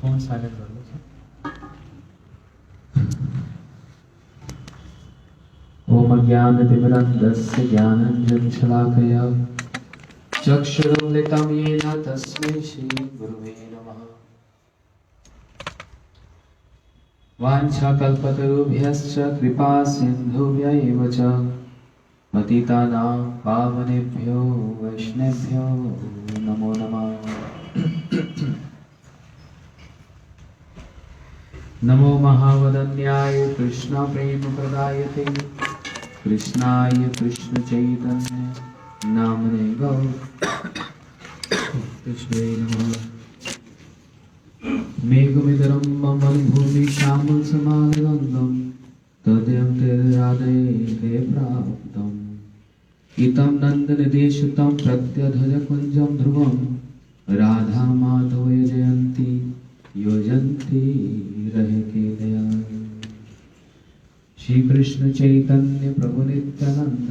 Phone silent कर लो। ओम अज्ञानतिमिरन्धस्य ज्ञानाञ्जनशलाकया चक्षुरुन्मिलितं येन तस्मै श्रीगुरुवे नमः। वाञ्छाकल्पतरुभ्यश्च कृपा सिन्धुभ्यैव च पतितानां पावनेभ्यो वैष्णवेभ्यो नमो नमः। नमो महावदन्याय कृष्ण प्रेम प्रदायते कृष्णाय कृष्ण चैतन्य नामने गौरकृष्णे नमः। मेघमिदरं मम भूमि श्यामं समागमं तदयं राधे प्राप्तम् इतं नन्दनदेशतं प्रत्यधजकुञ्जं ध्रुवं राधा माधव जयन्ती योजन्ती रहे के दया। श्री कृष्ण चैतन्य प्रभु नित्यानंद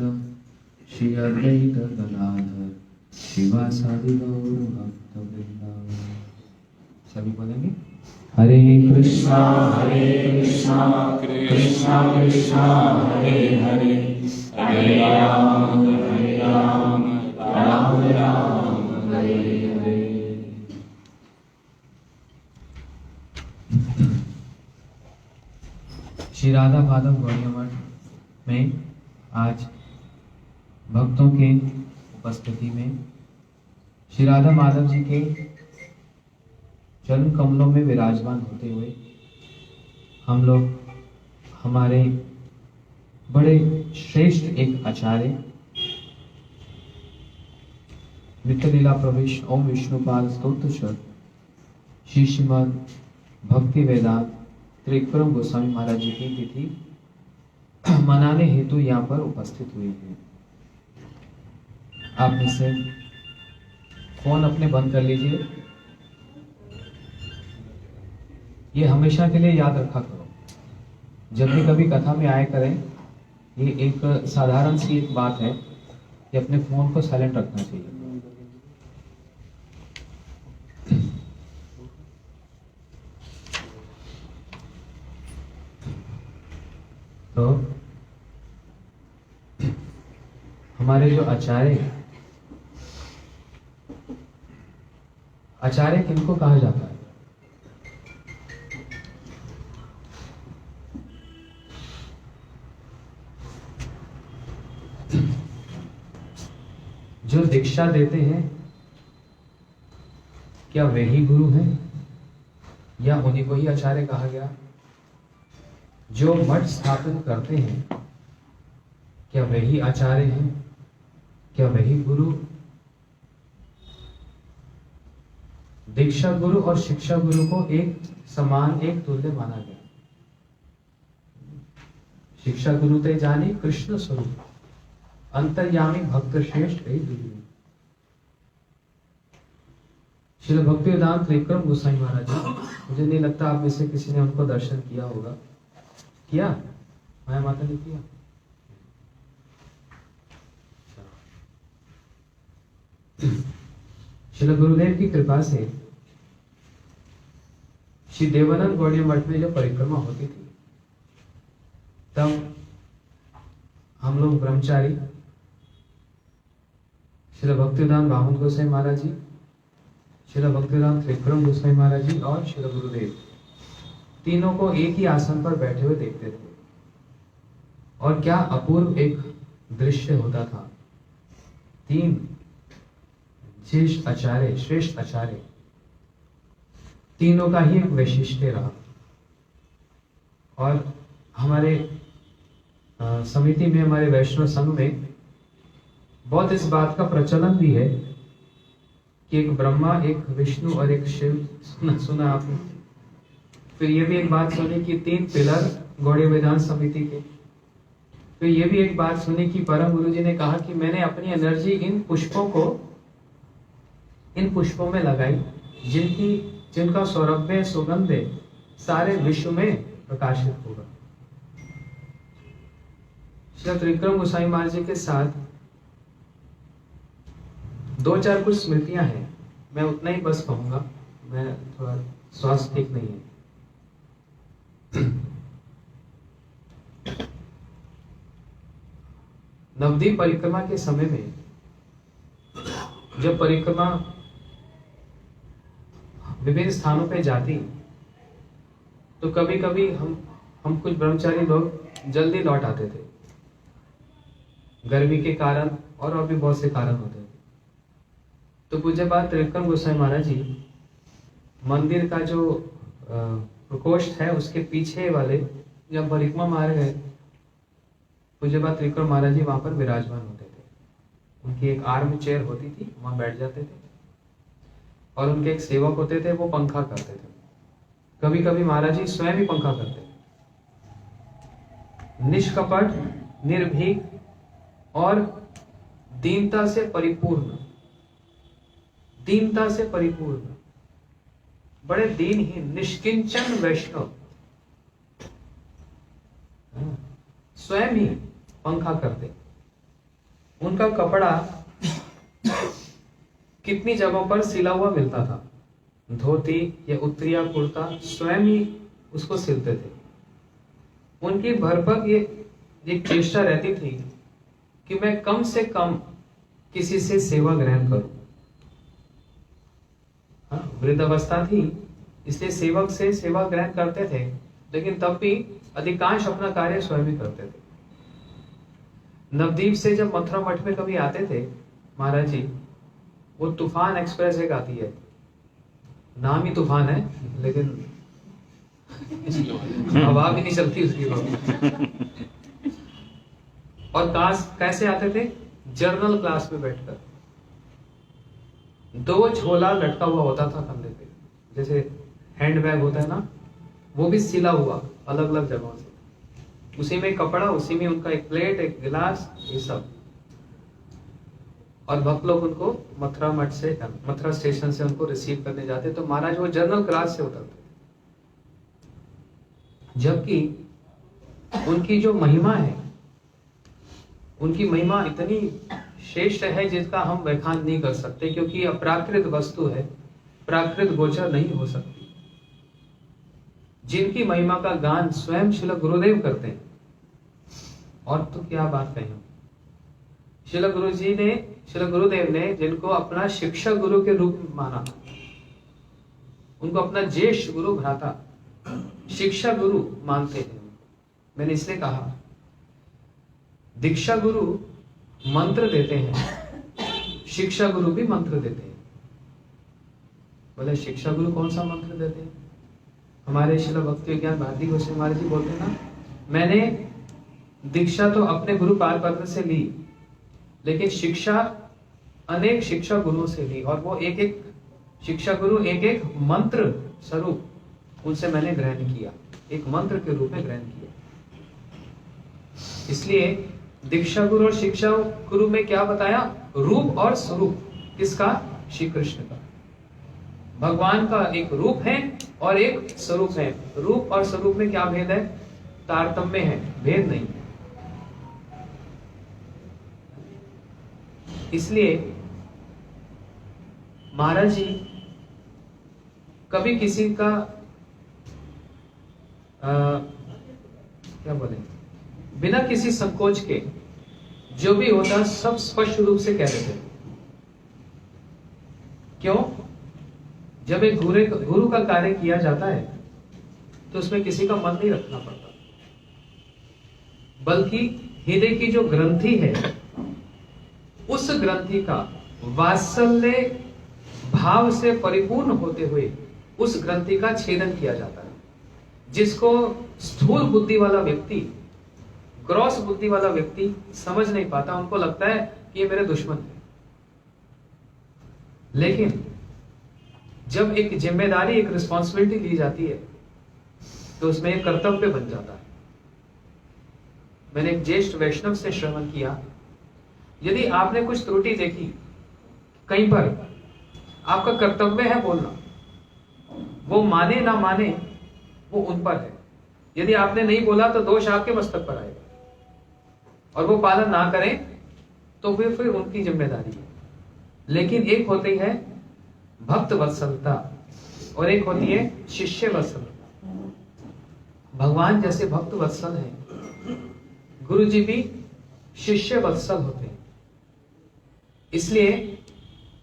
श्री अद्वैत गदाधर शिवासादि गौर भक्तवृंद। सभी बोलेंगे हरे कृष्णा कृष्णा कृष्णा हरे हरे हरे राम राम राम हरे हरे। श्री राधा माधव गौड़िया मठ में आज भक्तों के उपस्थिति में श्री राधा माधव जी के चरण कमलों में विराजमान होते हुए हम लोग हमारे बड़े श्रेष्ठ एक आचार्य नित्य लीला प्रवेश ओम विष्णुपाद स्तोत्र श्री श्रीमद भक्ति वेदांत त्रिविक्रम गोस्वामी महाराज जी की तिथि मनाने हेतु यहाँ पर उपस्थित हुए हैं। आप में से फोन अपने बंद कर लीजिए। ये हमेशा के लिए याद रखा करो, जब भी कभी कथा में आया करें। ये एक साधारण सी एक बात है कि अपने फोन को साइलेंट रखना चाहिए। तो हमारे जो आचार्य किनको कहा जाता है? जो दीक्षा देते हैं, क्या वही गुरु हैं या उन्हीं को ही आचार्य कहा गया? जो मठ स्थापन करते हैं, क्या वही आचार्य हैं? क्या वही गुरु? दीक्षा गुरु और शिक्षा गुरु को एक समान, एक तुल्य माना गया। शिक्षा गुरु ते जानी कृष्ण स्वरूप, अंतर्यामी भक्त श्रेष्ठ कई दुर्लभ। श्री भक्ति वेदांत त्रिविक्रम गोस्वामी महाराज जी, मुझे नहीं लगता आप में से किसी ने उनको दर्शन किया होगा। किया? माया माता ने किया? श्री गुरुदेव की कृपा से श्री देवानंद गौड़िया मठ में जब परिक्रमा होती थी, तब हम लोग ब्रह्मचारी श्री भक्तिदान वामन गोसाई महाराज जी, श्री भक्तिदान त्रिविक्रम गोसाई महाराज जी और श्री गुरुदेव तीनों को एक ही आसन पर बैठे हुए देखते थे। और क्या अपूर्व एक दृश्य होता था। तीन श्रेष्ठ आचार्य तीनों का ही एक वैशिष्ट्य रहा। और हमारे समिति में, हमारे वैष्णव संघ में बहुत इस बात का प्रचलन भी है कि एक ब्रह्मा, एक विष्णु और एक शिव। सुना आपने? फिर ये भी एक बात सुनी कि 3 पिलर गौड़ीय वेदांत समिति के। फिर ये भी एक बात सुनी कि परम गुरु जी ने कहा कि मैंने अपनी एनर्जी इन पुष्पों में लगाई, जिनका सौरभ्य सुगंध सारे विश्व में प्रकाशित होगा। श्री त्रिविक्रम गोसाई महाराज जी के साथ 2-4 कुछ स्मृतियां हैं, मैं उतना ही बस कहूंगा, मैं थोड़ा स्वास्थ्य ठीक नहीं है। नवद्वीप परिक्रमा के समय में जब परिक्रमा विभिन्न स्थानों पे जाती, तो कभी कभी हम कुछ ब्रह्मचारी लोग जल्दी लौट आते थे, गर्मी के कारण और भी बहुत से कारण होते थे। तो पूज्यपाद त्रिविक्रम गोसाई महाराज जी मंदिर का जो प्रकोष्ठ है उसके पीछे वाले, जब परिक्रमा मारे गए, पूज्यपाद त्रिविक्रम महाराज जी वहां पर विराजमान होते थे। उनकी एक आर्म चेयर होती थी, वहां बैठ जाते थे और उनके एक सेवक होते थे, वो पंखा करते थे। कभी कभी महाराज जी स्वयं ही पंखा करते थे। निष्कपट, निर्भीक और दीनता से परिपूर्ण, बड़े दीनहीन निष्किंचन वैष्णव स्वयं ही पंखा करते। उनका कपड़ा कितनी जगहों पर सिला हुआ मिलता था, धोती या उत्तरी या कुर्ता स्वयं ही उसको सिलते थे। उनकी भरभक ये चेष्टा रहती थी कि मैं कम से कम किसी से सेवा ग्रहण करूं। वृद्ध अवस्था थी, इसलिए सेवक से सेवा ग्रहण करते थे, लेकिन तब भी अधिकांश अपना कार्य स्वयं ही करते थे। नवद्वीप से जब मथुरा मठ में कभी आते थे महाराज जी, वो तूफान एक्सप्रेस एक आती है, नाम ही तूफान है, लेकिन हवा भी नहीं चलती उसकी। और कैसे आते थे? जर्नल क्लास में बैठकर। 2 झोला लटका हुआ होता था कंधे पे, जैसे हैंड बैग होता है ना, वो भी सिला हुआ अलग अलग जगहों से, उसी में कपड़ा, उसी में उनका एक प्लेट, एक गिलास, ये सब। और भक्त लोग उनको मथुरा स्टेशन से उनको रिसीव करने जाते, तो महाराज वो जर्नल क्लास से उतरते। जबकि उनकी जो महिमा है, उनकी महिमा इतनी श्रेष्ठ है जिसका हम व्याख्यान नहीं कर सकते, क्योंकि अप्राकृत वस्तु है, प्राकृत गोचर नहीं हो सकती। जिनकी महिमा का गान स्वयं श्रील गुरुदेव करते हैं, और तो क्या बात कहें। श्रील गुरुदेव ने जिनको अपना शिक्षक गुरु के रूप में माना, उनको अपना ज्येष्ठ गुरु भ्राता शिक्षा गुरु मानते हैं। मैंने इसलिए कहा, दीक्षा गुरु मंत्र देते हैं, शिक्षा गुरु भी मंत्र देते हैं। बोले शिक्षा गुरु कौन सा मंत्र देते हैं? हमारे शिला भक्ति विज्ञान भारती गोसाई महाराज जी बोलते हैं ना, मैंने दीक्षा तो अपने गुरु पाद पद्म से ली, लेकिन शिक्षा अनेक शिक्षा गुरुओं से ली, और वो एक एक शिक्षा गुरु एक एक मंत्र स्वरूप उनसे मैंने ग्रहण किया, एक मंत्र के रूप में ग्रहण किया। इसलिए दीक्षा गुरु और शिक्षा गुरु में क्या बताया? रूप और स्वरूप। किसका? श्री कृष्ण का। भगवान का एक रूप है और एक स्वरूप है। रूप और स्वरूप में क्या भेद है? तारतम्य है, भेद नहीं। इसलिए महाराज जी कभी किसी का क्या बोले, बिना किसी संकोच के जो भी होता सब स्पष्ट रूप से कह देते। क्यों? जब एक गुरु का कार्य किया जाता है तो उसमें किसी का मन नहीं रखना पड़ता, बल्कि हृदय की जो ग्रंथि है उस ग्रंथि का वात्सल्य भाव से परिपूर्ण होते हुए उस ग्रंथि का छेदन किया जाता है। जिसको स्थूल बुद्धि वाला व्यक्ति, ग्रॉस बुद्धि वाला व्यक्ति समझ नहीं पाता, उनको लगता है कि ये मेरे दुश्मन है। लेकिन जब एक जिम्मेदारी, एक रिस्पॉन्सिबिलिटी ली जाती है तो उसमें एक कर्तव्य बन जाता है। मैंने एक ज्येष्ठ वैष्णव से श्रवण किया, यदि आपने कुछ त्रुटि देखी कहीं पर, आपका कर्तव्य है बोलना। वो माने ना माने वो उन पर है। यदि आपने नहीं बोला तो दोष आपके मस्तक पर आएगा, और वो पालन ना करें तो फिर उनकी जिम्मेदारी है। लेकिन एक होती है भक्त वत्सलता और एक होती है शिष्य वत्सलता। भगवान जैसे भक्त वत्सल हैं, गुरु जी भी शिष्य वत्सल होते हैं। इसलिए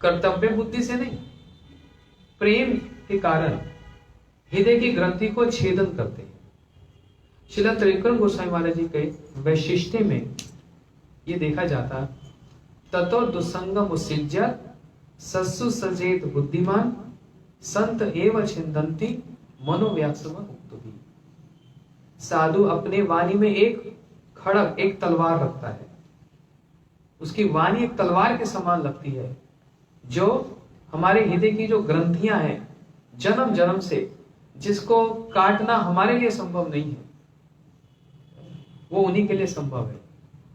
कर्तव्य बुद्धि से नहीं, प्रेम के कारण हृदय की ग्रंथि को छेदन करते हैं। श्रील त्रिविक्रम गोस्वामी महाराज जी के वैशिष्ट्य में ये देखा जाता, ततो दुसंगम सिज्जत सस्सु सजेत बुद्धिमान संत एव छिंदंती मनोव्यासम उक्तुहि। साधु अपने वाणी में एक खड़ग, एक तलवार रखता है। उसकी वाणी एक तलवार के समान लगती है, जो हमारे हृदय की जो ग्रंथियां हैं जन्म जन्म से, जिसको काटना हमारे लिए संभव नहीं है, वो उन्हीं के लिए संभव है,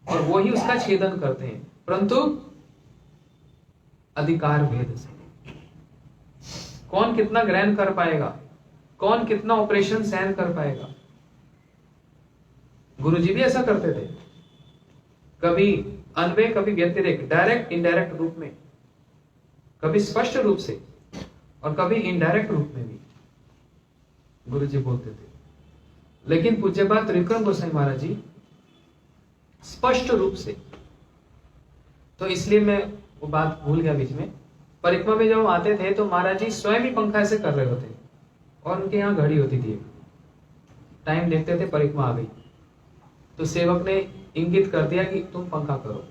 और वो ही उसका छेदन करते हैं, परंतु अधिकार भेद से। कौन कितना ग्रहण कर पाएगा, कौन कितना ऑपरेशन सहन कर पाएगा। गुरुजी भी ऐसा करते थे, कभी अन्वय, कभी व्यतिरेक, डायरेक्ट इनडायरेक्ट रूप में, कभी स्पष्ट रूप से और कभी इनडायरेक्ट रूप में भी गुरुजी बोलते थे। लेकिन पूज्यपाद त्रिविक्रम गोस्वामी महाराज जी स्पष्ट रूप से, तो इसलिए मैं वो बात भूल गया बीच में। परिक्रमा में जब आते थे तो महाराज जी स्वयं ही पंखा ऐसे कर रहे होते, और उनके यहाँ घड़ी होती थी, टाइम देखते थे, परिक्रमा आ गई तो सेवक ने इंगित कर दिया कि तुम पंखा करो।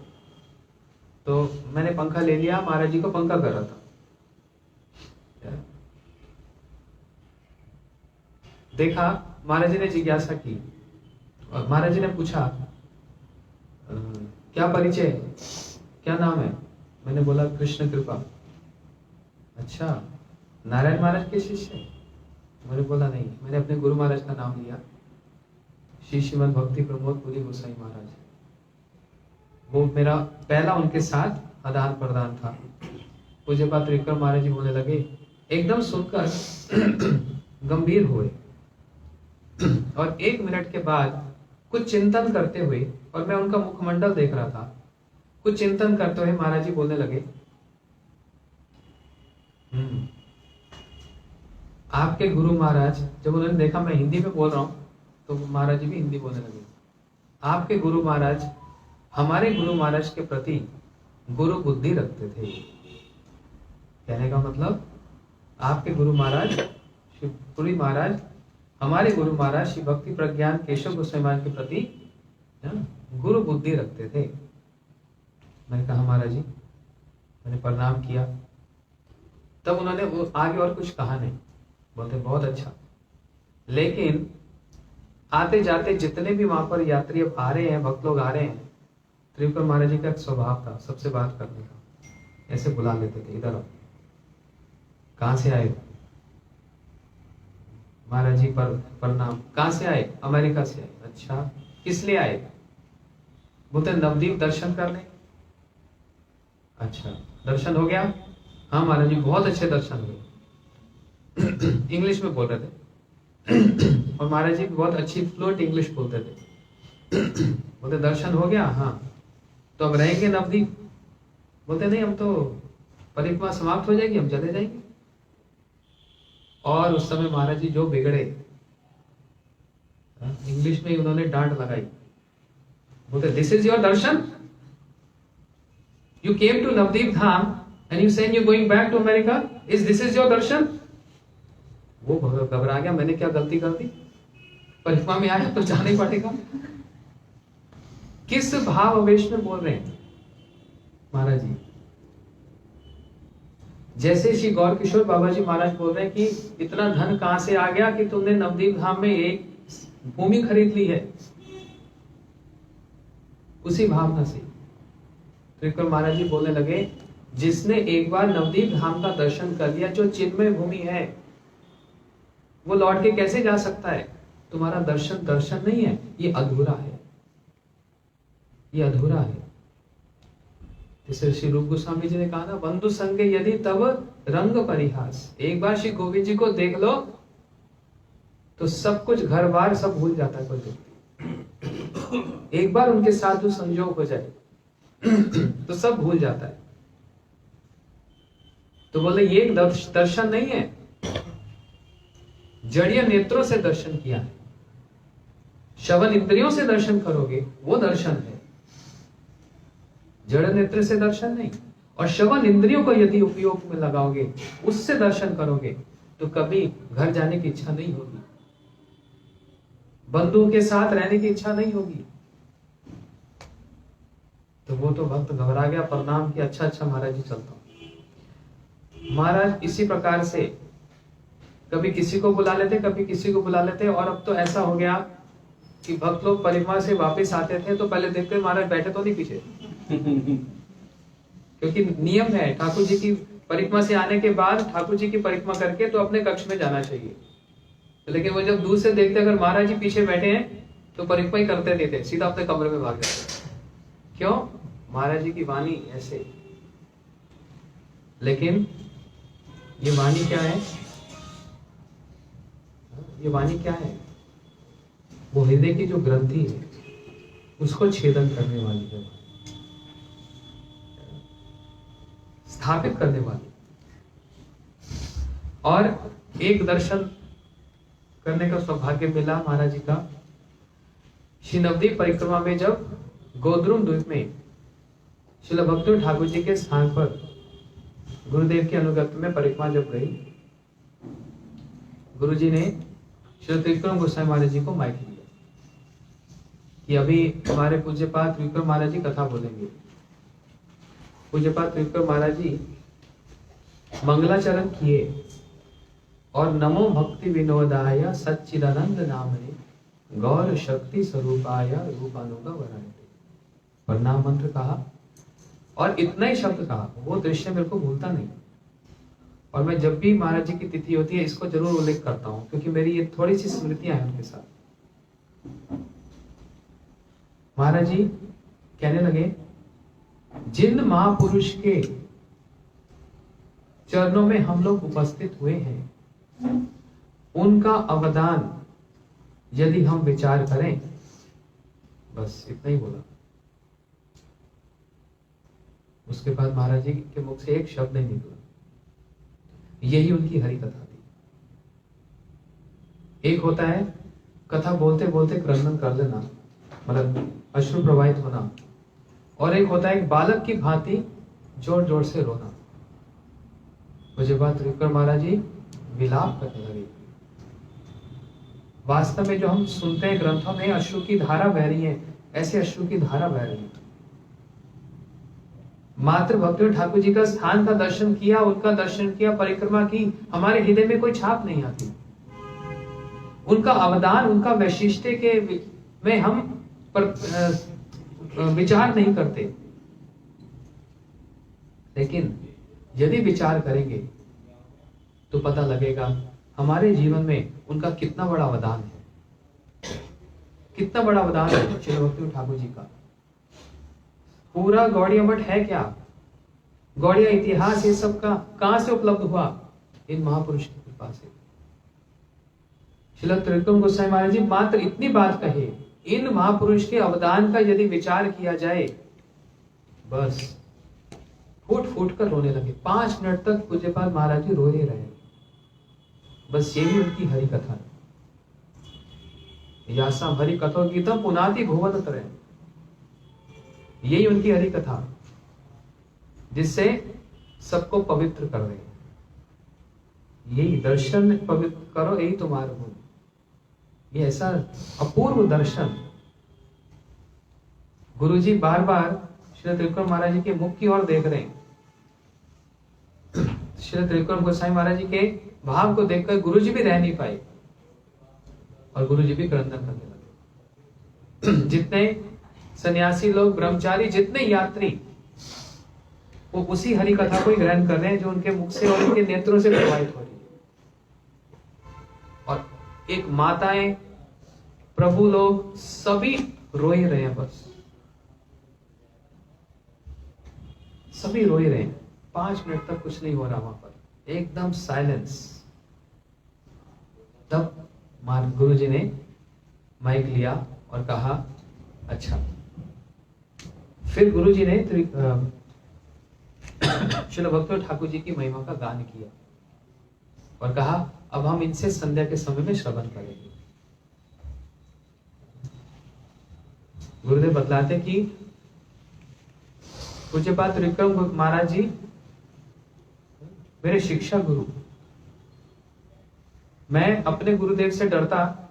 तो मैंने पंखा ले लिया, महाराज जी को पंखा कर रहा था। देखा, महाराज जी ने जिज्ञासा की और महाराज जी ने पूछा क्या परिचय, क्या नाम है? मैंने बोला कृष्ण कृपा। अच्छा, नारायण महाराज के शिष्य? मैंने बोला नहीं, मैंने अपने गुरु महाराज का नाम लिया, श्री श्रीमद भक्ति प्रमोद पुरी गोसाई महाराज। वो मेरा पहला उनके साथ आदान प्रदान था। पूज्यपाद त्रिविक्रम महाराज जी बोलने लगे, एकदम सुनकर गंभीर हुए, और 1 मिनट के बाद कुछ चिंतन करते हुए, और मैं उनका मुखमंडल देख रहा था, कुछ चिंतन करते हुए महाराज जी बोलने लगे, आपके गुरु महाराज, जब उन्होंने देखा मैं हिंदी में बोल रहा हूं तो महाराज जी भी हिंदी बोलने लगे, आपके गुरु महाराज हमारे गुरु महाराज के प्रति गुरु बुद्धि रखते थे। कहने का मतलब, आपके गुरु महाराज शिवपुरी महाराज हमारे गुरु महाराज श्री भक्ति प्रज्ञान केशव गोस्वामी महाराज के प्रति गुरु बुद्धि रखते थे। मैंने कहा महाराज जी, मैंने प्रणाम किया। तब उन्होंने आगे और कुछ कहा नहीं, बोलते बहुत अच्छा। लेकिन आते जाते जितने भी वहां पर यात्री अब आ रहे हैं, भक्त लोग आ रहे हैं, त्रिविक्रम महाराज जी का एक स्वभाव था सबसे बात करने का। ऐसे बुला लेते थे, इधर आओ, कहां से आए? महाराज जी पर प्रणाम। कहां से आए? अमेरिका से आए। अच्छा, किस लिए आए? बोलते नवदीप दर्शन करने। अच्छा, दर्शन हो गया? हाँ महाराज जी, बहुत अच्छे दर्शन हुए। इंग्लिश में बोल रहे थे और महाराज जी बहुत अच्छी फ्लुएंट इंग्लिश बोलते थे। बोलते दर्शन हो गया? हाँ। तो अब रहेंगे नवदीप? बोलते नहीं, हम तो परिक्रमा समाप्त हो जाएगी, हम चले जाएंगे। और उस समय महाराज जी जो बिगड़े, इंग्लिश में उन्होंने डांट लगाई, बोलते this is your darshan, you came to Navdeep Dham and you saying you going back to America, is this is your darshan. वो घबरा गया, मैंने क्या गलती कर दी, परिक्रमा में आया तो जाना ही पड़ेगा। किस भाव आवेश में बोल रहे हैं महाराज जी। जैसे श्री गौर किशोर बाबा जी महाराज बोल रहे हैं कि इतना धन कहां से आ गया कि तुमने नवदीप धाम में एक भूमि खरीद ली है, उसी भावना से त्रिविक्रम महाराज जी बोलने लगे, जिसने एक बार नवदीप धाम का दर्शन कर लिया, जो चिन्मय भूमि है, वो लौट के कैसे जा सकता है। तुम्हारा दर्शन दर्शन नहीं है, ये अधूरा है, ये अधूरा है। जैसे श्री रूप गोस्वामी जी ने कहा ना, बंधु संग यदि तब रंग परिहास। एक बार श्री गोविंद जी को देख लो तो सब कुछ घर बार सब भूल जाता है कोई व्यक्ति। एक बार उनके साथ जो संयोग हो जाए तो सब भूल जाता है। तो बोले ये दर्शन नहीं है, जड़ीय नेत्रों से दर्शन किया है, श्रवण इंद्रियों से दर्शन करोगे वो दर्शन है, जड़ नेत्र से दर्शन नहीं। और श्रवण इंद्रियों को यदि उपयोग में लगाओगे, उससे दर्शन करोगे, तो कभी घर जाने की इच्छा नहीं होगी, बंधुओं के साथ रहने की इच्छा नहीं होगी। तो वो तो भक्त घबरा गया, प्रणाम किया, अच्छा अच्छा महाराज जी चलता हूं। महाराज इसी प्रकार से कभी किसी को बुला लेते, कभी किसी को बुला लेते। और अब तो ऐसा हो गया कि भक्त लोग परिक्रमा से वापस आते थे तो पहले देखते महाराज बैठे तो नहीं पीछे क्योंकि नियम है ठाकुर जी की परिक्रमा से आने के बाद ठाकुर जी की परिक्रमा करके तो अपने कक्ष में जाना चाहिए। लेकिन वो जब दूर से देखते अगर महाराज जी पीछे बैठे हैं तो परिक्रमा ही करते नहीं थे, सीधा अपने कमरे में भाग जाते। क्यों? महाराज जी की वाणी ऐसे। लेकिन ये वाणी क्या है? ये वाणी क्या है? वो हृदय की जो ग्रंथि है उसको छेदन करने वाली है, स्थापित करने वाली। और एक दर्शन करने का सौभाग्य मिला महाराज जी का। श्री नवदीप परिक्रमा में जब गोद्रुम द्वीप में श्रील भक्ति ठाकुर जी के स्थान पर गुरुदेव के अनुगत्य में परिक्रमा जब गई, गुरु जी ने श्री त्रिविक्रम गोस्वामी महाराज जी को माइक दिया कि अभी हमारे पूज्यपाद त्रिविक्रम महाराज जी कथा बोलेंगे। पूज्यपाद त्रिविक्रम महाराज जी मंगलाचरण किए और नमो भक्ति विनोदाय सच्चिदानंद नामने गौर शक्ति स्वरूपाय रूपानुगा वरायते, प्रणाम मंत्र कहा और इतना ही शब्द कहा। वो दृश्य मेरे को भूलता नहीं और मैं जब भी महाराज जी की तिथि होती है इसको जरूर उल्लेख करता हूं क्योंकि मेरी ये थोड़ी सी स्मृतियां हैं उनके साथ। महाराज जी कहने लगे, जिन महापुरुष के चरणों में हम लोग उपस्थित हुए हैं उनका अवदान यदि हम विचार करें, बस इतना ही बोला। उसके बाद महाराज जी के मुख से एक शब्द नहीं निकला। यही उनकी हरि कथा थी। एक होता है कथा बोलते बोलते क्रंदन कर लेना, मतलब अश्रु प्रवाहित होना, और एक होता है एक बालक की भांति जोर जोर से रोना। मुझे बात त्रिविक्रम महाराज जी विलाप करने लगे। वास्तव में जो हम सुनते हैं ग्रंथों में अश्रु की धारा बह रही है, ऐसे अश्रु की धारा बह रही है। मात्र भक्ति ठाकुर जी का स्थान का दर्शन किया, उनका दर्शन किया, परिक्रमा की, हमारे हृदय में कोई छाप नहीं आती। उनका अवदान, उनका वैशिष्ट्य के में हम विचार नहीं करते। लेकिन यदि विचार करेंगे तो पता लगेगा हमारे जीवन में उनका कितना बड़ा अवदान है, कितना बड़ा अवदान है श्री भक्ति ठाकुर जी का। पूरा गौड़िया मठ है क्या, गौड़िया इतिहास ये सब का कहां से उपलब्ध हुआ? इन महापुरुष की कृपा से। श्रील त्रिविक्रम गोस्वामी महाराज जी मात्र इतनी बात कहे, इन महापुरुष के अवदान का यदि विचार किया जाए, बस फूट फूट कर रोने लगे। 5 मिनट तक पूज्यपाद महाराज जी रोए रहे। बस यही उनकी हरि कथा है। यासा हरि कथो गीतम पुनाति भुवन त्रय, यही उनकी हरि कथा जिससे सबको पवित्र कर रहे हैं। यही दर्शन पवित्र करो, यही तुम्हारा गुण। ये ऐसा अपूर्व दर्शन गुरुजी बार बार श्री त्रिविक्रम महाराज जी के मुख की ओर देख रहे हैं। श्री त्रिविक्रम गोसाई महाराज जी के भाव को देखकर गुरुजी भी रह नहीं पाए और गुरुजी भी क्रंदन करने लगे। जितने सन्यासी लोग, ब्रह्मचारी, जितने यात्री, वो उसी हरि कथा को ही ग्रहण कर रहे हैं जो उनके मुख से और उनके नेत्रों से प्रवाहित हो रही है। और एक माताएं, प्रभु लोग सभी रो ही रहे हैं। बस सभी रो ही रहे हैं। 5 मिनट तक कुछ नहीं हो रहा वहां पर, एकदम साइलेंस। तब गुरुजी ने माइक लिया और कहा, अच्छा। फिर गुरुजी ने श्रील भक्ति ठाकुर जी की महिमा का गान किया और कहा, अब हम इनसे संध्या के समय में श्रवण करेंगे। गुरुदेव बतलाते कि पूज्यपाद त्रिविक्रम महाराज जी मेरे शिक्षा गुरु। मैं अपने गुरुदेव से डरता,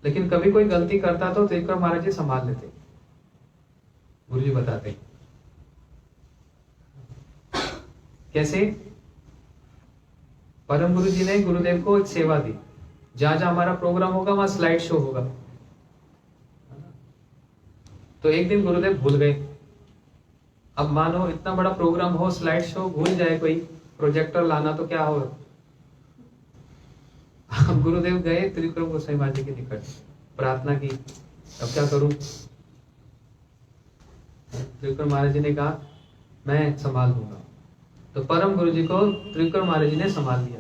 लेकिन कभी कोई गलती करता तो त्रिविक्रम महाराज जी संभाल लेते। गुरुजी बताते कैसे। परम गुरु जी ने गुरुदेव को एक सेवा दी, जहां जहां हमारा प्रोग्राम होगा वहां स्लाइड शो होगा। तो एक दिन गुरुदेव भूल गए। अब मानो इतना बड़ा प्रोग्राम हो, स्लाइड शो भूल जाए, कोई प्रोजेक्टर लाना तो क्या हो। अब गुरुदेव गए त्रिविक्रम गोसाई महाराज जी के निकट, प्रार्थना की, अब क्या करूं। त्रिविक्रम महाराज जी ने कहा, मैं संभाल लूंगा। तो परम गुरु जी को त्रिविक्रम महाराज जी ने संभाल लिया।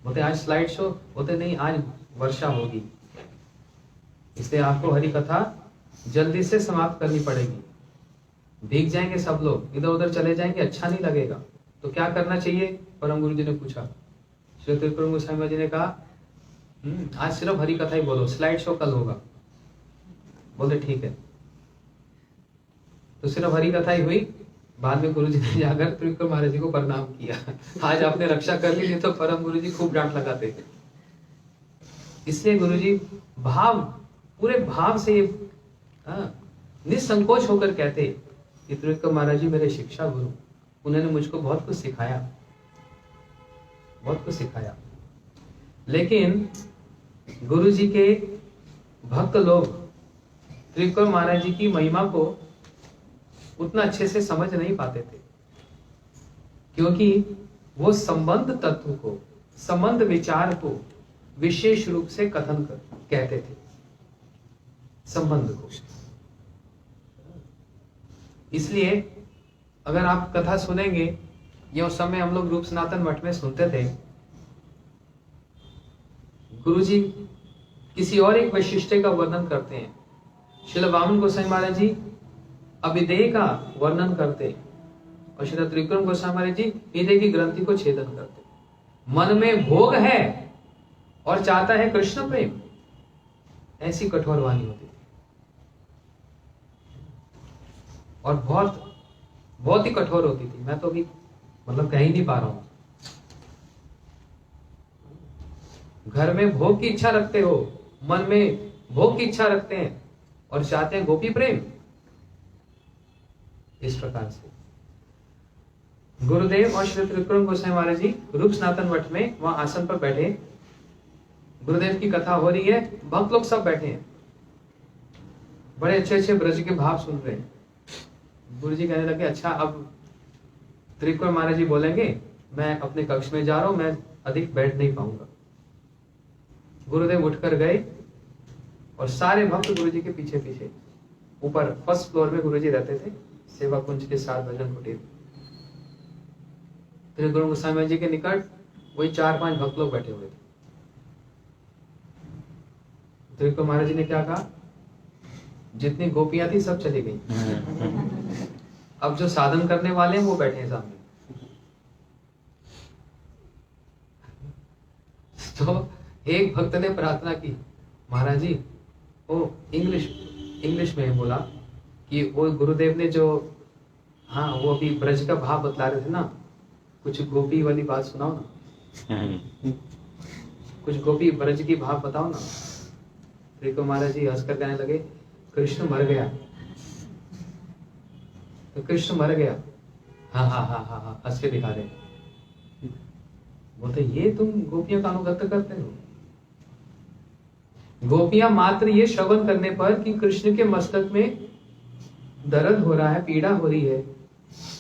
बोलते आज स्लाइड शो, बोलते नहीं, आज वर्षा होगी, इसलिए आपको हरि कथा जल्दी से समाप्त करनी पड़ेगी। भीग जाएंगे सब लोग, इधर उधर चले जाएंगे, अच्छा नहीं लगेगा। तो क्या करना चाहिए, परम गुरु जी ने पूछा। श्री त्रिविक्रम गोसाई महाराज जी ने कहा, आज सिर्फ हरि कथा ही बोलो, स्लाइड शो कल होगा। बोलते ठीक है। तो सिर्फ हरि कथा ही हुई। बाद में गुरु जी ने जाकर त्रिविक्रम महाराज जी को प्रणाम किया। आज आपने रक्षा कर ली, नहीं तो परम गुरु जी खूब डांट लगाते थे। इसलिए गुरु जी भाव, पूरे भाव से निसंकोच होकर कहते कि त्रिविक्रम महाराज जी मेरे शिक्षा गुरु, उन्होंने मुझको बहुत कुछ सिखाया, बहुत कुछ सिखाया। लेकिन गुरु जी के भक्त लोग त्रिविक्रम महाराज जी की महिमा को उतना अच्छे से समझ नहीं पाते थे, क्योंकि वो संबंध तत्व को, संबंध विचार को विशेष रूप से कथन कर कहते थे, संबंध को। इसलिए अगर आप कथा सुनेंगे, ये उस समय हम लोग रूप सनातन मठ में सुनते थे, गुरुजी किसी और एक वैशिष्टय का वर्णन करते हैं। श्रील वामन गोसाई महाराज जी अभिधेय का वर्णन करते और श्री त्रिविक्रम गोसाई महाराज जी हृदय की ग्रंथि को छेदन करते। मन में भोग है और चाहता है कृष्ण प्रेम, ऐसी कठोर वाणी होती थी। और बहुत बहुत ही कठोर होती थी। मैं तो अभी मतलब कह ही नहीं पा रहा हूं। घर में भोग की इच्छा रखते हो, मन में भोग की इच्छा रखते हैं और चाहते हैं गोपी प्रेम। इस प्रकार से गुरुदेव और श्री त्रिविक्रम गोसाई महाराज जी रूप सनातन मठ में वहां आसन पर बैठे, गुरुदेव की कथा हो रही है, भक्त लोग सब बैठे हैं, बड़े अच्छे अच्छे ब्रज के भाव सुन रहे हैं। गुरु जी कहने लगे, अच्छा अब त्रिविक्रम महाराज जी बोलेंगे, मैं अपने कक्ष में जा रहा हूं, मैं अधिक बैठ नहीं पाऊंगा। गुरुदेव उठकर गए और सारे भक्त गुरु जी के पीछे पीछे, ऊपर फर्स्ट फ्लोर में गुरु जी रहते थे, सेवा कुंज के साथ भजन कुटीर। त्रिविक्रम गोसाई महाराज जी के निकट वही 4-5 भक्त लोग बैठे हुए थे। त्रिविक्रम महाराज जी ने क्या कहा, जितनी गोपियां थी सब चली गई। अब जो साधन करने वाले हैं वो बैठे हैं सामने। तो एक भक्त ने प्रार्थना की, महाराज जी, वो इंग्लिश में बोला कि वो गुरुदेव ने जो, हाँ वो अभी ब्रज का भाव बतला रहे थे ना, कुछ गोपी वाली बात सुनाओ ना, कुछ गोपी ब्रज की भाव बताओ ना। देखो महाराज जी हंस कर कहने लगे, कृष्ण मर गया। तो कृष्ण मर गया, हाँ हाँ हाँ हाँ हाँ, हंस के दिखा रहे। बोलते ये तुम गोपियों का अनुगत्य करते हो। गोपियां मात्र ये श्रवण करने पर कि कृष्ण के मस्तक में दर्द हो रहा है, पीड़ा हो रही है,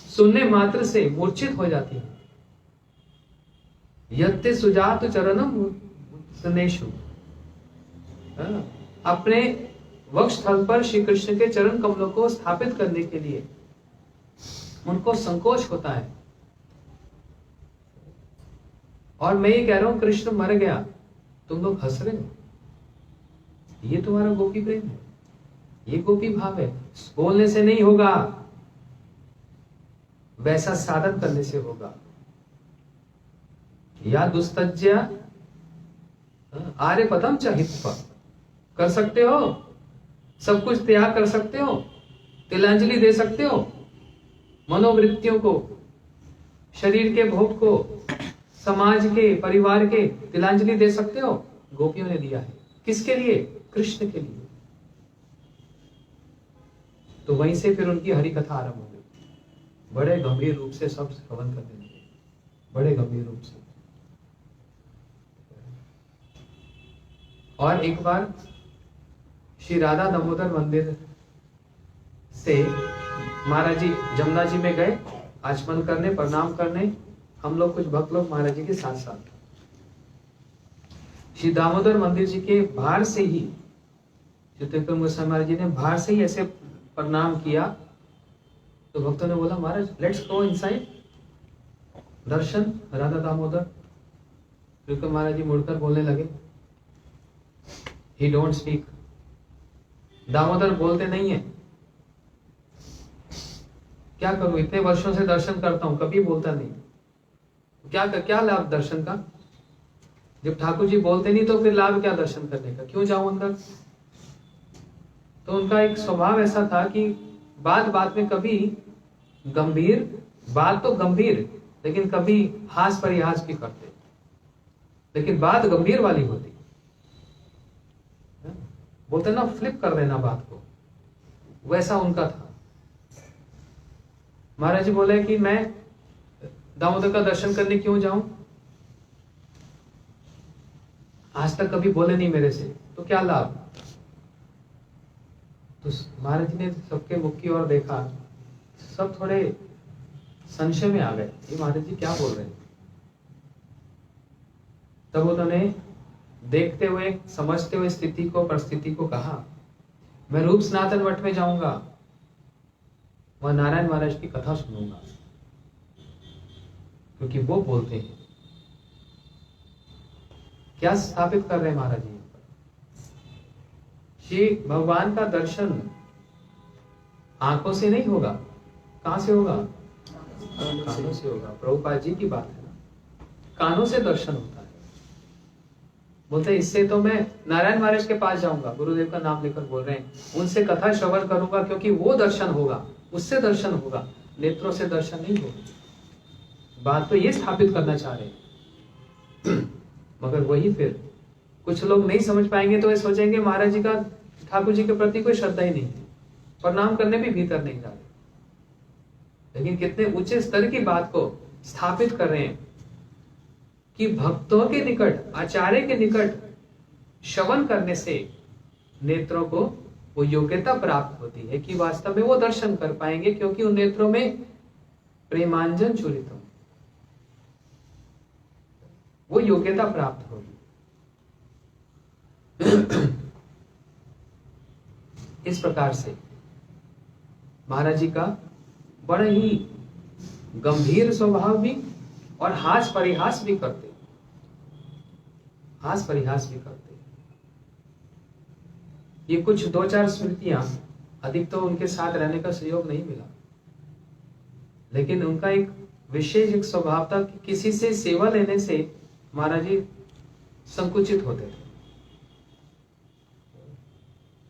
सुनने मात्र से मूर्छित हो जाती है। यत्ते सुजात चरणम सनेशु, अपने वक्ष स्थल पर श्री कृष्ण के चरण कमलों को स्थापित करने के लिए उनको संकोच होता है। और मैं ये कह रहा हूं कृष्ण मर गया, तुम लोग हंस रहे हो। ये तुम्हारा गोपी प्रेम है, ये गोपी भाव है। बोलने से नहीं होगा, वैसा साधन करने से होगा। या दुस्तज्य आर्य पदम चाहिए, कर सकते हो, सब कुछ त्याग कर सकते हो, तिलांजलि दे सकते हो, मनोवृत्तियों को, शरीर के भोग को, समाज के, परिवार के तिलांजलि दे सकते हो। गोपियों ने दिया है, किसके लिए? कृष्ण के लिए। तो वहीं से फिर उनकी हरि कथा आरंभ हो गई। बड़े गंभीर रूप से सब श्रवण करने लगे, बड़े गंभीर रूप से। और एक बार श्री राधा दामोदर मंदिर से महाराज जी जमुना जी में गए आचमन करने, प्रणाम करने। हम लोग कुछ भक्त लोग महाराज जी के साथ साथ। श्री दामोदर मंदिर जी के बाहर से ही चित्रकर्म गोस्वामी महाराज जी ने बाहर से ही ऐसे प्रणाम किया। तो भक्तों ने बोला, महाराज लेट्स गो इनसाइड, दर्शन राधा दामोदर। चित्रकर्म महाराज जी मुड़कर बोलने लगे, ही डोंट स्पीक। दामोदर बोलते नहीं है। क्या करूं, इतने वर्षों से दर्शन करता हूं, कभी बोलता नहीं। क्या लाभ दर्शन का? जब ठाकुर जी बोलते नहीं तो फिर लाभ क्या दर्शन करने का? क्यों जाऊं अंदर? तो उनका एक स्वभाव ऐसा था कि बात बात में कभी गंभीर, बात तो गंभीर, लेकिन कभी हास परिहास भी करते, लेकिन बात गंभीर वाली होती। बोलते ना, फ्लिप कर देना बात को, वैसा उनका था। महाराज जी बोले कि मैं दामोदर का दर्शन करने क्यों जाऊं? आज तक कभी बोले नहीं मेरे से, तो क्या लाभ? तो महाराज जी ने सबके मुख की ओर देखा, सब थोड़े संशय में आ गए, ये महाराज जी क्या बोल रहे हैं। तब उन्होंने देखते हुए, समझते हुए स्थिति को, परिस्थिति को कहा, मैं रूप सनातन मठ में जाऊंगा, वह नारायण महाराज की कथा सुनूंगा, क्योंकि वो बोलते हैं। क्या स्थापित कर रहे हैं महाराज जी? श्री भगवान का दर्शन आंखों से नहीं होगा, कहां से होगा? कानों से होगा। प्रभुपाद जी की बात है ना, कानों से दर्शन होता है। बोलते इससे तो मैं नारायण महाराज के पास जाऊंगा, गुरुदेव का नाम लेकर बोल रहे हैं, उनसे कथा श्रवण करूंगा, क्योंकि वो दर्शन होगा, उससे दर्शन होगा, नेत्रों से दर्शन नहीं होगा। बात तो ये स्थापित करना चाह रहे हैं। मगर वही फिर कुछ लोग नहीं समझ पाएंगे, तो ये सोचेंगे महाराज जी का ठाकुर जी के प्रति कोई श्रद्धा ही नहीं है, प्रणाम करने भी भीतर नहीं जा रहे। लेकिन कितने ऊंचे स्तर की बात को स्थापित कर रहे हैं कि भक्तों के निकट, आचार्य के निकट श्रवण करने से नेत्रों को वो योग्यता प्राप्त होती है कि वास्तव में वो दर्शन कर पाएंगे, क्योंकि उन नेत्रों में प्रेमांजन चूरित हो, वो योग्यता प्राप्त होगी। इस प्रकार से महाराज जी का बड़ा ही गंभीर स्वभाव भी, और हास परिहास भी करते, हास परिहास भी करते। ये कुछ 2-4 स्मृतियां, अधिक तो उनके साथ रहने का सहयोग नहीं मिला, लेकिन उनका एक विशेष एक स्वभाव था कि किसी से सेवा लेने से महाराज जी संकुचित होते थे,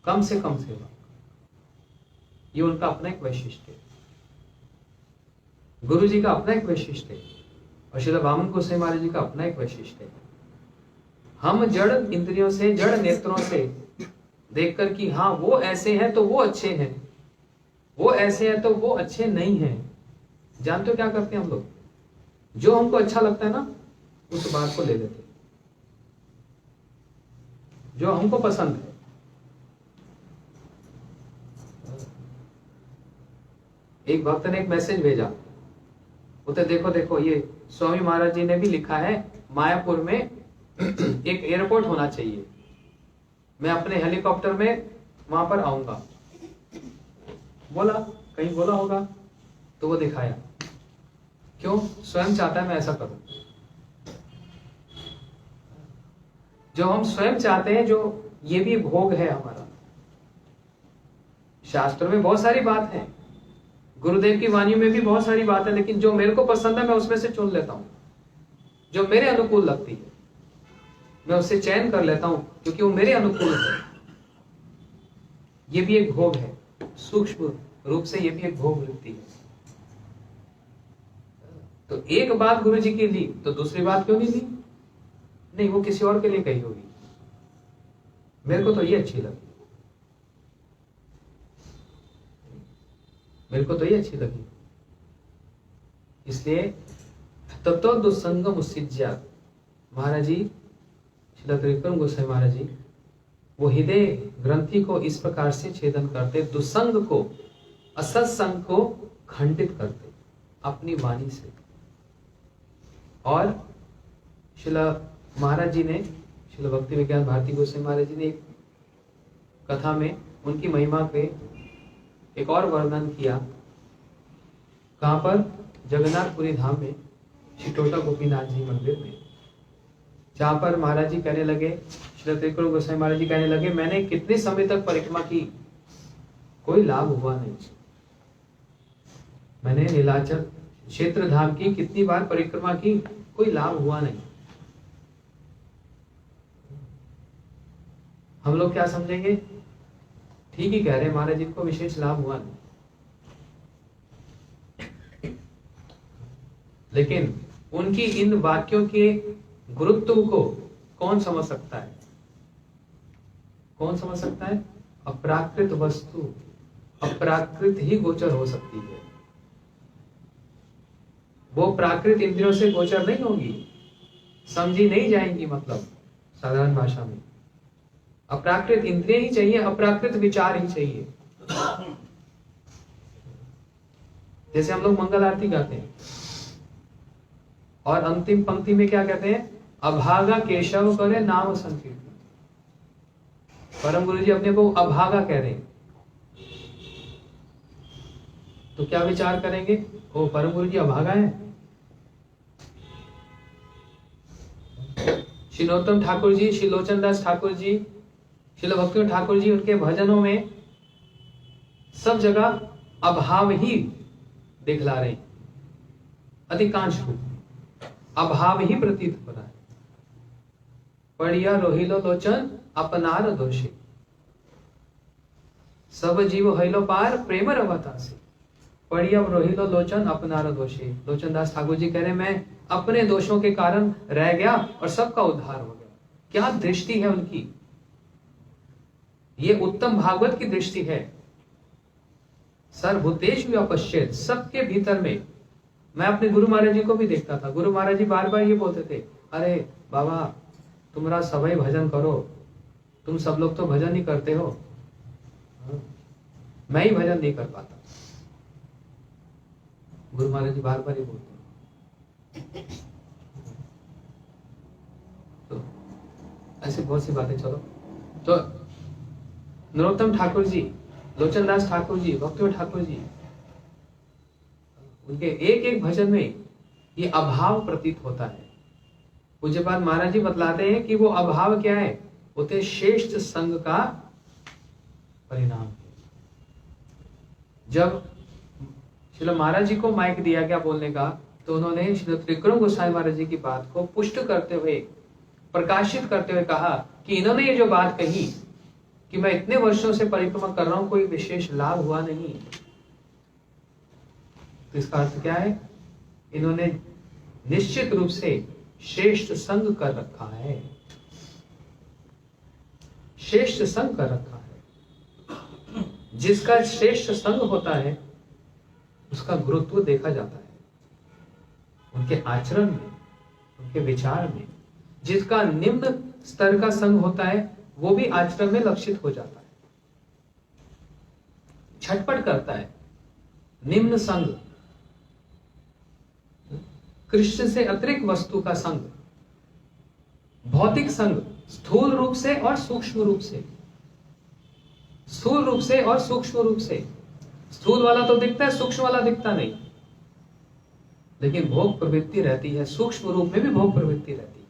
कम से कम सेवा। ये उनका अपना एक वैशिष्ट्य है, गुरु जी का अपना एक वैशिष्ट्य है, और श्रील वामन गोसाई महाराज जी का अपना एक वैशिष्ट्य है। हम जड़ इंद्रियों से, जड़ नेत्रों से देखकर कि हाँ वो ऐसे हैं तो वो अच्छे हैं, वो ऐसे हैं तो वो अच्छे नहीं हैं, जानते हो क्या करते हैं हम लोग? जो हमको अच्छा लगता है ना उस बात को ले लेते हैं, जो हमको पसंद है। एक भक्त ने एक मैसेज भेजा, बोलते देखो देखो ये स्वामी महाराज जी ने भी लिखा है मायापुर में एक एयरपोर्ट होना चाहिए, मैं अपने हेलीकॉप्टर में वहां पर आऊंगा। बोला कहीं बोला होगा तो वो दिखाया, क्यों? स्वयं चाहता है मैं ऐसा करूं। जो हम स्वयं चाहते हैं, जो ये भी भोग है हमारा। शास्त्रों में बहुत सारी बात है, गुरुदेव की वाणियों में भी बहुत सारी बात है, लेकिन जो मेरे को पसंद है मैं उसमें से चुन लेता हूं, जो मेरे अनुकूल लगती है मैं उससे चयन कर लेता हूं, क्योंकि वो मेरे अनुकूल है। ये भी एक भोग है, सूक्ष्म रूप से ये भी एक भोग वृत्ति है। तो एक बात गुरु जी की ली तो दूसरी बात क्यों नहीं ली? नहीं, वो किसी और के लिए कही होगी, मेरे को तो ये अच्छी लगी, मेरे को तो ये अच्छी लगी, इसलिए तत्व दुसंगम उसिज्या। महाराज जी श्रील त्रिविक्रम गोसाई महाराज जी वो हृदय ग्रंथि को इस प्रकार से छेदन करते, दुसंग को, असत्संग को खंडित करते अपनी वाणी से। और श्रील महाराज जी ने, श्रील भक्ति विज्ञान भारती गोसाई महाराज जी ने एक कथा में उनकी महिमा पे एक और वर्णन किया। कहां पर? जगन्नाथपुरी धाम में, श्री टोटा गोपीनाथ जी मंदिर में, जहां पर महाराज जी कहने लगे, श्री त्रिविक्रम गोसाई महाराज जी कहने लगे, मैंने कितने समय तक परिक्रमा की, कोई लाभ हुआ नहीं। मैंने नीलाचल क्षेत्र धाम की कितनी बार परिक्रमा की, कोई लाभ हुआ नहीं। हम लोग क्या समझेंगे? ठीक ही कह रहे हैं, महाराज जी को विशेष लाभ हुआ नहीं। लेकिन उनकी इन वाक्यों के गुरुत्व को कौन समझ सकता है? कौन समझ सकता है? अप्राकृत वस्तु अप्राकृत ही गोचर हो सकती है, वो प्राकृत इंद्रियों से गोचर नहीं होगी, समझी नहीं जाएंगी। मतलब साधारण भाषा में अप्राकृत इंद्रिय ही चाहिए, अप्राकृत विचार ही चाहिए। जैसे हम लोग मंगल आरती गाते हैं और अंतिम पंक्ति में क्या कहते हैं? अभागा केशव करे नाम संकीर्तन। परम गुरु जी अपने को अभागा कह रहे हैं, तो क्या विचार करेंगे? ओ परम गुरु जी अभागा है। श्री नरोत्तम ठाकुर जी, श्री लोचन दास ठाकुर जी, श्री भक्ति ठाकुर जी, उनके भजनों में सब जगह अभाव ही दिखला रहे हैं, अधिकांश रूप अभाव ही प्रतीत हो रहा है। पढ़िया रोहिलो लोचन अपनार दोषी, सब जीव हईलो पार प्रेम रवता से। पढ़िया रोहिलो लोचन अपनार दोषी। लोचन दास ठाकुर जी कह रहे मैं अपने दोषों के कारण रह गया और सबका उद्धार हो गया। क्या दृष्टि है उनकी! ये उत्तम भागवत की दृष्टि है। सर्वभूतेषु व्यपश्येत्, सबके भीतर में। मैं अपने गुरु महाराज जी को भी देखता था, गुरु महाराज जी बार बार ये बोलते थे, अरे बाबा तुम्हारा सभी भजन करो, तुम सब लोग तो भजन ही करते हो, मैं ही भजन नहीं कर पाता। गुरु महाराज जी बार बार ये बोलते हैं। तो ऐसी बहुत सी बातें। चलो, तो नरोत्तम ठाकुर जी, लोचन दास ठाकुर जी, भक्ति ठाकुर जी, उनके एक एक भजन में ये अभाव प्रतीत होता है। पूज्यपाद महाराज जी बतलाते हैं कि वो अभाव क्या है? होते श्रेष्ठ संग का परिणाम। जब श्रील महाराज जी को माइक दिया गया बोलने का, तो उन्होंने श्री त्रिविक्रम गोस्वामी महाराज जी की बात को पुष्ट करते हुए, प्रकाशित करते हुए कहा कि इन्होंने ये जो बात कही कि मैं इतने वर्षों से परिक्रमा कर रहा हूं, कोई विशेष लाभ हुआ नहीं, तो इसका अर्थ क्या है? इन्होंने निश्चित रूप से श्रेष्ठ संग कर रखा है, श्रेष्ठ संग कर रखा है। जिसका श्रेष्ठ संग होता है उसका गुरुत्व देखा जाता है, उनके आचरण में, उनके विचार में। जिसका निम्न स्तर का संग होता है वो भी आचरण में लक्षित हो जाता है, छटपट करता है। निम्न संग, कृष्ण से अतिरिक्त वस्तु का संग, भौतिक संग, स्थूल रूप से और सूक्ष्म रूप से, स्थूल रूप से और सूक्ष्म रूप से। स्थूल वाला तो दिखता है, सूक्ष्म वाला दिखता नहीं, लेकिन भोग प्रवृत्ति रहती है, सूक्ष्म रूप में भी भोग प्रवृत्ति रहती है।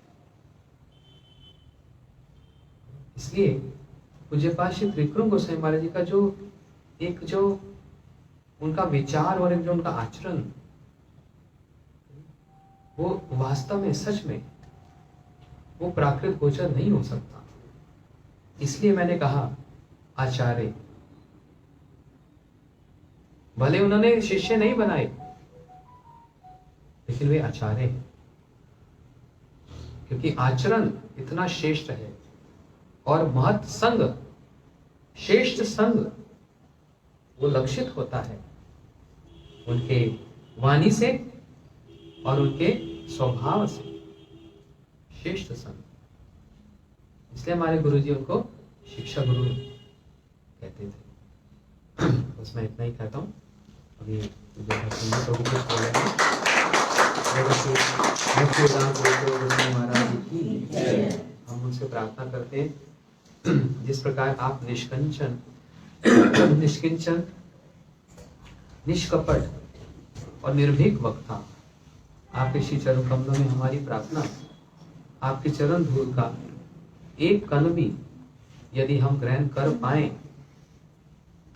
इसलिए पूज्यपाद श्री त्रिविक्रम गोस्वामी महाराज जी का जो उनका विचार और एक जो उनका आचरण, वो वास्तव में, सच में वो प्राकृत गोचर नहीं हो सकता। इसलिए मैंने कहा आचार्य, भले उन्होंने शिष्य नहीं बनाए, लेकिन वे आचार्य हैं, क्योंकि आचरण इतना श्रेष्ठ है। और महत् संग, श्रेष्ठ संग, वो लक्षित होता है उनके वाणी से और उनके स्वभाव से, श्रेष्ठ संग। इसलिए हमारे गुरुजी उनको शिक्षा गुरु कहते थे। बस मैं इतना ही कहता हूँ। अभी तो कुछ बोलेंगे। महाराज जी की हम उनसे प्रार्थना करते हैं, जिस प्रकार आप निष्किंचन, निष्कपट और निर्भीक वक्ता, आपके श्री चरण कमलों में हमारी प्रार्थना, आपके चरण धूल का एक कण भी यदि हम ग्रहण कर पाए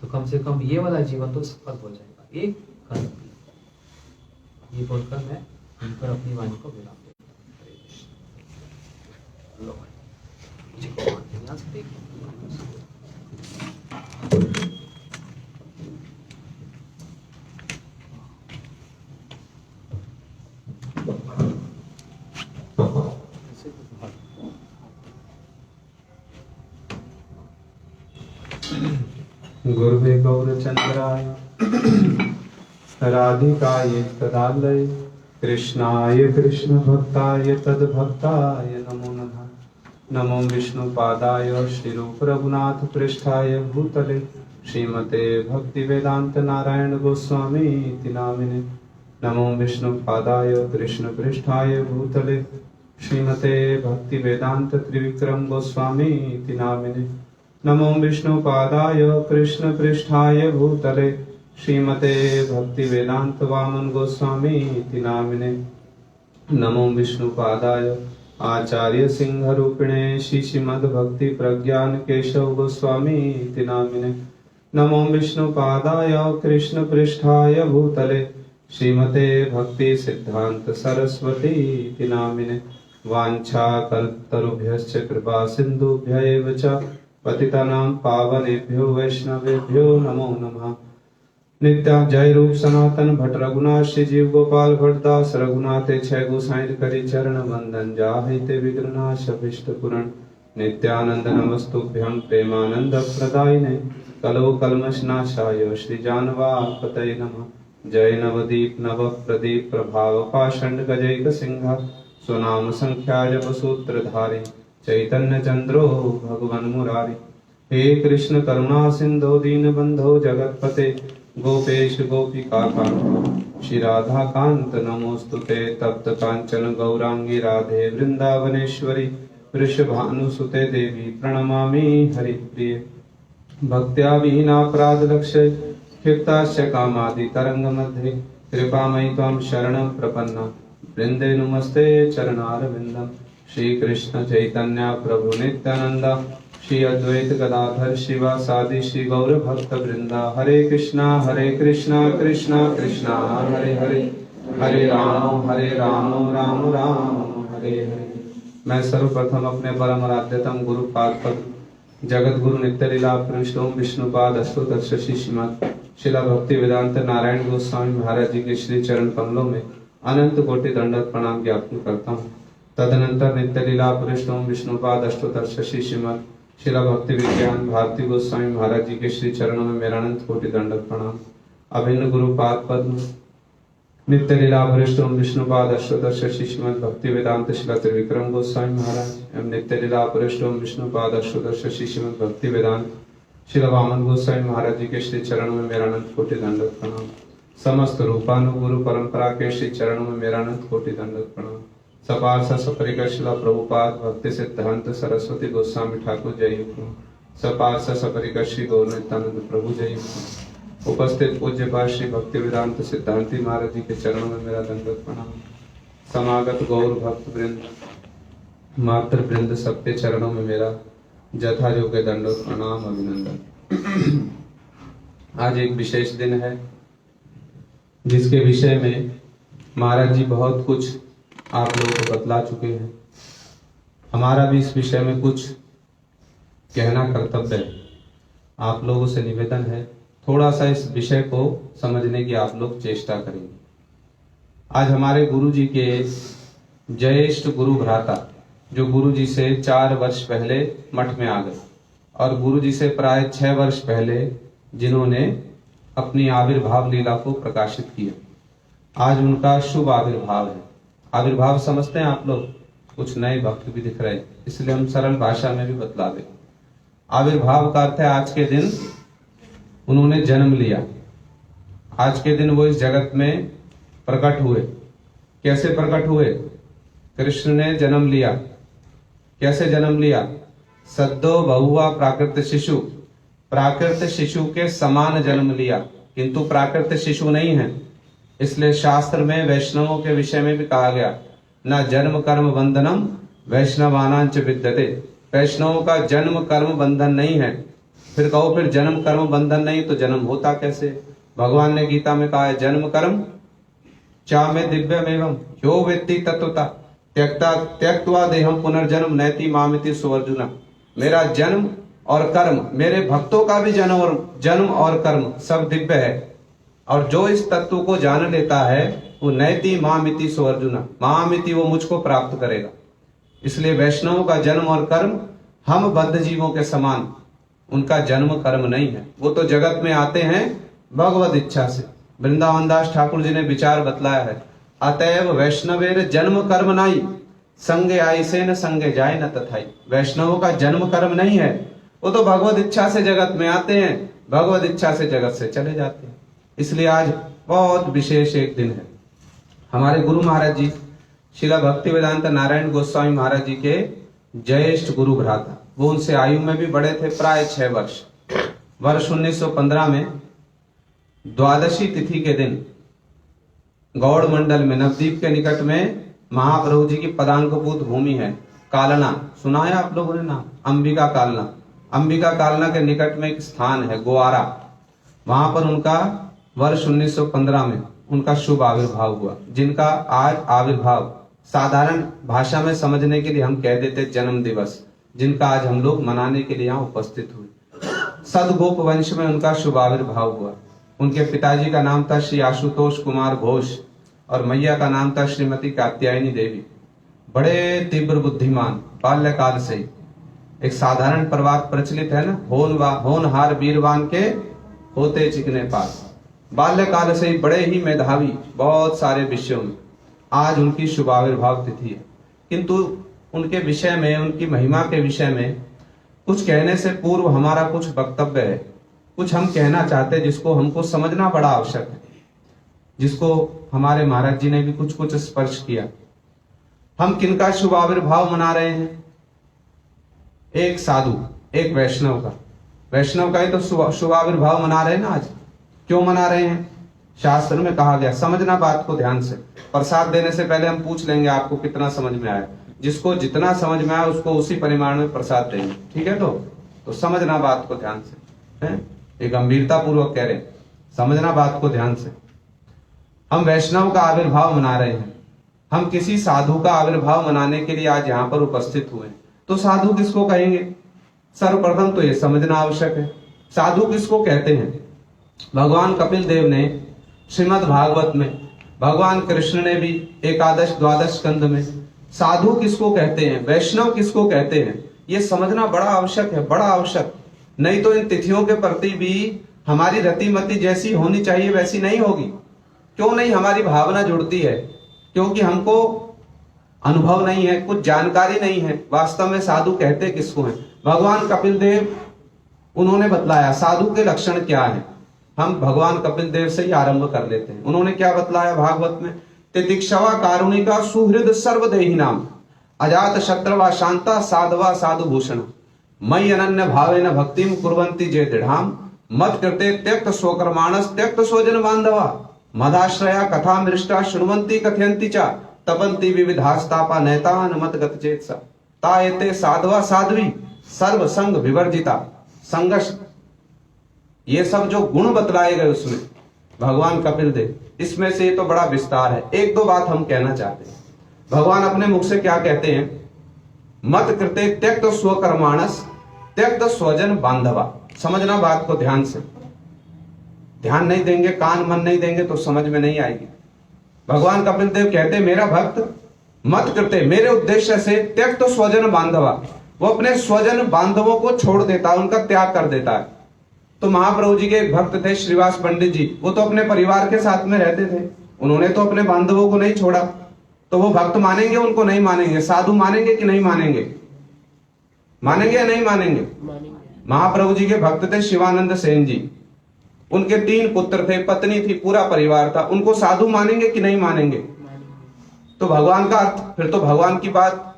तो कम से कम ये वाला जीवन तो सफल हो जाएगा। एक कण भी। ये बोलकर मैं इन पर अपनी वाणी को विराम देता गुरुवे गौरचंद्राय राधिकायै तदालय कृष्णाय कृष्ण भक्ताय तद्भक्ताय नमो नमः। नमो विष्णुपादाय श्रीरूप रघुनाथ पृष्ठाय भूतले श्रीमते भक्ति वेदांत नारायण गोस्वामी इति नामिने। नमो विष्णुपादाय कृष्ण पृष्ठाय भूतले श्रीमते भक्ति वेदांत त्रिविक्रम गोस्वामी इति नामिने। नमो विष्णुपादाय कृष्ण पृष्ठाय भूतले श्रीमते भक्ति वेदांत वामन गोस्वामी इति नामिने। नमो विष्णुपादाय आचार्य सिंह रूपिणे श्रीमद् भक्ति प्रज्ञान केशव गोस्वामी इति नामिने। नमो विष्णुपादाय कृष्ण पृष्ठाय भूतले श्रीमते भक्ति सिद्धांत सरस्वती इति नामिने। वाञ्छा कल्पतरुभ्यश्च कृपा सिन्धुभ्य एव च पतितानां पावनेभ्यो वैष्णवेभ्यो नमो नमः। नित्या जय रूप सनातन भट्ट रघुनाथ श्री जीव गोपाल भट्टदास रघुनाथे छय गोसाई करी चरण वंदन जाहिते विघ्ननाश अभिष्ट पुरण। नित्यानंद नमस्तुभ्यं प्रेमानंद प्रदायिने कलो कल्मषनाशाय श्री जानवापतये नमः। जय नवदीप नव प्रदीप प्रभाव पाषण्ड गजैक सिंह स्वनाम संख्या जप सूत्रधारी चैतन्य चंद्रो भगवन मुरारी। हे कृष्ण करुणा सिंधो दीन बंधो जगतपते गोपेश गोपिका कांत श्री राधा कांत नमोस्तुते। तप्त कांचन गौरांगी राधे वृंदावनेश्वरी वृषभानुसुते देवी प्रणमामि हरिप्रिये। भक्त्या विहीनापराध लक्ष्य क्षिप्ताश्च कामादि तरंग मध्ये कृपामयि त्वां शरणं प्रपन्ना वृंदे नुमस्ते चरणारविंदम्। श्री कृष्ण चैतन्य प्रभु नित्यानंद श्री अद्वैत गदाधर शिवासादि श्री गौर भक्त वृंदा। हरे कृष्णा कृष्णा कृष्णा हरे हरे, हरे राम राम राम हरे हरे। मैं सर्वप्रथम अपने परम आराध्यतम गुरुपाद पद जगत गुरु नित्य लीला प्रविष्टोम विष्णुपाद अष्टोत्तर शशि श्रीमद शिला भक्ति वेदांत नारायण गोस्वामी महाराज जी के श्री चरण कमलों में अनंत कोटि दंडवत प्रणाम ज्ञापन करता हूँ। तदनंतर नित्य लीला प्रविष्टोम विष्णुपाद अष्टोत्तर शशि श्रीमद शिला भक्ति विज्ञान भारती गोस्वामी महाराज जी के श्री चरणों में मेरा अनंत कोटि दंडवत प्रणाम। अभिन्न गुरुपाद पद्म नित्य लीला वरिष्ठों विष्णुपाद अष्टोत्तर शशि श्रीमद भक्ति वेदांत शिला त्रिविक्रम गोस्वामी महाराज एवं नित्य लीला वरिष्ठों विष्णुपाद अष्टोत्तर शशि श्रीमद भक्ति वेदांत शिला वामन गोस्वामी महाराज जी के श्री चरणों में मेरा अनंत कोटि दंडवत प्रणाम। समस्त रूपानुगुरु परंपरा के श्री चरणों में मेरा अनंत कोटि दंडवत प्रणाम। सपार्षद सपरिकर शिला प्रभुपाद भक्ति सिद्धांत सरस्वती गोस्वामी ठाकुर जय हुकुम। सपार्षद सपरिकर श्री गौर नित्यानंद प्रभु जय हुकुम। उपस्थित पूज्य पाद श्री भक्ति वेदांत सिद्धांति महाराज जी के चरणों में मेरा दंडवत प्रणाम। समागत गौर भक्त वृंद मात्र वृंद सबके चरणों में मेरा जथा योग्य दंडवत प्रणाम अभिनंदन। आज एक विशेष दिन है जिसके विषय में महाराज जी बहुत कुछ आप लोगों को बतला चुके हैं। हमारा भी इस विषय में कुछ कहना कर्तव्य है। आप लोगों से निवेदन है थोड़ा सा इस विषय को समझने की आप लोग चेष्टा करेंगे। आज हमारे गुरु जी के ज्येष्ठ गुरु भ्राता जो गुरु जी से 4 वर्ष पहले मठ में आ गए और गुरु जी से प्राय 6 वर्ष पहले जिन्होंने अपनी आविर्भाव लीला को प्रकाशित किया, आज उनका शुभ आविर्भाव है। आविर्भाव समझते हैं आप लोग? कुछ नए भक्त भी दिख रहे हैं, इसलिए हम सरल भाषा में भी बतला दें। आविर्भाव का अर्थ है आज के दिन उन्होंने जन्म लिया। आज के दिन वो इस जगत में प्रकट हुए। कैसे प्रकट हुए? कृष्ण ने जन्म लिया। कैसे जन्म लिया? सद्दो बहुआ प्राकृत शिशु, प्राकृत शिशु के समान जन्म लिया, किंतु प्राकृत शिशु नहीं है। इसलिए शास्त्र में वैष्णवों के विषय में भी कहा गया न जन्म कर्म बंधनम वैष्णवानांच विद्यते। वैष्णवों का जन्म कर्म बंधन नहीं है। फिर कहो फिर जन्म कर्म बंधन नहीं तो जन्म होता कैसे? भगवान ने गीता में कहा है जन्म कर्म चा में दिव्यम एवं यो वेत्ति तत्वता त्यक्त्वा देहम पुनर्जन्म नैति मामिति सुवर्जुना। मेरा जन्म और कर्म, मेरे भक्तों का भी जन्म और कर्म सब दिव्य है, और जो इस तत्व को जान लेता है वो नैति मामिति सुवर्जुना, मामिति वो मुझको प्राप्त करेगा। इसलिए वैष्णवों का जन्म और कर्म हम बद्ध जीवों के समान, उनका जन्म कर्म नहीं है। वो तो जगत में आते हैं भगवत इच्छा से। वृंदावन दास ठाकुर जी ने विचार बतलाया है अतएव वैष्णवेर जन्म कर्म नाई संगे आई से न संगे जाए न तथाई। वैष्णवों का जन्म कर्म नहीं है, वो तो भगवत इच्छा से जगत में आते हैं, भगवत इच्छा से जगत से चले जाते हैं। इसलिए आज बहुत विशेष एक दिन है। हमारे गुरु महाराज जी शिला भक्ति वेदांत नारायण गोस्वामी महाराज जी के ज्येष्ठ गुरु भ्राता, वो उनसे आयु में भी बड़े थे, प्राय 6 वर्ष। वर्ष 1915 में द्वादशी तिथि के दिन गौड़ मंडल में नवदीप के निकट में महाप्रभु जी की पदांकभूत भूमि है कालना। सुना है आप लोगों ने नाम? अंबिका कालना। अंबिका कालना के निकट में एक स्थान है गोवारा। वहां पर उनका वर्ष 1915 में उनका शुभ आविर्भाव हुआ, जिनका आज आविर्भाव साधारण भाषा में समझने के लिए हम कह देते जन्म दिवस, जिनका आज हम लोग मनाने के लिए यहाँ उपस्थित हुए। सदगोप वंश में उनका शुभ आविर्भाव हुआ। उनके पिताजी का नाम था श्री आशुतोष कुमार घोष और मैया का नाम था श्रीमती कात्यायनी देवी। बड़े तीव्र बुद्धिमान, बाल्यकाल से ही एक साधारण प्रवाद प्रचलित है ना, होनहार वीरवान के होते चिकने पास। बाल्यकाल से ही बड़े ही मेधावी बहुत सारे विषयों में। आज उनकी शुभ आविर्भाव तिथि है, किंतु उनके विषय में, उनकी महिमा के विषय में कुछ कहने से पूर्व हमारा कुछ वक्तव्य है, कुछ हम कहना चाहते हैं जिसको हमको समझना बड़ा आवश्यक है, जिसको हमारे महाराज जी ने भी कुछ कुछ स्पर्श किया। हम किनका शुभ आविर्भाव मना रहे हैं? एक साधु, एक वैष्णव का। वैष्णव का ही तो शुभ आविर्भाव मना रहे हैं ना आज। क्यों मना रहे हैं? शास्त्र में कहा गया, समझना बात को ध्यान से। प्रसाद देने से पहले हम पूछ लेंगे आपको कितना समझ में आया। जिसको जितना समझ में आए उसको उसी परिमाण में प्रसाद देंगे, ठीक है। तो समझना बात को ध्यान से, हैं? ये गंभीरता पूर्वक कह रहे हैं, समझना बात को ध्यान से। हम वैष्णव का आविर्भाव मना रहे हैं, हम किसी साधु का आविर्भाव मनाने के लिए आज यहाँ पर उपस्थित हुए हैं। तो साधु किसको कहेंगे? सर्वप्रथम तो ये समझना आवश्यक है, साधु किसको कहते हैं। भगवान कपिल देव ने श्रीमद् भागवत में, भगवान कृष्ण ने भी एकादश द्वादश स्कंद में साधु किसको कहते हैं, वैष्णव किसको कहते हैं, ये समझना बड़ा आवश्यक है, बड़ा आवश्यक। नहीं तो इन तिथियों के प्रति भी हमारी रतिमति जैसी होनी चाहिए वैसी नहीं होगी। क्यों नहीं हमारी भावना जुड़ती है? क्योंकि हमको अनुभव नहीं है, कुछ जानकारी नहीं है वास्तव में साधु कहते किसको हैं। भगवान कपिल देव उन्होंने बतलाया साधु के लक्षण क्या है। हम भगवान कपिल देव से ही आरंभ कर लेते हैं। उन्होंने क्या बतलाया भागवत में? तितिक्षवा कारुणिका सुहृद सर्वदेही नाम अजात शत्रवा शांता साधवा साधु भूषण मयि अनन्य भावेन भक्तिम कुर्वन्ति जे दृढ़ाम मत कृते त्यक्त स्वकर्माणस त्यक्त स्वजन बांधवा मदाश्रया कथा मृष्टा शृण्वन्ति कथयन्ति च तपन्ति विविधास्तापा नैतान मत गत चेतसा तायते साधवा साध्वी सर्व संग विवर्जिता संघर्ष। ये सब जो गुण बतलाए गए उसमें भगवान कपिल देव, इसमें से तो बड़ा विस्तार है। एक दो बात हम कहना चाहते हैं। भगवान अपने मुख से क्या कहते हैं? मत कृते त्यक्त स्वकर्माणस त्यक्त स्वजन बांधवा। समझना बात को ध्यान से, ध्यान नहीं देंगे, कान मन नहीं देंगे तो समझ में नहीं आएगी। भगवान कपिल देव कहते मेरा भक्त मत कृते, मेरे उद्देश्य से त्यक्त स्वजन बांधवा, वो अपने स्वजन बांधवों को छोड़ देता है, उनका त्याग कर देता है। तो महाप्रभु जी के एक भक्त थे श्रीवास पंडित जी, वो तो अपने परिवार के साथ में रहते थे, उन्होंने तो अपने बांधवों को नहीं छोड़ा। तो वो भक्त मानेंगे उनको? नहीं मानेंगे। साधु मानेंगे कि नहीं मानेंगे? मानेंगे या नहीं मानेंगे? महाप्रभु जी के भक्त थे शिवानंद सेन जी, उनके 3 पुत्र थे, पत्नी थी, पूरा परिवार था। उनको साधु मानेंगे कि नहीं मानेंगे? तो भगवान का अर्थ, फिर तो भगवान की बात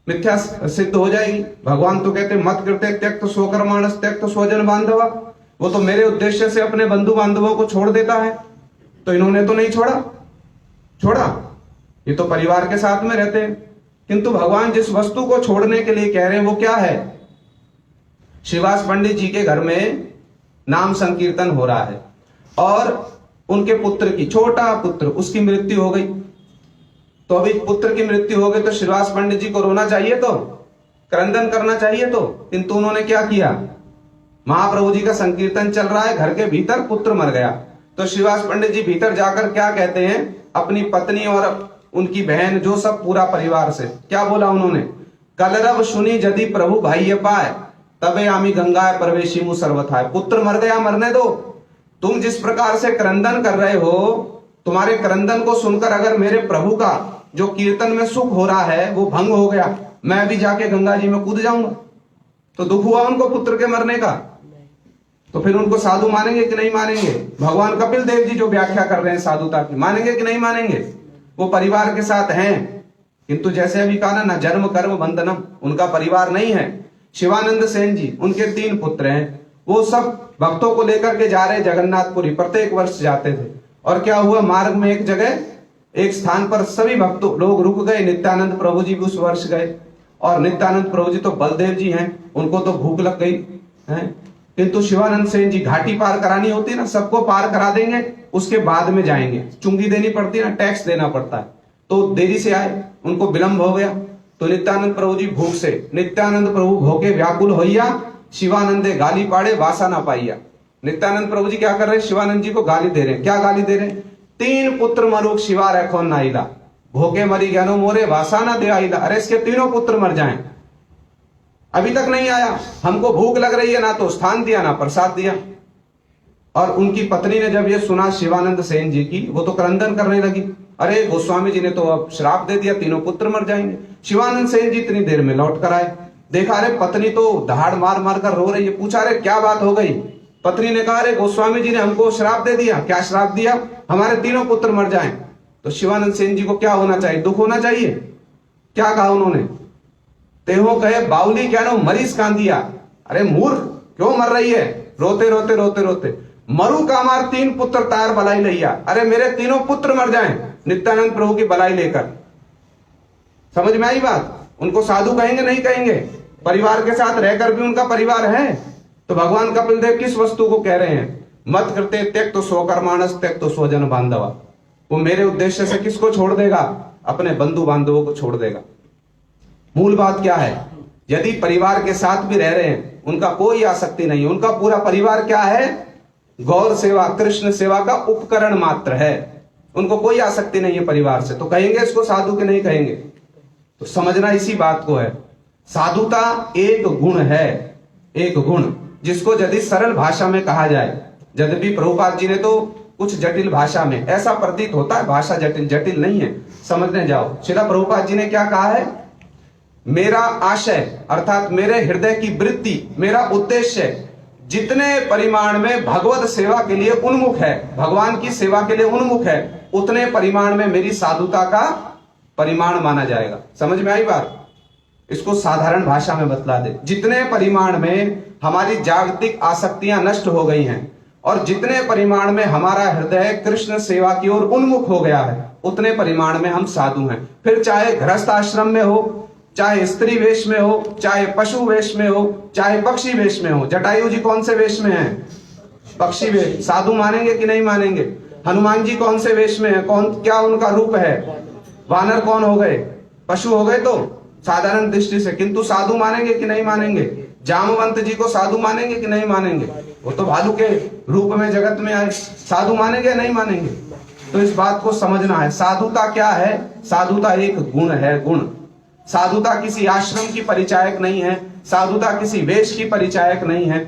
मिथ्या सिद्ध हो जाएगी। भगवान तो कहते मत कृते त्यक्त स्वकर्माणस त्यक्त स्वजन बांधवा, वो तो मेरे उद्देश्य से अपने बंधु बांधवों को छोड़ देता है। तो इन्होंने तो नहीं छोड़ा, ये तो परिवार के साथ में रहते हैं। किंतु भगवान जिस वस्तु को छोड़ने के लिए कह रहे हैं वो क्या है? श्रीवास पंडित जी के घर में नाम संकीर्तन हो रहा है और उनके पुत्र की, छोटा पुत्र, उसकी मृत्यु हो गई। तो अभी पुत्र की मृत्यु हो गई तो श्रीवास पंडित जी को रोना चाहिए, तो क्रंदन करना चाहिए, तो किंतु उन्होंने क्या किया? महाप्रभु जी का संकीर्तन चल रहा है, घर के भीतर पुत्र मर गया। तो श्रीवास पंडित जी भीतर जाकर क्या कहते हैं? अपनी पत्नी और उनकी बहन, जो सब पूरा परिवार से क्या बोला उन्होंने? कलरव सुनी यदि प्रभु भाई पाए तबे आमी गंगा प्रवेशी मु सर्वथाय। पुत्र मर गया, मरने दो। तुम जिस प्रकार से क्रंदन कर रहे हो, तुम्हारे क्रंदन को सुनकर अगर मेरे प्रभु का जो कीर्तन में सुख हो रहा है वो भंग हो गया, मैं भी जाके गंगा जी में कूद जाऊंगा। तो दुख हुआ उनको पुत्र के मरने का। तो फिर उनको साधु मानेंगे कि नहीं मानेंगे? भगवान कपिल देव जी जो व्याख्या कर रहे हैं साधुता की, मानेंगे कि नहीं मानेंगे? वो परिवार के साथ हैं, किंतु जैसे अभी कहा ना, जन्म कर्म बंधनम, उनका परिवार नहीं है। शिवानंद सेन जी, उनके 3 पुत्र हैं, वो सब भक्तों को लेकर के जा रहे जगन्नाथपुरी, प्रत्येक वर्ष जाते थे। और क्या हुआ? मार्ग में एक जगह, एक स्थान पर सभी भक्तों लोग रुक गए। नित्यानंद प्रभु जी भी उस वर्ष गए, और नित्यानंद प्रभु जी तो बलदेव जी हैं, उनको तो भूख लग गई है। किंतु शिवानंद सेन जी, घाटी पार करानी होती है ना, सबको पार करा देंगे, उसके बाद में जाएंगे। चुंगी देनी पड़ती है ना, टैक्स देना पड़ता है। तो देरी से आए, उनको विलंब हो गया। तो नित्यानंद प्रभु जी भूख से, नित्यानंद प्रभु भूखे व्याकुल होइया, शिवानंदे गाली पाड़े वासा ना पाइया। नित्यानंद प्रभु जी क्या कर रहे हैं? शिवानंद जी को गाली दे रहे हैं। क्या गाली दे रहे हैं? 3 पुत्र मरुक शिवा रखो नाइला, भोगे मरी ज्ञानो मोरे वासा ना दे आइला। अरे इसके 3 पुत्र मर जाएं, अभी तक नहीं आया, हमको भूख लग रही है, ना तो स्थान दिया ना प्रसाद दिया। और उनकी पत्नी ने जब ये सुना शिवानंद सेन जी की, वो तो क्रंदन करने लगी, अरे गोस्वामी जी ने तो अब श्राप दे दिया, 3 पुत्र मर जाएंगे। शिवानंद सेन जी इतनी देर में लौट कर आए, देखा अरे पत्नी तो दहाड़ मार मार कर रो रही है। पूछा अरे क्या बात हो गई? पत्नी ने कहा अरे गोस्वामी जी ने हमको श्राप दे दिया। क्या श्राप दिया? हमारे 3 पुत्र मर जाएं। तो शिवानंद सेन जी को क्या होना चाहिए? दुख होना चाहिए। क्या कहा उन्होंने? तेहो कहे बाउली क्या नो मरीज कांदिया। अरे मूर्ख, क्यों मर रही है? रोते रोते रोते रोते मरु का हमार 3 पुत्र तार बलाई लैया। अरे मेरे 3 पुत्र मर जाएं नित्यानंद प्रभु की बलाई लेकर। समझ में आई बात? उनको साधु कहेंगे नहीं कहेंगे? परिवार के साथ रहकर भी उनका परिवार है। तो भगवान कपिल देव किस वस्तु को कह रहे हैं? मत करते त्यक तो स्वकर्माणस त्यक तो स्वजन बांधवा। वो मेरे उद्देश्य से किसको छोड़ देगा? अपने बंधु बांधवों को छोड़ देगा। मूल बात क्या है? यदि परिवार के साथ भी रह रहे हैं, उनका कोई आसक्ति नहीं, उनका पूरा परिवार क्या है? गौर सेवा, कृष्ण सेवा का उपकरण मात्र है, उनको कोई आसक्ति नहीं है परिवार से, तो कहेंगे इसको साधु के नहीं कहेंगे? तो समझना इसी बात को है। साधुता एक गुण है, एक गुण जिसको यदि सरल भाषा में कहा जाए, यद्यपि प्रभुपाद जी ने तो कुछ जटिल भाषा में, ऐसा प्रतीत होता है भाषा जटिल, जटिल नहीं है, समझने जाओ। श्रील प्रभुपाद जी ने क्या कहा है? मेरा आशय अर्थात मेरे हृदय की वृत्ति, मेरा उद्देश्य जितने परिमाण में भगवत सेवा के लिए उन्मुख है, भगवान की सेवा के लिए उन्मुख है, उतने परिमाण में मेरी साधुता का परिमाण माना जाएगा। समझ में आई बात? इसको साधारण भाषा में बतला दे। जितने परिमाण में हमारी जागतिक आसक्तियां नष्ट हो गई हैं और जितने परिमाण में हमारा हृदय कृष्ण सेवा की ओर उन्मुख हो गया है, उतने परिमाण में हम साधु हैं। फिर चाहे गृहस्थ आश्रम में हो, चाहे स्त्री वेश में हो, चाहे पशु वेश में हो, चाहे पक्षी वेश में हो। जटायु जी कौन से वेश में हैं? पक्षी वेश। साधु मानेंगे कि नहीं मानेंगे? हनुमान जी कौन से वेश में है? कौन, क्या उनका रूप है? वानर कौन हो गए? पशु हो गए तो साधारण दृष्टि से, किंतु साधु मानेंगे कि नहीं मानेंगे? जामवंत जी को साधु मानेंगे कि नहीं मानेंगे? वो तो भालू के रूप में जगत में आए, साधु मानेंगे नहीं मानेंगे? तो इस बात को समझना है। साधुता क्या है? साधुता एक गुण है, गुण। साधुता किसी आश्रम की परिचायक नहीं है, साधुता किसी वेश की परिचायक नहीं है।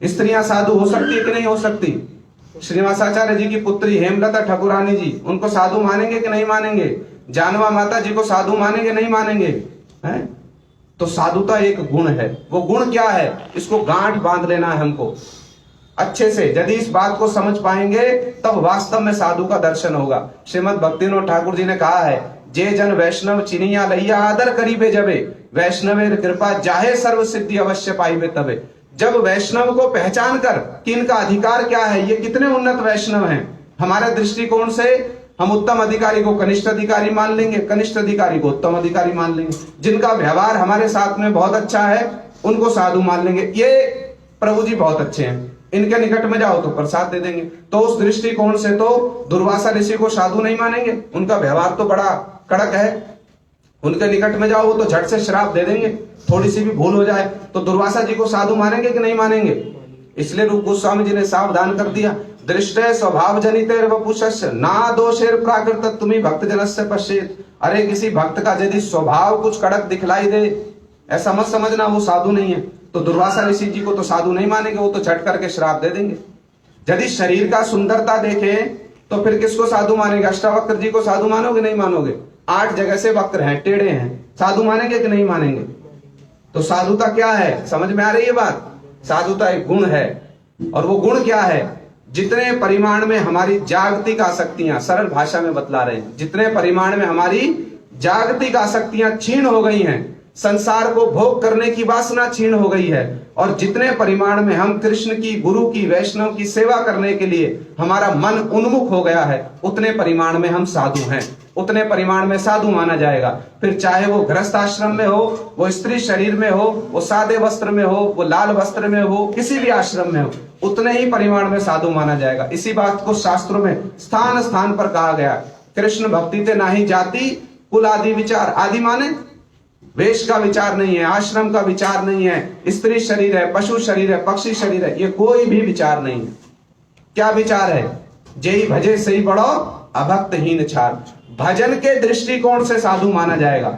स्त्रियां साधु हो सकती है कि नहीं हो सकती? श्रीनिवासाचार्य जी की पुत्री हेमलता ठाकुरानी जी, उनको साधु मानेंगे कि नहीं मानेंगे? जानवा माता जी को साधु मानेंगे नहीं मानेंगे? हैं? तो साधुता एक गुण है। वो गुण क्या है? इसको गांठ बांध लेना है हमको अच्छे से। यदि इस बात को समझ पाएंगे तब वास्तव में साधु का दर्शन होगा। श्रीमद् भक्तिविनोद ठाकुर जी ने कहा है, जे जन वैष्णव चिनिया लैया आदर करीबे जबे, वैष्णवेर कृपा जाहे सर्व सिद्धि अवश्य पाइबे तबे। जब वैष्णव को पहचान कर कि इनका अधिकार क्या है, ये कितने उन्नत वैष्णव हैं, हमारे दृष्टिकोण से हम उत्तम अधिकारी को कनिष्ठ अधिकारी मान लेंगे, कनिष्ठ अधिकारी को उत्तम अधिकारी मान लेंगे, जिनका व्यवहार हमारे साथ में बहुत अच्छा है उनको साधु मान लेंगे। ये प्रभु जी बहुत अच्छे हैं, इनके निकट में जाओ तो प्रसाद दे देंगे। तो उस दृष्टिकोण से तो दुर्वासा ऋषि को साधु नहीं मानेंगे, उनका व्यवहार तो बड़ा कड़क है। उनके निकट में जाओ वो तो झट से श्राप दे देंगे, थोड़ी सी भी भूल हो जाए तो। दुर्वासा जी को साधु मानेंगे कि नहीं मानेंगे? इसलिए रूप गोस्वामी जी ने सावधान कर दिया, दृष्टे स्वभाव जनितेर वपुषस्य ना दोषेर प्राकृत तुम्ही भक्त जनस्य पश्येत। अरे किसी भक्त का यदि स्वभाव कुछ कड़क दिखलाई दे, ऐसा मत समझना वो साधु नहीं है। तो दुर्वासा ऋषि जी को तो साधु नहीं मानेंगे, वो तो झट करके श्राप दे देंगे। यदि शरीर का सुंदरता देखे तो फिर किसको साधु मानेंगे? अष्टावक्र जी को साधु मानोगे नहीं मानोगे? 8 जगह से वक्र हैं, टेढ़े हैं, साधु मानेंगे कि नहीं मानेंगे? तो साधुता क्या है? समझ में आ रही है बात? साधुता एक गुण है। और वो गुण क्या है? जितने परिमाण में हमारी जागतिक आसक्तियां, सरल भाषा में बतला रहे हैं, जितने परिमाण में हमारी जागतिक आसक्तियां क्षीण हो गई हैं, संसार को भोग करने की वासना क्षीण हो गई है, और जितने परिमाण में हम कृष्ण की, गुरु की, वैष्णव की सेवा करने के लिए हमारा मन उन्मुख हो गया है, उतने परिमाण में हम साधु हैं, उतने परिमाण में साधु माना जाएगा। फिर चाहे वो गृहस्थ आश्रम में हो, वो स्त्री शरीर में हो, वो सादे वस्त्र में हो, वो लाल वस्त्र में हो, किसी भी आश्रम में हो, उतने ही परिमाण में साधु माना जाएगा। इसी बात को शास्त्रों में स्थान स्थान पर कहा गया, कृष्ण भक्ति ते नाही जाति कुल आदि विचार। आदि माने वेश का विचार नहीं है, आश्रम का विचार नहीं है, स्त्री शरीर है, पशु शरीर है, पक्षी शरीर है, ये कोई भी विचार नहीं है। क्या विचार है? जेई भजे सही बड़ो अभक्तहीन छार। भजन के दृष्टिकोण से साधु माना जाएगा,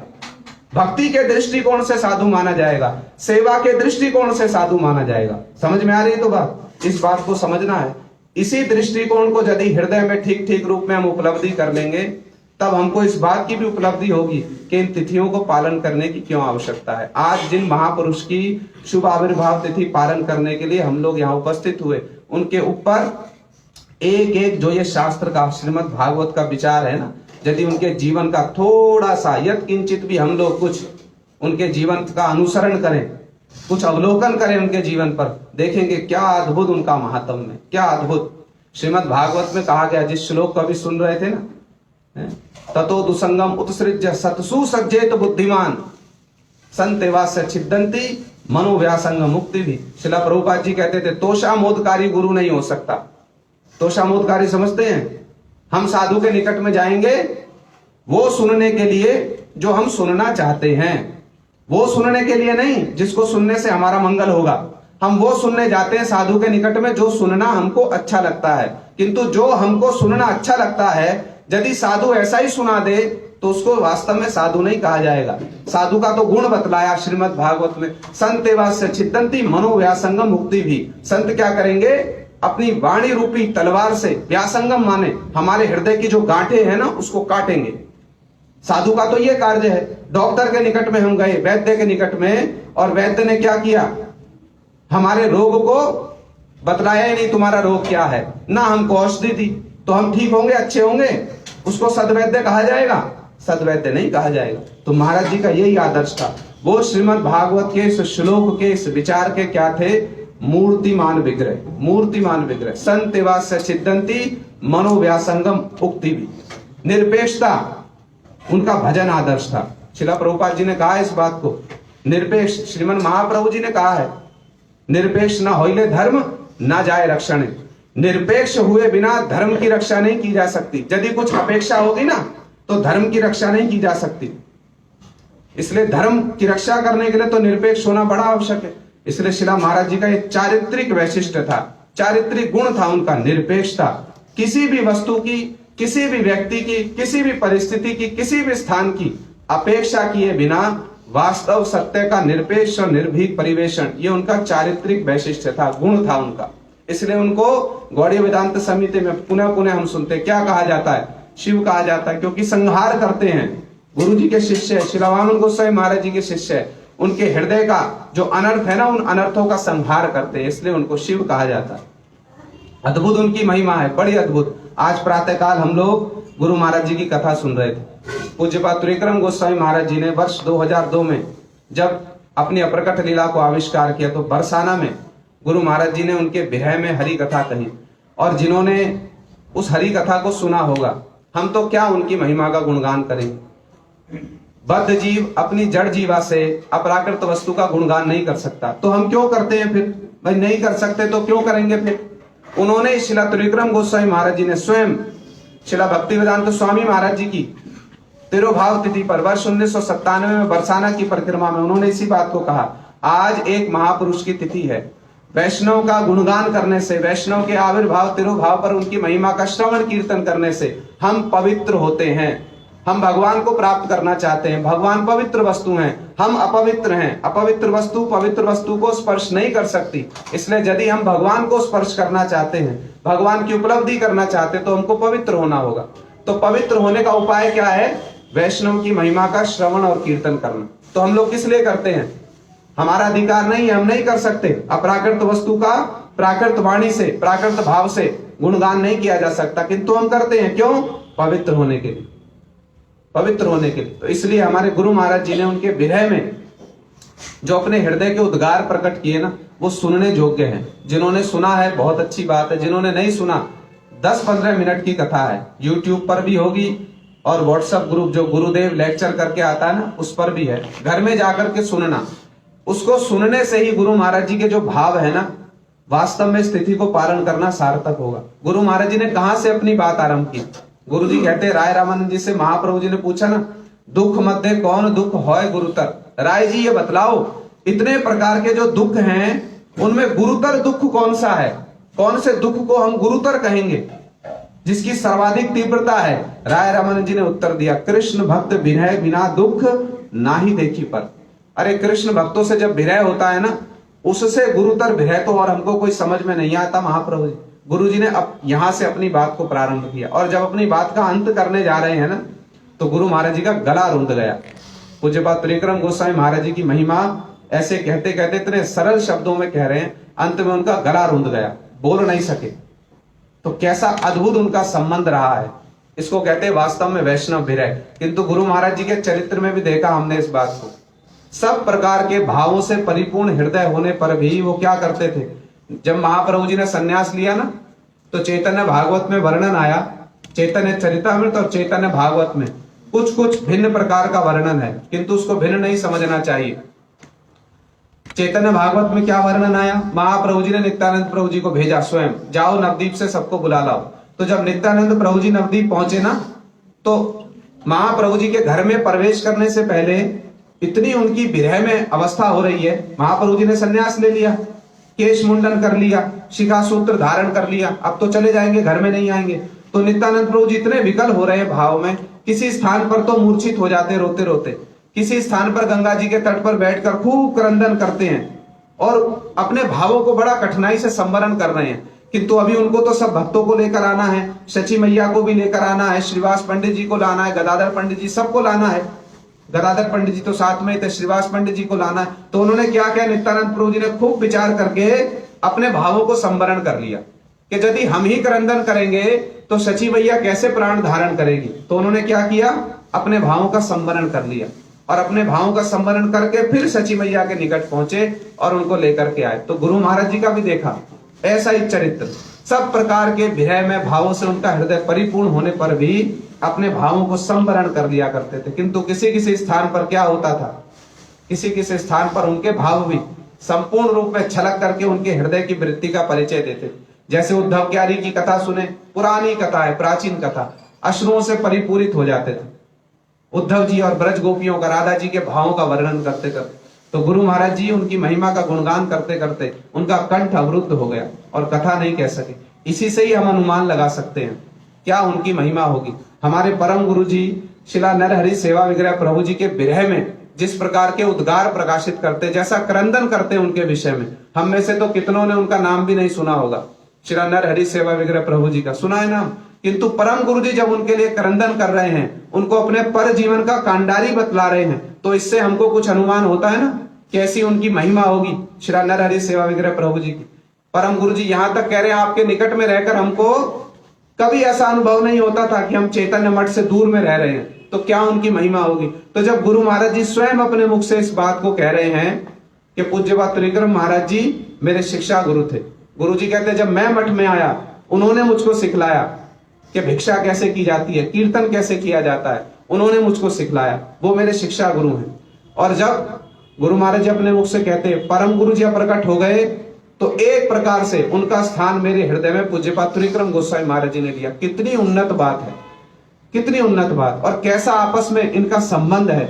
भक्ति के दृष्टिकोण से साधु माना जाएगा, सेवा के दृष्टिकोण से साधु माना जाएगा। समझ में आ रही है तो बात? इस बात को समझना है। इसी दृष्टिकोण को यदि हृदय में ठीक ठीक रूप में हम उपलब्धि कर लेंगे, तब हमको इस बात की भी उपलब्धि होगी कि इन तिथियों को पालन करने की क्यों आवश्यकता है। आज जिन महापुरुष की शुभ आविर्भाव तिथि पालन करने के लिए हम लोग यहाँ उपस्थित हुए, उनके ऊपर एक एक जो ये शास्त्र का, श्रीमद् भागवत का विचार है ना, यदि उनके जीवन का थोड़ा सा यत् किंचित भी हम लोग कुछ उनके जीवन का अनुसरण करें, कुछ अवलोकन करें उनके जीवन पर, देखेंगे क्या अद्भुत उनका महात्म्य है, क्या अद्भुत। श्रीमद् भागवत में कहा गया, जिस श्लोक को अभी सुन रहे थे ना, ततो दुसंगम उत्सृज्य सतसु सज्जेत बुद्धिमान। संतेवास्य छिद्दंती मनोव्यासंग मुक्ति भी। शिला प्रभुपाद जी कहते थे तोषामोदकारी गुरु नहीं हो सकता। तोषामोदकारी समझते हैं? हम साधु के निकट में जाएंगे वो सुनने के लिए जो हम सुनना चाहते हैं, वो सुनने के लिए नहीं जिसको सुनने से हमारा मंगल होगा। हम वो सुनने जाते हैं साधु के निकट में जो सुनना हमको अच्छा लगता है। किंतु जो हमको सुनना अच्छा लगता है यदि साधु ऐसा ही सुना दे तो उसको वास्तव में साधु नहीं कहा जाएगा। साधु का तो गुण बतलाया श्रीमद् भागवत में, संतेवास्य छिद्दंती मनोव्यासंगम मुक्ति भी। संत क्या करेंगे? अपनी वाणी रूपी तलवार से, व्यासंगम माने हमारे हृदय की जो गांठें हैं ना उसको काटेंगे। साधु का तो ये कार्य है। डॉक्टर के निकट में हम गए, वैद्य के निकट में, और वैद्य ने क्या किया? हमारे रोग को बतलाया ही नहीं तुम्हारा रोग क्या है, ना हमको औषधि दी, तो हम ठीक होंगे, अच्छे होंगे? उसको सदवैद्य कहा जाएगा? सदवैद्य नहीं कहा जाएगा। तो महाराज जी का यही आदर्श था। वो श्रीमद् भागवत के इस श्लोक के इस विचार के क्या थे? मूर्तिमान विग्रह, मूर्तिमान विग्रह। संतेवास्य छिद्दंती मनोव्यासंगम उक्ति भी। निरपेक्षता उनका भजन आदर्श था। शिला प्रभुपाद जी ने कहा इस बात को, निरपेक्ष। श्रीमन महाप्रभु जी ने कहा है निरपेक्ष ना होइले धर्म ना जाए रक्षण। निरपेक्ष हुए बिना धर्म की रक्षा नहीं की जा सकती। यदि कुछ अपेक्षा होगी ना तो धर्म की रक्षा नहीं की जा सकती। इसलिए धर्म की रक्षा करने के लिए तो निरपेक्ष होना बड़ा आवश्यक है। इसलिए शिला महाराज जी का एक चारित्रिक वैशिष्ट था, चारित्रिक गुण था उनका, निरपेक्षता। किसी भी वस्तु की, किसी भी व्यक्ति की, किसी भी परिस्थिति की, किसी भी स्थान की अपेक्षा किए बिना वास्तव सत्य का निरपेक्ष और निर्भीक परिवेशन, ये उनका चारित्रिक वैशिष्ट था, गुण था उनका। इसलिए उनको गौड़ीय वेदांत समिति में पुनः पुनः हम सुनते क्या कहा जाता है? शिव कहा जाता है, क्योंकि संहार करते हैं। गुरु जी के शिष्य है, श्री वामन गोसाई महाराज जी के शिष्य है। उनके हृदय का जो अनर्थ है ना, उन अनर्थों का संहार करते हैं, इसलिए उनको शिव कहा जाता है। अद्भुत उनकी महिमा है, बड़ी अद्भुत। आज प्रातःकाल हम लोग गुरु महाराज जी की कथा सुन रहे थे। पूज्यपाद त्रिविक्रम गोस्वामी महाराज जी ने वर्ष 2002 में जब अपनी अप्रकट लीला को आविष्कार किया तो बरसाना में गुरु महाराज जी ने उनके विरह में हरि कथा कही। और जिन्होंने उस हरि कथा को सुना होगा, हम तो क्या उनकी महिमा का गुणगान करेंगे। बद्ध जीव अपनी जड़ जीवा से अपराकृत वस्तु का गुणगान नहीं कर सकता, तो हम क्यों करते हैं फिर? भाई नहीं कर सकते तो क्यों करेंगे फिर? उन्होंने शिला त्रिविक्रम गोस्वामी महाराज जी ने स्वयं शिला भक्तिवेदांत स्वामी महाराज जी की तिरुभाव तिथि पर वर्ष 1997 में बरसाना की परिक्रमा में उन्होंने इसी बात को कहा, आज एक महापुरुष की तिथि है। वैष्णव का गुणगान करने से, वैष्णव के आविर्भाव तिरुभाव पर उनकी महिमा का श्रवण कीर्तन करने से हम पवित्र होते हैं। हम भगवान को प्राप्त करना चाहते हैं। भगवान पवित्र वस्तु हैं, हम अपवित्र हैं। अपवित्र वस्तु पवित्र वस्तु को स्पर्श नहीं कर सकती। इसलिए यदि हम भगवान को स्पर्श करना चाहते हैं, भगवान की उपलब्धि करना चाहते हैं, तो हमको पवित्र होना होगा। तो पवित्र होने का उपाय क्या है? वैष्णव की महिमा का श्रवण और कीर्तन करना। तो हम लोग किस लिए करते हैं? हमारा अधिकार नहीं है, हम नहीं कर सकते। अप्राकृत वस्तु का प्राकृत वाणी से, प्राकृत भाव से गुणगान नहीं किया जा सकता, किंतु हम करते हैं। क्यों? पवित्र होने के लिए, पवित्र होने के लिए। तो इसलिए हमारे गुरु महाराज जी ने उनके विरह में जो अपने हृदय के उद्गार प्रकट किए ना, वो सुनने योग्य हैं। जिन्होंने सुना है बहुत अच्छी बात है, जिन्होंने नहीं सुना 10-15 मिनट की कथा है, यूट्यूब पर भी होगी और व्हाट्सएप ग्रुप जो गुरुदेव लेक्चर करके आता है ना, उस पर भी है। घर में जाकर के सुनना, उसको सुनने से ही गुरु महाराज जी के जो भाव है ना, वास्तव में स्थिति को पालन करना सार्थक होगा। गुरु महाराज जी ने कहां से अपनी बात आरंभ की? गुरु जी कहते हैं, राय रामानंद जी से महाप्रभु जी ने पूछा ना, दुख मध्य कौन दुख होय गुरुतर। राय जी ये बतलाओ, इतने प्रकार के जो दुख हैं उनमें गुरुतर दुख कौन सा है? कौन से दुख को हम गुरुतर कहेंगे, जिसकी सर्वाधिक तीव्रता है? राय रामानंद जी ने उत्तर दिया, कृष्ण भक्त विरह बिना दुख ना ही देखी पर। अरे कृष्ण भक्तों से जब विरह होता है ना, उससे गुरुतर विरह तो और हमको कोई समझ में नहीं आता। महाप्रभु जी, गुरु जी ने अब यहां से अपनी बात को प्रारंभ किया और जब अपनी बात का अंत करने जा रहे हैं ना, तो गुरु महाराज जी का गला रुंध गया। पूज्यपाद त्रिविक्रम गोस्वामी महाराज जी की महिमा ऐसे कहते कहते इतने सरल शब्दों में कह रहे हैं, अंत में उनका गला रुंध गया, बोल नहीं सके। तो कैसा अद्भुत उनका संबंध रहा है, इसको कहते हैं वास्तव में वैष्णव विरह। किंतु गुरु महाराज जी के चरित्र में भी देखा हमने इस बात को, सब प्रकार के भावों से परिपूर्ण हृदय होने पर भी वो क्या करते थे? जब महाप्रभु जी ने संन्यास लिया ना, तो चैतन्य भागवत में वर्णन आया, चैतन्य चरितामृत और चैतन्य भागवत में, कुछ कुछ भिन्न प्रकार का वर्णन है, किंतु उसको भिन्न नहीं समझना चाहिए। चैतन्य भागवत में क्या वर्णन आया, महाप्रभु जी ने नित्यानंद प्रभु जी को भेजा स्वयं, जाओ नवदीप से सबको बुला लाओ। तो जब नित्यानंद प्रभु जी नवदीप पहुंचे ना, तो महाप्रभु जी के घर में प्रवेश करने से पहले इतनी उनकी विरह में अवस्था हो रही है। महाप्रभु जी ने संन्यास ले लिया, केश मुंडन कर लिया, शिखा सूत्र धारण कर लिया, अब तो चले जाएंगे, घर में नहीं आएंगे। तो नित्यानंद प्रभु जी इतने विकल हो रहे भाव में, किसी स्थान पर तो मूर्छित हो जाते रोते रोते, किसी स्थान पर गंगा जी के तट पर बैठकर खूब क्रंदन करते हैं और अपने भावों को बड़ा कठिनाई से संवरण कर रहे हैं। किंतु अभी उनको तो सब भक्तों को लेकर आना है, शची मैया को भी लेकर आना है, श्रीवास पंडित जी को लाना है, गदाधर पंडित जी सबको लाना है। गदाधर पंडित जी तो साथ में ही थे, श्रीवास पंडित जी को लाना है। तो उन्होंने क्या किया, नित्यानंद प्रभु जी ने खूब विचार करके अपने भावों को संवरण कर लिया कि यदि हम ही क्रंदन करेंगे तो शची मैया कैसे प्राण धारण करेगी। तो उन्होंने क्या किया, अपने भावों का संवरण कर लिया और अपने भावों का संवरण करके फिर शची मैया के निकट पहुंचे और उनको लेकर के आए। तो गुरु महाराज जी का भी देखा ऐसा ही चरित्र, सब प्रकार के विरह में भावों से उनका हृदय परिपूर्ण होने पर भी अपने भावों को संवरण कर लिया करते थे। किंतु किसी किसी स्थान पर क्या होता था, किसी किसी स्थान पर उनके भाव भी संपूर्ण रूप में छलक करके उनके हृदय की वृत्ति का परिचय देते। जैसे उद्धव क्यारी की कथा सुने, पुरानी कथा है, प्राचीन कथा, अश्रुओं से परिपूरित हो जाते थे। उद्धव जी और ब्रज गोपियों का, राधा जी के भावों का वर्णन करते करते, तो गुरु महाराज जी उनकी महिमा का गुणगान करते करते उनका कंठ अवरुद्ध हो गया और कथा नहीं कह सके। इसी से ही हम अनुमान लगा सकते हैं क्या उनकी महिमा होगी। हमारे परम गुरु जी शिला नरहरि सेवा विग्रह प्रभु जी के विरह में जिस प्रकार के उद्गार प्रकाशित करते, जैसा क्रंदन करते उनके विषय में, हम में से तो कितनों ने उनका नाम भी नहीं सुना होगा। शिला नरहरि सेवा विग्रह प्रभु जी का सुना है नाम, किंतु परम गुरु जी जब उनके लिए क्रंदन कर रहे हैं, उनको अपने पर जीवन का कांडारी बतला रहे हैं, तो इससे हमको कुछ अनुमान होता है ना कैसी उनकी महिमा होगी श्री नरहरि सेवा विग्रह प्रभु जी की। परम गुरु जी यहां तक कह रहे हैं आपके निकट में रहकर हमको कभी ऐसा अनुभव नहीं होता था कि हम चैतन्य मठ से दूर में रह रहे हैं, तो क्या उनकी महिमा होगी। तो जब गुरु महाराज जी स्वयं अपने मुख से इस बात को कह रहे हैं कि पूज्यपाद त्रिविक्रम महाराज जी मेरे शिक्षा गुरु थे। गुरु जी कहते जब मैं मठ में आया उन्होंने मुझको सिखलाया कि भिक्षा कैसे की जाती है, कीर्तन कैसे किया जाता है, उन्होंने मुझको सिखलाया, वो मेरे शिक्षा गुरु हैं। और जब गुरु महाराज जी अपने मुख से कहते परम गुरु जी प्रकट हो गए, तो एक प्रकार से उनका स्थान मेरे हृदय में पूज्यपाद त्रिविक्रम गोस्वामी महाराज जी ने लिया। कितनी उन्नत बात है, कितनी उन्नत बात, और कैसा आपस में इनका संबंध है।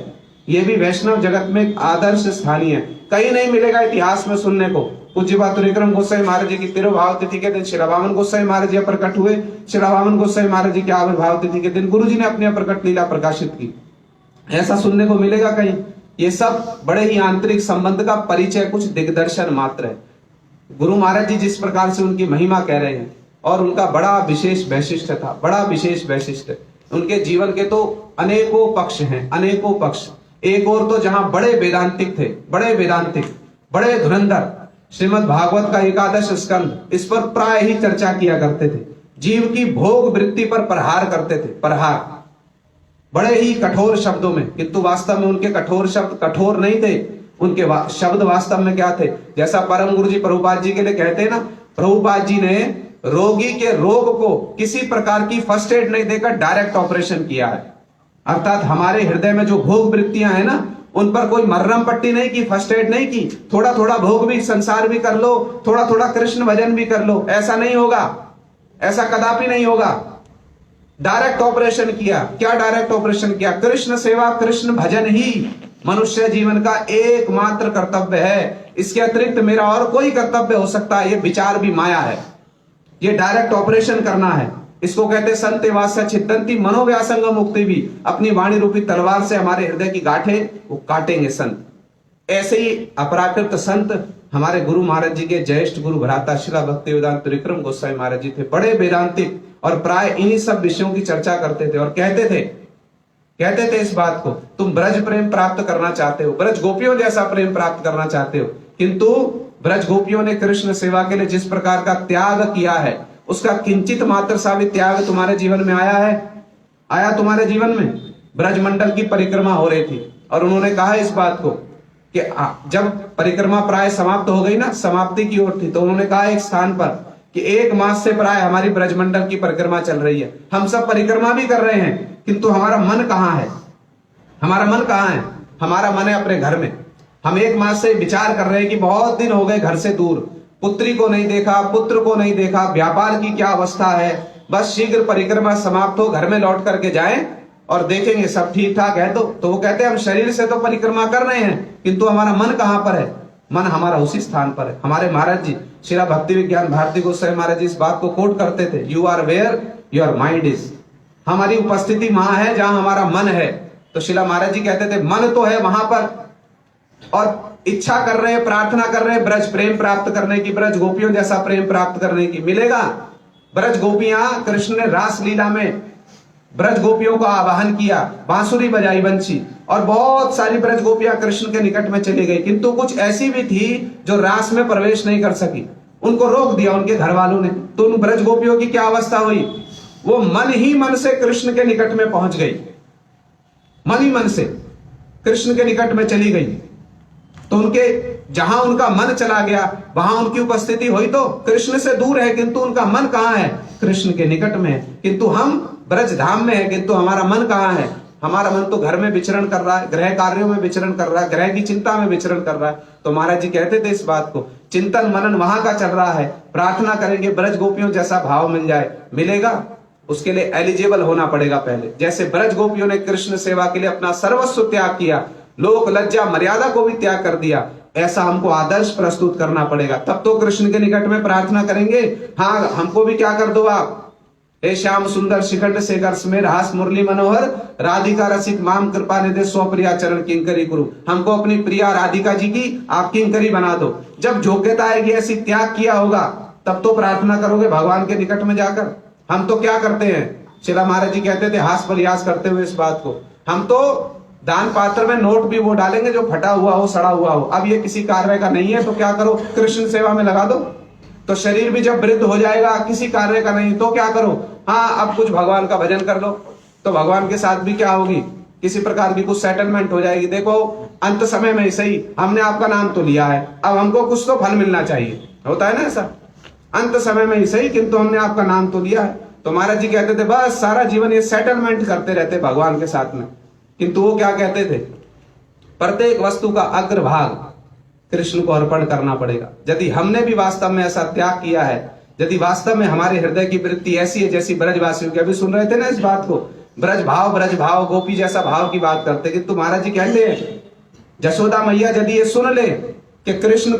ये भी वैष्णव जगत में आदर्श स्थानीय है, कहीं नहीं मिलेगा इतिहास में सुनने को। पूज्यपाद त्रिविक्रम गोस्वामी महाराज जी की तिरुभाव तिथि के दिन श्री वामन गोस्वामी महाराज जी प्रकट हुए। श्री वामन गोस्वामी महाराज जी के आविर्भाव तिथि के दिन गुरु जी ने अपनी प्रकट लीला प्रकाशित की। ऐसा सुनने को मिलेगा कहीं। ये सब बड़े ही आंतरिक संबंध का परिचय, कुछ दिग्दर्शन मात्र है। गुरु महाराज जी जिस प्रकार से उनकी महिमा कह रहे हैं, और उनका बड़ा विशेष वैशिष्ट था, बड़ा विशेष वैशिष्ट। उनके जीवन के तो अनेकों पक्ष हैं, अनेकों पक्ष। एक और तो जहां बड़े वेदांतिक थे, बड़े वेदांतिक, बड़े धुरंधर, श्रीमद् भागवत का 11 स्कंद, इस पर प्राय ही चर्चा किया करते थे। जीव की भोग वृत्ति पर प्रहार करते थे, प्रहार, बड़े ही कठोर शब्दों में। किंतु वास्तव में उनके कठोर शब्द कठोर नहीं थे, उनके शब्द वास्तव में क्या थे, जैसा परम गुरु जी प्रभुपाद जी के लिए कहते हैं ना, प्रभुपाद जी ने रोगी के रोग को किसी प्रकार की फर्स्ट एड नहीं देकर डायरेक्ट ऑपरेशन किया है। अर्थात हमारे हृदय में जो भोग वृत्तियां हैं ना, उन पर कोई मर्रम पट्टी नहीं की, फर्स्ट एड नहीं की। थोड़ा थोड़ा भोग भी, संसार भी कर लो, थोड़ा थोड़ा कृष्ण भजन भी कर लो, ऐसा नहीं होगा, ऐसा कदापि नहीं होगा। डायरेक्ट ऑपरेशन किया। क्या डायरेक्ट ऑपरेशन किया? कृष्ण सेवा, कृष्ण भजन ही मनुष्य जीवन का एकमात्र कर्तव्य है। इसके अतिरिक्त मेरा और कोई कर्तव्य हो सकता है, ये विचार भी माया है। ये डायरेक्ट ऑपरेशन करना है। इसको कहते संत वास्य छिदंती मनोव्यासंग मुक्ति भी। अपनी वाणी रूपी तलवार से हमारे हृदय की गांठें वो काटेंगे संत। ऐसे ही अपराकृत संत हमारे गुरु महाराज जी के ज्येष्ठ गुरु भ्राता श्रील भक्तिवेदांत त्रिविक्रम गोस्वामी महाराज जी थे। बड़े वेदांतिक, और प्राय इन्हीं सब विषयों की चर्चा करते थे। और कहते थे इस बात को, तुम ब्रज प्रेम प्राप्त करना चाहते हो, ब्रज गोपियों जैसा प्रेम प्राप्त करना चाहते हो, किंतु ब्रज गोपियों ने कृष्ण सेवा के लिए जिस प्रकार का त्याग किया है, उसका किंचित मात्र सा भी त्याग तुम्हारे जीवन में आया है? आया तुम्हारे जीवन में? ब्रज मंडल की परिक्रमा हो रही थी, और उन्होंने कहा इस बात को कि जब परिक्रमा प्राय समाप्त हो गई ना, समाप्ति की ओर थी, तो उन्होंने कहा एक स्थान पर कि 1 मास से प्राय हमारी ब्रजमंडल की परिक्रमा चल रही है। हम सब परिक्रमा भी कर रहे हैं, किंतु हमारा मन कहाँ है? हमारा मन कहाँ है? हमारा मन है अपने घर में। हम 1 मास से विचार कर रहे हैं कि बहुत दिन हो गए घर से दूर, पुत्री को नहीं देखा, पुत्र को नहीं देखा, व्यापार की क्या अवस्था है, बस शीघ्र परिक्रमा समाप्त हो, घर में लौट करके जाएं और देखेंगे सब ठीक ठाक है। तो वो कहते हैं हम शरीर से तो परिक्रमा कर रहे हैं, किंतु हमारा मन कहाँ पर है? मन हमारा उसी स्थान पर है। हमारे महाराज जी श्री भक्ति विज्ञान भारती गोस्वामी महाराज जी इस बात को कोट करते थे, you are where your mind is. हमारी उपस्थिति वहां है जहां हमारा मन है। तो शिला महाराज जी कहते थे मन तो है वहां पर, और इच्छा कर रहे हैं, प्रार्थना कर रहे हैं ब्रज प्रेम प्राप्त करने की, ब्रज गोपियों जैसा प्रेम प्राप्त करने की। मिलेगा? ब्रज गोपियां, कृष्ण ने रास लीला में ब्रज गोपियों का आवाहन किया, बांसुरी बजाई बंशी, और बहुत सारी ब्रज गोपियां कृष्ण के निकट में चली गई, किंतु कुछ ऐसी भी थी जो रास में प्रवेश नहीं कर सकी, उनको रोक दिया उनके घर वालों ने। तो उन ब्रज गोपियों की क्या अवस्था हुई? वो मन ही मन से कृष्ण के निकट में पहुंच गई, मन ही मन से कृष्ण के निकट में चली गई। तो उनके जहां उनका मन चला गया वहां उनकी उपस्थिति हुई तो कृष्ण से दूर है, किंतु उनका मन कहां है? कृष्ण के निकट में है। किंतु हम ब्रज धाम में है, किंतु हमारा मन कहां है? हमारा मन तो घर में विचरण कर रहा है, गृह कार्यों में विचरण कर रहा है, ग्रह की चिंता में विचरण कर रहा है। तो महाराज जी कहते थे इस बात को, चिंतन मनन वहां का चल रहा है। प्रार्थना करेंगे ब्रज गोपियों जैसा भाव मिल जाए, मिलेगा? उसके लिए एलिजिबल होना पड़ेगा पहले। जैसे ब्रज गोपियों ने कृष्ण सेवा के लिए अपना सर्वस्व त्याग किया, लोक लज्जा मर्यादा को भी त्याग कर दिया, ऐसा हमको आदर्श प्रस्तुत करना पड़ेगा, तब तो कृष्ण के निकट में प्रार्थना करेंगे। हाँ, हमको भी क्या कर दो आप, हे श्याम सुंदर शिखंड शेखर स्मेर हास मुरली मनोहर राधिका रसिक माम कृपा निधि स्वप्रिया चरण किंकरी गुरु, हमको अपनी प्रिया राधिका जी की आप किंकरी बना दो। जब योग्यता आएगी, ऐसी त्याग किया होगा, तब तो प्रार्थना करोगे भगवान के निकट में जाकर। हम तो क्या करते हैं, शिला महाराज जी कहते थे हास प्रयास करते हुए इस बात को, हम तो दान पात्र में नोट भी वो डालेंगे जो फटा हुआ हो, सड़ा हुआ हो। अब ये किसी कार्य का नहीं है तो क्या करो, कृष्ण सेवा में लगा दो। तो शरीर भी जब वृद्ध हो जाएगा, किसी कार्य का नहीं, तो क्या करो, हाँ अब कुछ भगवान का भजन कर लो, तो भगवान के साथ भी क्या होगी, किसी प्रकार की कुछ सेटलमेंट हो जाएगी। देखो अंत समय में सही हमने आपका नाम तो लिया है, अब हमको कुछ तो फल मिलना चाहिए, होता है ना ऐसा, अंत समय में ही सही, किंतु हमने आपका नाम तो लिया है। तो महाराज जी कहते थे बस सारा जीवन ये सेटलमेंट करते रहते भगवान के साथ में। किंतु वो क्या कहते थे, प्रत्येक वस्तु का अग्रभाग कृष्ण को अर्पण करना पड़ेगा। यदि हमने भी वास्तव में ऐसा त्याग किया है, यदि वास्तव में हमारे हृदय की वृत्ति ऐसी है जैसी ब्रजवासियों की, अभी सुन रहे थे ना इस बात को, ब्रज भाव गोपी जैसा भाव की बात करते, कि महाराज जी कहते हैं जशोदा मैया यदि ये सुन ले कि कृष्ण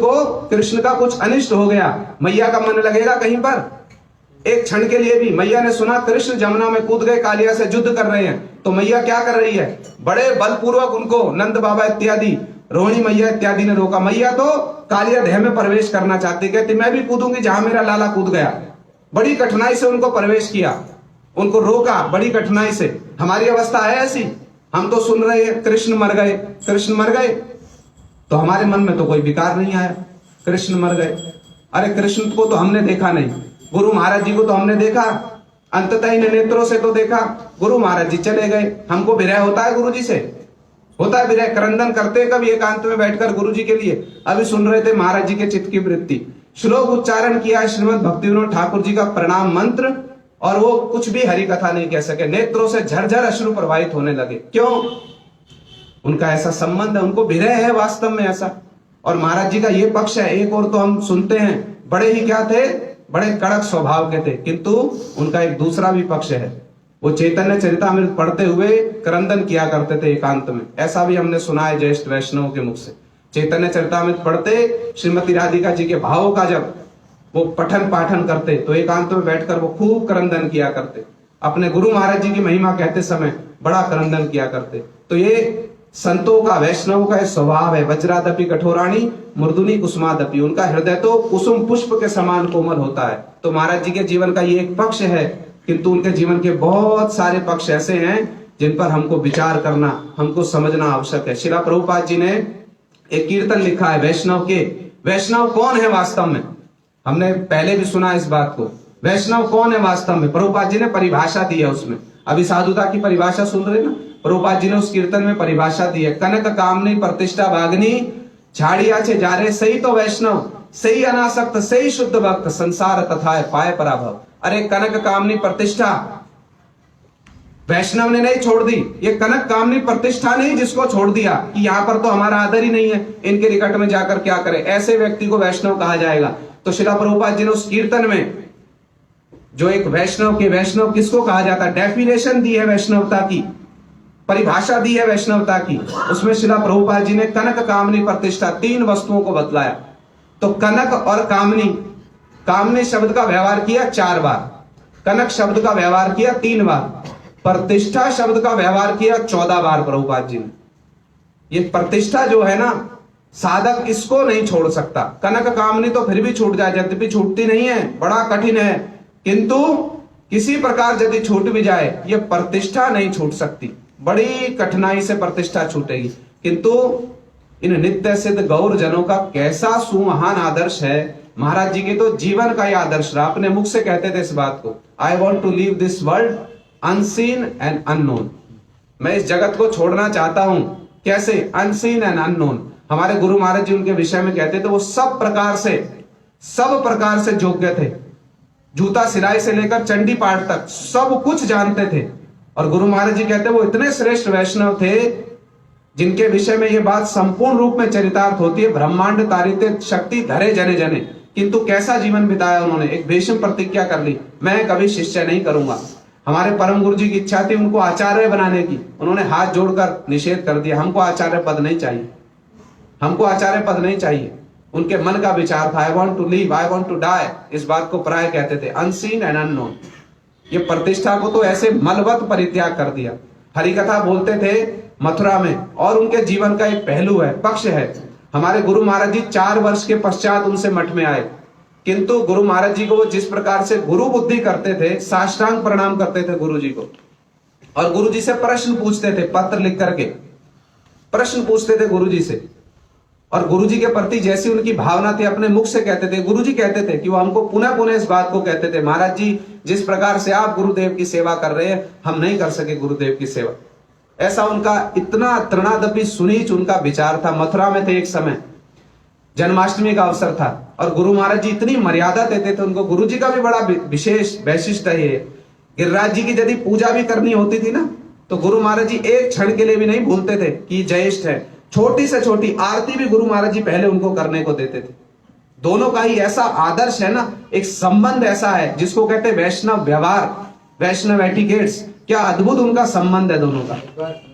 का कुछ अनिष्ट हो गया, मैया का मन लगेगा कहीं पर एक क्षण के लिए भी। मैया ने सुना कृष्ण जमुना में कूद गए, कालिया से युद्ध कर रहे हैं, तो मैया क्या कर रही है, बड़े बलपूर्वक उनको नंद बाबा इत्यादि, रोहिणी मैया इत्यादि ने रोका। मैया तो कालिया देह में प्रवेश करना चाहती, कहती मैं भी कूदूंगी जहां मेरा लाला कूद गया। बड़ी कठिनाई से उनको प्रवेश किया, उनको रोका बड़ी कठिनाई से। हमारी अवस्था है ऐसी, हम तो सुन रहे हैं कृष्ण मर गए, कृष्ण मर गए, तो हमारे मन में तो कोई विकार नहीं आया, कृष्ण मर गए। अरे कृष्ण को तो हमने देखा नहीं, गुरु महाराज जी को तो हमने देखा, अंततः इन नेत्रों से तो देखा, गुरु महाराज जी चले गए। हमको विरह होता है गुरु जी से, होता है विरह, क्रंदन करते हैं कभी एकांत में बैठकर गुरु जी के लिए। अभी सुन रहे थे महाराज जी के चित्त की वृत्ति, श्लोक उच्चारण किया श्रीमद भक्ति विनोद ठाकुर जी का प्रणाम मंत्र, और वो कुछ भी हरि कथा नहीं कह सके, नेत्रों से झरझर अश्रु प्रवाहित होने लगे। क्यों? उनका ऐसा संबंध है, उनको विरह है वास्तव में ऐसा। और महाराज जी का ये पक्ष है, एक और तो हम सुनते हैं बड़े ही क्या थे, बड़े कड़क स्वभाव के थे, किंतु उनका एक दूसरा भी पक्ष है, वो चैतन्य चरितामृत पढ़ते हुए क्रंदन किया करते थे एकांत में। ऐसा भी हमने सुना है ज्येष्ठ वैष्णव के मुख से, चैतन्य चरितामृत पढ़ते श्रीमती राधिका जी के भावों का जब वो पठन पाठन करते तो एकांत में बैठकर वो खूब क्रंदन किया करते, अपने गुरु महाराज जी की महिमा कहते समय बड़ा क्रंदन किया करते। तो ये संतों का, वैष्णव का स्वभाव है, वज्रादपि कठोराणी मृदुनी कुसुमादपि, उनका हृदय तो कुसुम पुष्प के समान कोमल होता है। तो महाराज जी के जीवन का ये एक पक्ष है, किंतु उनके जीवन के बहुत सारे पक्ष ऐसे हैं जिन पर हमको विचार करना, हमको समझना आवश्यक है। श्रीला प्रभुपाद जी ने एक कीर्तन लिखा है वैष्णव के, वैष्णव कौन है वास्तव में, हमने पहले भी सुना इस बात को, वैष्णव कौन है वास्तव में, प्रभुपाद जी ने परिभाषा दी है उसमें। अभी साधुता की परिभाषा सुन रहे ना, प्रभुपाद जी ने उस कीर्तन में परिभाषा दी है, कनक कामनी प्रतिष्ठा भागनी झाड़िया छे जारे सही तो वैष्णव, सही अनासक्त सही शुद्ध भक्त संसार तथा पाए पराभव। अरे कनक कामनी प्रतिष्ठा वैष्णव ने नहीं छोड़ दी, ये कनक कामनी प्रतिष्ठा नहीं जिसको छोड़ दिया कि यहां पर तो हमारा आदर ही नहीं है, इनके निकट में जाकर क्या करें, ऐसे व्यक्ति को वैष्णव कहा जाएगा। तो श्रील प्रभुपाद जी ने उस कीर्तन में जो एक वैष्णव के वैष्णव किसको कहा जाता है, डेफिनेशन दी है वैष्णवता की, परिभाषा दी है वैष्णवता की। उसमें श्रील प्रभुपाद जी ने कनक कामनी प्रतिष्ठा 3 वस्तुओं को बतलाया। तो कनक और कामनी, कामनी शब्द का व्यवहार किया 4 बार, कनक शब्द का व्यवहार किया 3 बार, प्रतिष्ठा शब्द का व्यवहार किया 14 बार प्रभुपाद जी ने। ये प्रतिष्ठा जो है ना, साधक इसको नहीं छोड़ सकता। कनक कामनी तो फिर भी छूट जाए, यद्यपि छूटती नहीं है, बड़ा कठिन है, किंतु किसी प्रकार यदि छूट भी जाए, ये प्रतिष्ठा नहीं छूट सकती, बड़ी कठिनाई से प्रतिष्ठा छूटेगी। किंतु इन नित्य सिद्ध गौर जनों का कैसा सुमहान आदर्श है, महाराज जी के तो जीवन का ही आदर्श रहा। अपने मुख से कहते थे इस बात को, I want to leave this world unseen and unknown. मैं इस जगत को छोड़ना चाहता हूं, कैसे, अनसीन एंड अननोन। हमारे गुरु महाराज जी उनके विषय में कहते थे वो सब प्रकार से योग्य थे, जूता सिलाई से लेकर चंडी पाठ तक सब कुछ जानते थे। और गुरु महाराज जी कहते वो इतने श्रेष्ठ वैष्णव थे जिनके विषय में ये बात संपूर्ण रूप में चरितार्थ होती है, ब्रह्मांड तारिते शक्ति धरे जने जने। किंतु कैसा जीवन बिताया उन्होंने, एक भीष्म प्रतिज्ञा कर ली, मैं कभी शिष्य नहीं करूंगा। हमारे परम गुरु जी की इच्छा थी उनको आचार्य बनाने की, उन्होंने हाथ जोड़कर निषेध कर दिया, हमको आचार्य पद नहीं चाहिए, हमको आचार्य पद नहीं चाहिए। उनके मन का विचार था, I want to leave, I want to die. इस बात को प्राय कहते थे, अनसीन एंड अननोन। ये प्रतिष्ठा को तो ऐसे मलवत परित्याग कर दिया। हरिकथा बोलते थे मथुरा में, और उनके जीवन का एक पहलू है, पक्ष है। हमारे गुरु महाराज जी 4 वर्ष के पश्चात उनसे मठ में आए, किंतु गुरु महाराज जी को वो जिस प्रकार से गुरु बुद्धि करते थे, साष्टांग प्रणाम करते थे गुरु जी को, और गुरु जी से प्रश्न पूछते थे, पत्र लिख करके प्रश्न पूछते थे गुरु जी से। और गुरु जी के प्रति जैसी उनकी भावना थी, अपने मुख से कहते थे। गुरु जी कहते थे कि वो हमको पुनः पुनः इस बात को कहते थे, महाराज जी जिस प्रकार से आप गुरुदेव की सेवा कर रहे हैं, हम नहीं कर सके गुरुदेव की सेवा। ऐसा उनका इतना तृणादपि सुनीच उनका विचार था। मथुरा में थे एक समय, जन्माष्टमी का अवसर था, और गुरु महाराज जी इतनी मर्यादा देते थे उनको। गुरु जी का भी बड़ा विशेष वैशिष्ट है ये, गिरिराज जी की यदि पूजा भी करनी होती थी ना, तो गुरु महाराज जी एक क्षण के लिए भी नहीं भूलते थे कि ज्येष्ठ है। छोटी से छोटी आरती भी गुरु महाराज जी पहले उनको करने को देते थे। दोनों का ही ऐसा आदर्श है ना, एक संबंध ऐसा है जिसको कहते हैं वैष्णव व्यवहार, वैष्णव एटिकेट्स। क्या अद्भुत उनका संबंध है दोनों का।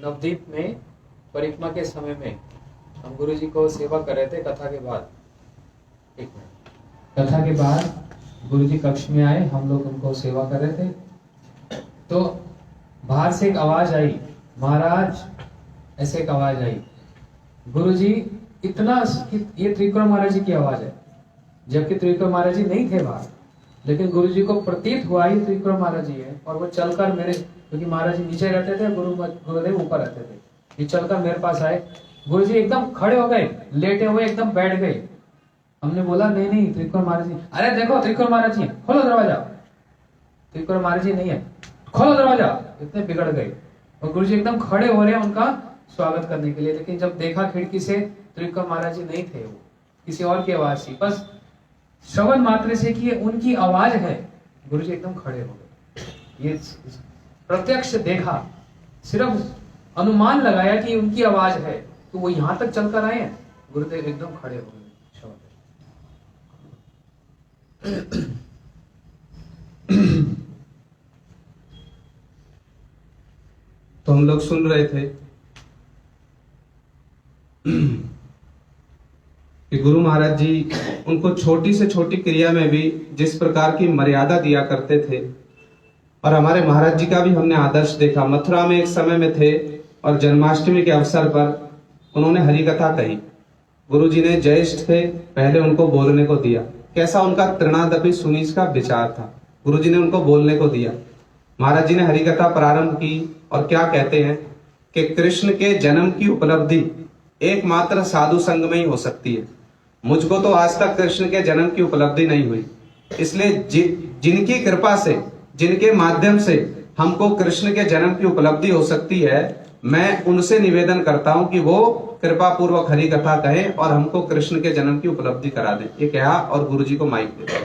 नवदीप में परिक्रमा के समय में हम गुरु जी को सेवा कर रहे थे, कथा के बाद, एक मिनट, कथा के बाद गुरु जी कक्ष में आए, हम लोग उनको सेवा कर रहे थे, तो बाहर से एक आवाज आई, महाराज, ऐसे एक आवाज आई। गुरु जी इतना, ये त्रिविक्रम महाराज जी की आवाज है, जबकि त्रिविक्रम महाराज जी नहीं थे बाहर, लेकिन गुरु जी को प्रतीत हुआ ये त्रिविक्रम महाराज जी है। और वो चलकर मेरे, क्योंकि महाराज जी नीचे रहते थे, गुरुदेव ऊपर रहते थे, ये चलकर मेरे पास आए। गुरु जी एकदम खड़े हो गए, लेटे हुए एकदम बैठ गए। हमने बोला नहीं नहीं त्रिविक्रम महाराज जी, अरे देखो त्रिविक्रम महाराज जी, खोलो दरवाजा, त्रिविक्रम महाराज जी नहीं है, खोलो दरवाजा। इतने बिगड़ गए, और गुरु जी एकदम खड़े हो रहे हैं उनका स्वागत करने के लिए। लेकिन जब देखा खिड़की से, त्रिविक्रम महाराज जी नहीं थे, वो किसी और की आवाज थी। बस श्रवण मात्र से कि उनकी आवाज है, गुरु जी एकदम खड़े हो गए। ये प्रत्यक्ष देखा, सिर्फ अनुमान लगाया कि उनकी आवाज है, तो वो यहां तक चलकर आए हैं, गुरुदेव एकदम खड़े हो गए। तो हम लोग सुन रहे थे कि गुरु महाराज जी उनको छोटी से छोटी क्रिया में भी जिस प्रकार की मर्यादा दिया करते थे, और हमारे महाराज जी का भी हमने आदर्श देखा। मथुरा में एक समय में थे, और जन्माष्टमी के अवसर पर उन्होंने हरि कथा कही। गुरु जी ने ज्येष्ठ थे, पहले उनको बोलने को दिया। कैसा उनका तृणादपि सुनीच का विचार था, गुरु जी ने उनको बोलने को दिया। महाराज जी ने हरि कथा प्रारंभ की, और क्या कहते हैं कि कृष्ण के जन्म की उपलब्धि एकमात्र साधु संग में ही हो सकती है। मुझको तो आज तक कृष्ण के जन्म की उपलब्धि नहीं हुई, इसलिए जिनकी कृपा से, जिनके माध्यम से हमको कृष्ण के जन्म की उपलब्धि हो सकती है, मैं उनसे निवेदन करता हूं कि वो कृपा पूर्वक हरि कथा कहें और हमको कृष्ण के जन्म की उपलब्धि करा दें। ये कहा और गुरु जी को माइक दे दिया।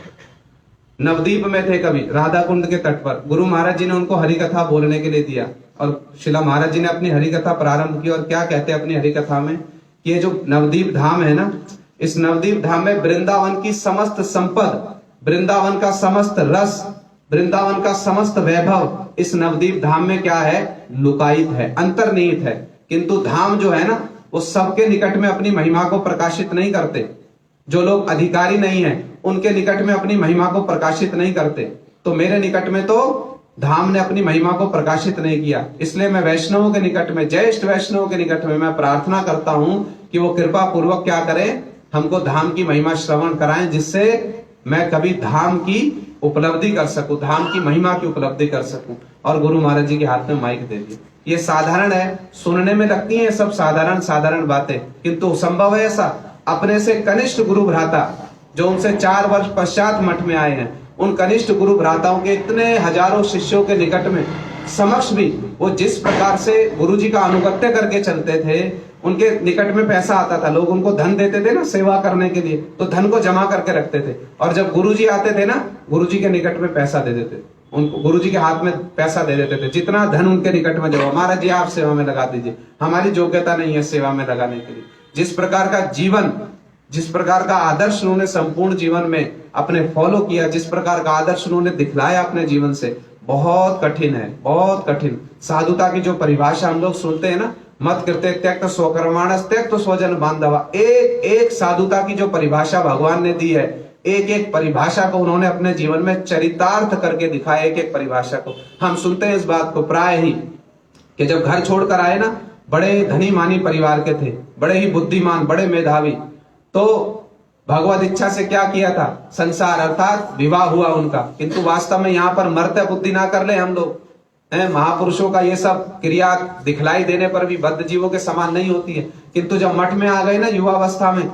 नवदीप में थे कभी राधा कुंड के तट पर, गुरु महाराज जी ने उनको हरि कथा बोलने के लिए दिया और शिला महाराज जी ने अपनी हरि कथा प्रारंभ की। और क्या कहते हैं अपनी हरि कथा में, ये जो नवदीप धाम है ना, इस नवदीप धाम में वृंदावन की समस्त संपद, वृंदावन का समस्त रस, वृंदावन का समस्त वैभव इस नवदीप धाम में क्या है, लुकायित है, अंतर्निहित है। किंतु धाम जो है ना, वो सबके निकट में अपनी महिमा को प्रकाशित नहीं करते। जो लोग अधिकारी नहीं है उनके निकट में अपनी महिमा को प्रकाशित नहीं करते। तो मेरे निकट में तो धाम ने अपनी महिमा को प्रकाशित नहीं किया। इसलिए मैं वैष्णवों के निकट में, ज्येष्ठ वैष्णवों के निकट में मैं प्रार्थना करता हूं कि वो कृपा पूर्वक क्या करें, हमको धाम की महिमा श्रवण कराएं, जिससे मैं कभी धाम की उपलब्धि कर सकूं, धाम की महिमा की उपलब्धि कर सकूं। और गुरु महाराज जी के हाथ में माइक दे दिया। ये साधारण है, सुनने में लगती है सब साधारण साधारण बातें, किंतु संभव है ऐसा। अपने से कनिष्ठ गुरु भ्राता जो उनसे 4 वर्ष पश्चात मठ में आए हैं, उन कनिष्ठ गुरु भ्राताओं के इतने हजारों शिष्यों के निकट में समक्ष भी वो जिस प्रकार से गुरु जी का अनुगत्य करके चलते थे, उनके निकट में पैसा आता था, लोग उनको धन देते थे ना सेवा करने के लिए, तो धन को जमा करके रखते थे। और जब गुरु जी आते थे ना, गुरु जी के निकट में पैसा दे देते, उनको गुरु जी के हाथ में पैसा दे देते थे। जितना धन उनके निकट में जमा, महाराज जी आप सेवा में लगा दीजिए, हमारी योग्यता नहीं है सेवा में लगाने के लिए। जिस प्रकार का जीवन, जिस प्रकार का आदर्श उन्होंने संपूर्ण जीवन में अपने फॉलो किया, जिस प्रकार का आदर्श उन्होंने दिखलाया अपने जीवन से, बहुत कठिन है, बहुत कठिन। साधुता की जो परिभाषा हम लोग सुनते हैं ना, मत कृते त्यक्त स्वकर्माणस त्यक्त स्वजन बांधवा, एक एक साधुता की जो परिभाषा भगवान ने दी है, एक एक परिभाषा को उन्होंने अपने जीवन में चरितार्थ करके दिखाया। एक एक परिभाषा को हम सुनते हैं इस बात को प्राय ही, कि जब घर छोड़कर आए ना, बड़े धनी मानी परिवार के थे, बड़े ही बुद्धिमान, बड़े मेधावी, तो भगवत इच्छा से क्या किया था, संसार अर्थात विवाह हुआ उनका। किंतु वास्तव में यहाँ पर मर्त्य बुद्धि ना कर ले हम लोग, महापुरुषों का ये सब क्रिया दिखलाई देने पर भी बद्ध जीवों के समान नहीं होती है। किंतु जब मठ में आ गए ना युवावस्था में,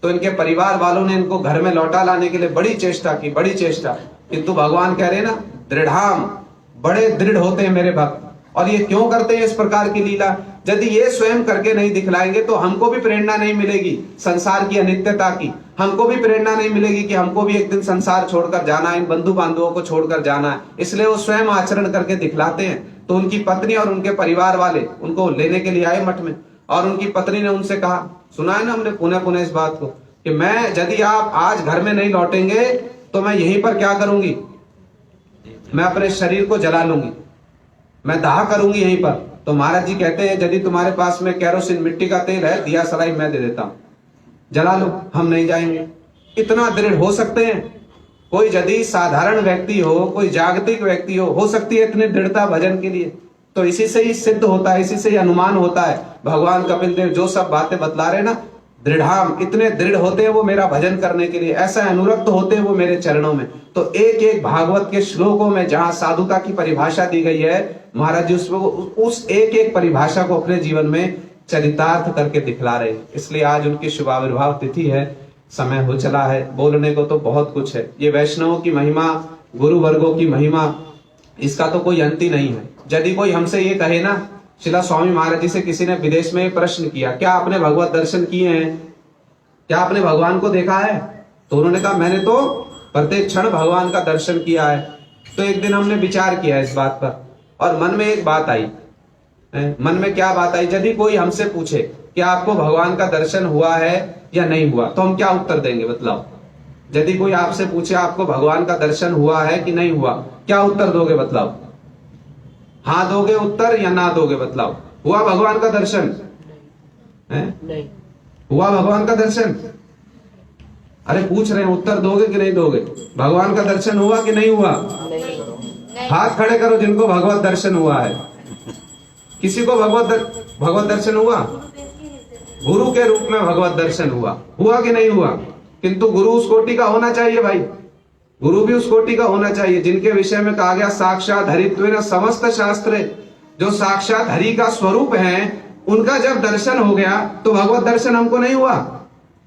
तो इनके परिवार वालों ने इनको घर में लौटा लाने के लिए बड़ी चेष्टा की, बड़ी चेष्टा। किंतु भगवान कह रहे ना, दृढ़ाम, बड़े दृढ़ होते हैं मेरे भक्त। और ये क्यों करते हैं इस प्रकार की लीला? यदि ये स्वयं करके नहीं दिखलाएंगे तो हमको भी प्रेरणा नहीं मिलेगी संसार की अनित्यता की, हमको भी प्रेरणा नहीं मिलेगी कि हमको भी एक दिन संसार छोड़कर जाना है, इन बंधु बांधवों को छोड़कर जाना है। इसलिए वो स्वयं आचरण करके दिखलाते हैं। तो उनकी पत्नी और उनके परिवार वाले उनको लेने के लिए आए मठ में, और उनकी पत्नी ने उनसे कहा, सुना है ना हमने पुनः पुनः इस बात को, कि मैं यदि आप आज घर में नहीं लौटेंगे तो मैं यहीं पर क्या करूंगी, मैं अपने शरीर को जला लूंगी, मैं दाह करूंगी यहीं पर। तो महाराज जी कहते हैं, यदि तुम्हारे पास में केरोसिन मिट्टी का तेल है, दिया सलाई मैं दे देता हूं, जला लो, हम नहीं जाएंगे। इतना दृढ़ हो सकते हैं? कोई यदि साधारण व्यक्ति हो, कोई जागतिक व्यक्ति हो सकती है इतनी दृढ़ता भजन के लिए? तो इसी से ही सिद्ध होता है, इसी से ही अनुमान होता है। भगवान कपिल देव जो सब बातें बतला रहे ना, दृढ़ाम, इतने दृढ़ होते हैं वो मेरा भजन करने के लिए, ऐसा अनुरक्त होते हैं वो मेरे चरणों में। तो एक एक भागवत के श्लोकों में जहां साधुता की परिभाषा दी गई है, महाराज जी उस एक एक परिभाषा को अपने जीवन में चरितार्थ करके दिखला रहे। इसलिए आज उनकी शुभाविर्भाव तिथि है, समय हो चला है, बोलने को तो बहुत कुछ है। ये वैष्णवों की महिमा, गुरु वर्गों की महिमा, इसका तो कोई अंत ही नहीं है। यदि कोई हमसे ये कहे ना, शिला स्वामी महाराज जी से किसी ने विदेश में प्रश्न किया, क्या आपने भगवत दर्शन किए हैं, क्या आपने भगवान को देखा है? तो उन्होंने कहा, मैंने तो प्रत्येक क्षण भगवान का दर्शन किया है। तो एक दिन हमने विचार किया इस बात पर, और मन में एक बात आई। मन में क्या बात आई? यदि कोई हमसे पूछे कि आपको भगवान का दर्शन हुआ है या नहीं हुआ, तो हम क्या उत्तर देंगे बताओ? यदि कोई आपसे पूछे आपको भगवान का दर्शन हुआ है कि नहीं हुआ, क्या उत्तर दोगे बतलाओ? हाँ दोगे उत्तर या ना दोगे बतलाओ? हुआ भगवान का दर्शन? नहीं हुआ भगवान का दर्शन? अरे पूछ रहे हैं, उत्तर दोगे कि नहीं दोगे? भगवान का दर्शन हुआ कि नहीं हुआ? नहीं। हाथ खड़े करो जिनको भगवत दर्शन हुआ है। किसी को भगवत दर्शन हुआ? गुरु के रूप में भगवत दर्शन हुआ कि नहीं हुआ? किंतु गुरु उस कोटि का होना चाहिए भाई, गुरु भी उस कोटि का होना चाहिए जिनके विषय में कहा गया साक्षात हरित्वेन समस्त शास्त्र, जो साक्षात हरि का स्वरूप है, उनका जब दर्शन हो गया तो भगवत दर्शन हमको नहीं हुआ।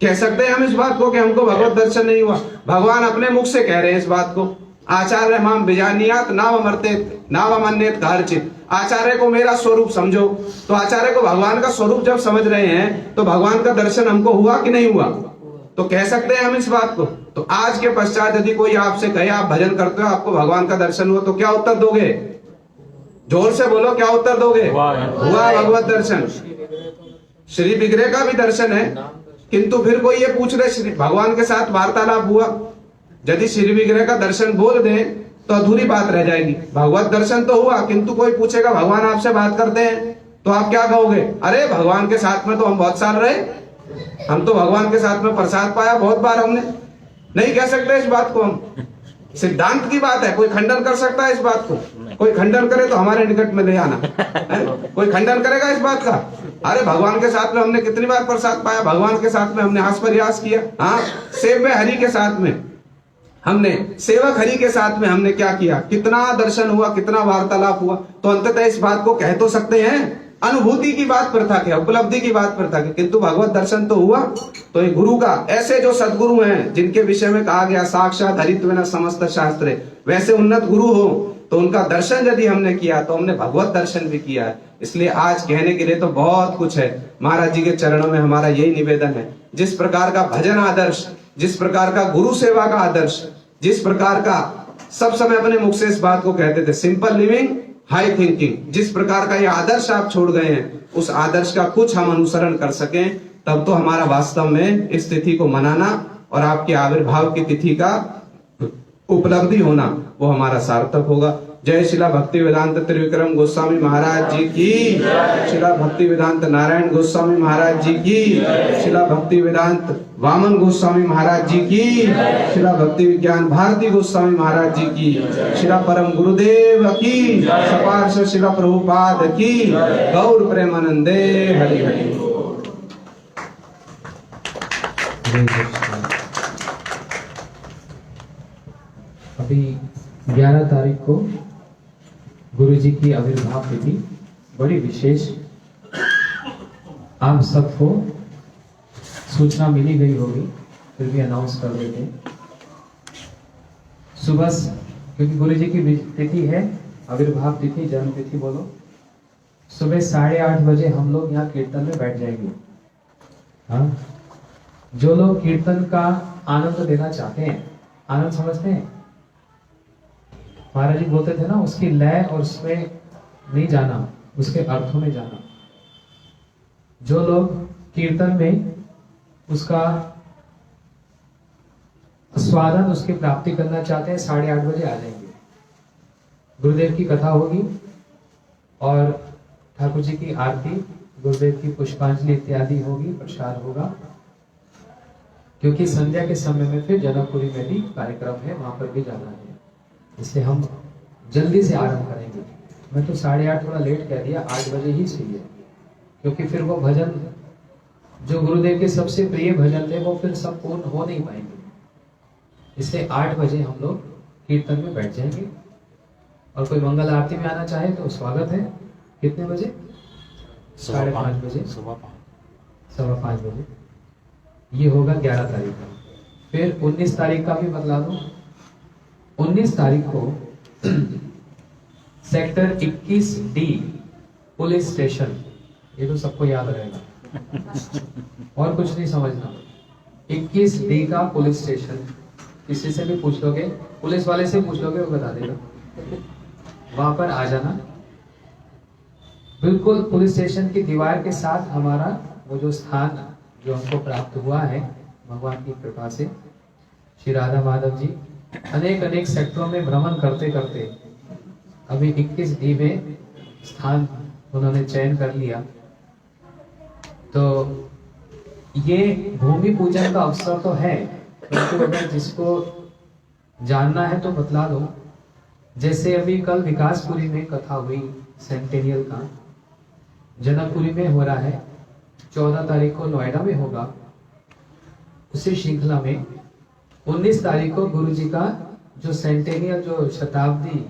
कह सकते हैं हम इस बात को कि हमको भगवत दर्शन नहीं हुआ? भगवान अपने मुख से कह रहे हैं इस बात को। आचार्य माम बिजानियात नावमर्तेत नावमन्येत कार्चित, आचार्य को मेरा स्वरूप समझो। तो आचार्य को भगवान का स्वरूप जब समझ रहे हैं तो भगवान का दर्शन हमको हुआ कि नहीं हुआ? तो कह सकते हैं हम इस बात को। तो आज के पश्चात यदि कोई आपसे कहे आप भजन करते हो, आपको भगवान का दर्शन हुआ, तो क्या उत्तर दोगे? जोर से बोलो, क्या उत्तर दोगे? हुआ भगवत दर्शन। श्री विग्रह का भी दर्शन है, किंतु फिर कोई ये पूछ रहे श्री भगवान के साथ वार्तालाप हुआ? यदि श्री विग्रह का दर्शन बोल दे तो अधूरी बात रह जाएगी। भगवत दर्शन तो हुआ, किंतु कोई पूछेगा भगवान आपसे बात करते हैं, तो आप क्या कहोगे? अरे भगवान के साथ में तो हम बहुत साल रहे, हम तो भगवान के साथ में प्रसाद पाया बहुत बार हमने। नहीं कह सकते इस बात को हम। सिद्धांत की बात है, कोई खंडन कर सकता है इस बात को? कोई खंडन करे तो हमारे निकट में ले आना। कोई खंडन करेगा इस बात का? अरे भगवान के साथ में हमने कितनी बार प्रसाद पाया, भगवान के साथ में हमने हास प्रयास किया। हाँ, सेव्य हरि के साथ में हमने, सेवक हरि के साथ में हमने क्या किया, कितना दर्शन हुआ, कितना वार्तालाप हुआ। तो अंततः इस बात को कह तो सकते हैं। अनुभूति की बात पर था क्या, उपलब्धि की बात पर था क्या, किंतु भगवत दर्शन तो हुआ। तो ये गुरु का, ऐसे जो सदगुरु हैं जिनके विषय में कहा गया साक्षात हरित्वेन समस्त शास्त्रे, वैसे उन्नत गुरु हो तो उनका दर्शन यदि हमने किया तो हमने भगवत दर्शन भी किया है। इसलिए आज कहने के लिए तो बहुत कुछ है। महाराज जी के चरणों में हमारा यही निवेदन है, जिस प्रकार का भजन आदर्श, जिस प्रकार का गुरु सेवा का आदर्श, जिस प्रकार का सब समय अपने मुख से इस बात को कहते थे, सिंपल लिविंग हाई थिंकिंग, जिस प्रकार का ये आदर्श आप छोड़ गए हैं, उस आदर्श का कुछ हम अनुसरण कर सकें, तब तो हमारा वास्तव में इस तिथि को मनाना और आपके आविर्भाव की तिथि का उपलब्धि होना वो हमारा सार्थक होगा। जय शिला भक्ति वेदांत त्रिविक्रम गोस्वामी महाराज जी की, शिला भक्ति वेदांत नारायण गोस्वामी महाराज जी की, शिला भक्ति वेदांत वामन गोस्वामी महाराज जी की, शिला भक्ति विज्ञान भारती गोस्वामी महाराज जी की, शिला परम गुरुदेव की, सपार्श शिला प्रभुपाद की, गौर प्रेमानंदे हरि हरि। अभी 11 तारीख को गुरु जी की आविर्भाव तिथि बड़ी विशेष आप सबको सूचना मिली गई होगी, फिर भी अनाउंस कर देते हैं। सुबह क्योंकि गुरु जी की तिथि है, आविर्भाव तिथि, जन्म तिथि बोलो, सुबह 8:30 बजे हम लोग यहाँ कीर्तन में बैठ जाएंगे। हाँ, जो लोग कीर्तन का आनंद लेना चाहते हैं, आनंद समझते हैं, महाराज जी बोलते थे ना, उसकी लय और उसमें नहीं जाना, उसके अर्थों में जाना। जो लोग कीर्तन में उसका स्वादन, उसकी प्राप्ति करना चाहते हैं, 8:30 बजे आ जाएंगे। गुरुदेव की कथा होगी और ठाकुर जी की आरती, गुरुदेव की पुष्पांजलि इत्यादि होगी, प्रसाद होगा। क्योंकि संध्या के समय में फिर जनकपुरी में भी कार्यक्रम है, वहां पर भी जाना है, इसलिए हम जल्दी से आरंभ करेंगे। मैं तो 8:30 थोड़ा लेट कह दिया, 8 बजे ही सही है, क्योंकि फिर वो भजन जो गुरुदेव के सबसे प्रिय भजन थे वो फिर सब पूर्ण हो नहीं पाएंगे। इसलिए 8 बजे हम लोग कीर्तन में बैठ जाएंगे। और कोई मंगल आरती में आना चाहे तो स्वागत है। कितने बजे? 5:30 बजे, 5:15 बजे। ये होगा 11 तारीख का। फिर 19 तारीख का भी बतला दूं। 19 तारीख को सेक्टर 21D पुलिस स्टेशन, ये तो सबको याद रहेगा और कुछ नहीं समझना। 21D का पुलिस स्टेशन, किसी से भी पूछ लोगे, पुलिस वाले से पूछ लोगे, वो बता देगा। वहां पर आ जाना। बिल्कुल पुलिस स्टेशन की दीवार के साथ हमारा वो जो स्थान जो हमको प्राप्त हुआ है भगवान की कृपा से, श्री राधा माधव जी अनेक सेक्टरों में भ्रमण करते करते अभी 21D में स्थान उन्होंने चयन कर लिया। तो ये भूमि पूजन का अवसर तो है, परंतु अगर जिसको जानना है तो बतला दो। जैसे अभी कल विकासपुरी में कथा हुई सेंटेनियल का, जनकपुरी में हो रहा है, 14 तारीख को नोएडा में होगा। उसी श्रृंखला में 19 तारीख को गुरु जी का जो सेंटेनियल, जो शताब्दी,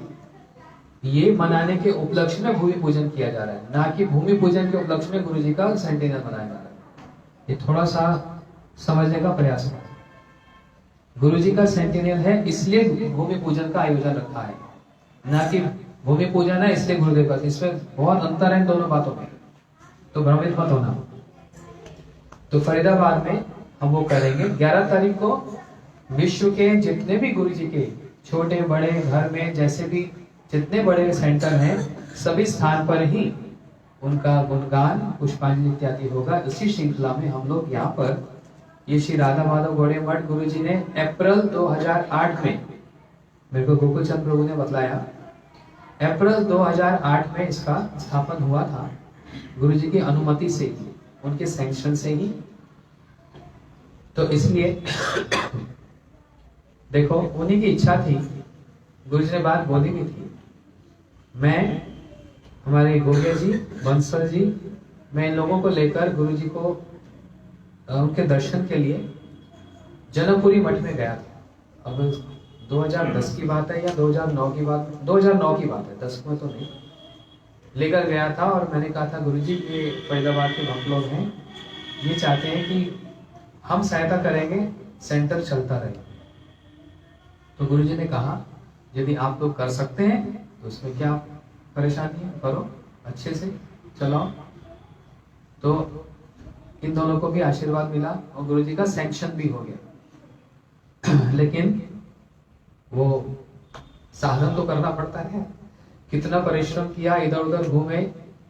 ये मनाने के उपलक्ष्य में भूमि पूजन किया जा रहा है, ना कि भूमि पूजन के उपलक्ष्य में गुरु जी का सेंटेनियल मनाया जा रहा है। ये थोड़ा सा समझने का प्रयास करें। गुरु जी का सेंटेनियल है इसलिए भूमि पूजन का आयोजन रखा है, ना कि भूमि पूजन है इसलिए गुरुदेव का, इसमें बहुत अंतर है इन दोनों बातों में, तो भ्रमित मत होना। तो फरीदाबाद में हम वो करेंगे 11 तारीख को। विश्व के जितने भी गुरु जी के छोटे बड़े घर में जैसे भी जितने बड़े सेंटर हैं, सभी स्थान पर ही उनका गुणगान पुष्पांजलि इत्यादि होगा। इसी श्रृंखला में हम लोग यहाँ पर ये श्री राधा माधव गौड़िया मठ गुरु जी ने अप्रैल 2008 में, मेरे को गोकुल चंद प्रभु ने बतलाया, अप्रैल 2008 में इसका स्थापन हुआ था गुरु जी की अनुमति से, उनके सैंक्शन से ही। तो इसलिए देखो उन्हीं की इच्छा थी, गुरु जी ने बात बोली भी थी। मैं, हमारे गोगे जी, बंसल जी, मैं इन लोगों को लेकर गुरु जी को उनके दर्शन के लिए जन्मपुरी मठ में गया था। अब 2010 की बात है या 2009 की बात, 2009 की बात है, 10 में तो नहीं। लेकर गया था और मैंने कहा था गुरु जी ये फरीदाबाद के भक्त लोग हैं, ये चाहते हैं कि हम सहायता करेंगे, सेंटर चलता रहे। तो गुरु जी ने कहा यदि आप लोग कर सकते हैं तो उसमें क्या परेशानी है, करो, अच्छे से चलाओ। तो इन दोनों को भी आशीर्वाद मिला और गुरु जी का सैंक्शन भी हो गया। लेकिन वो साधन तो करना पड़ता है, कितना परिश्रम किया, इधर उधर घूमे,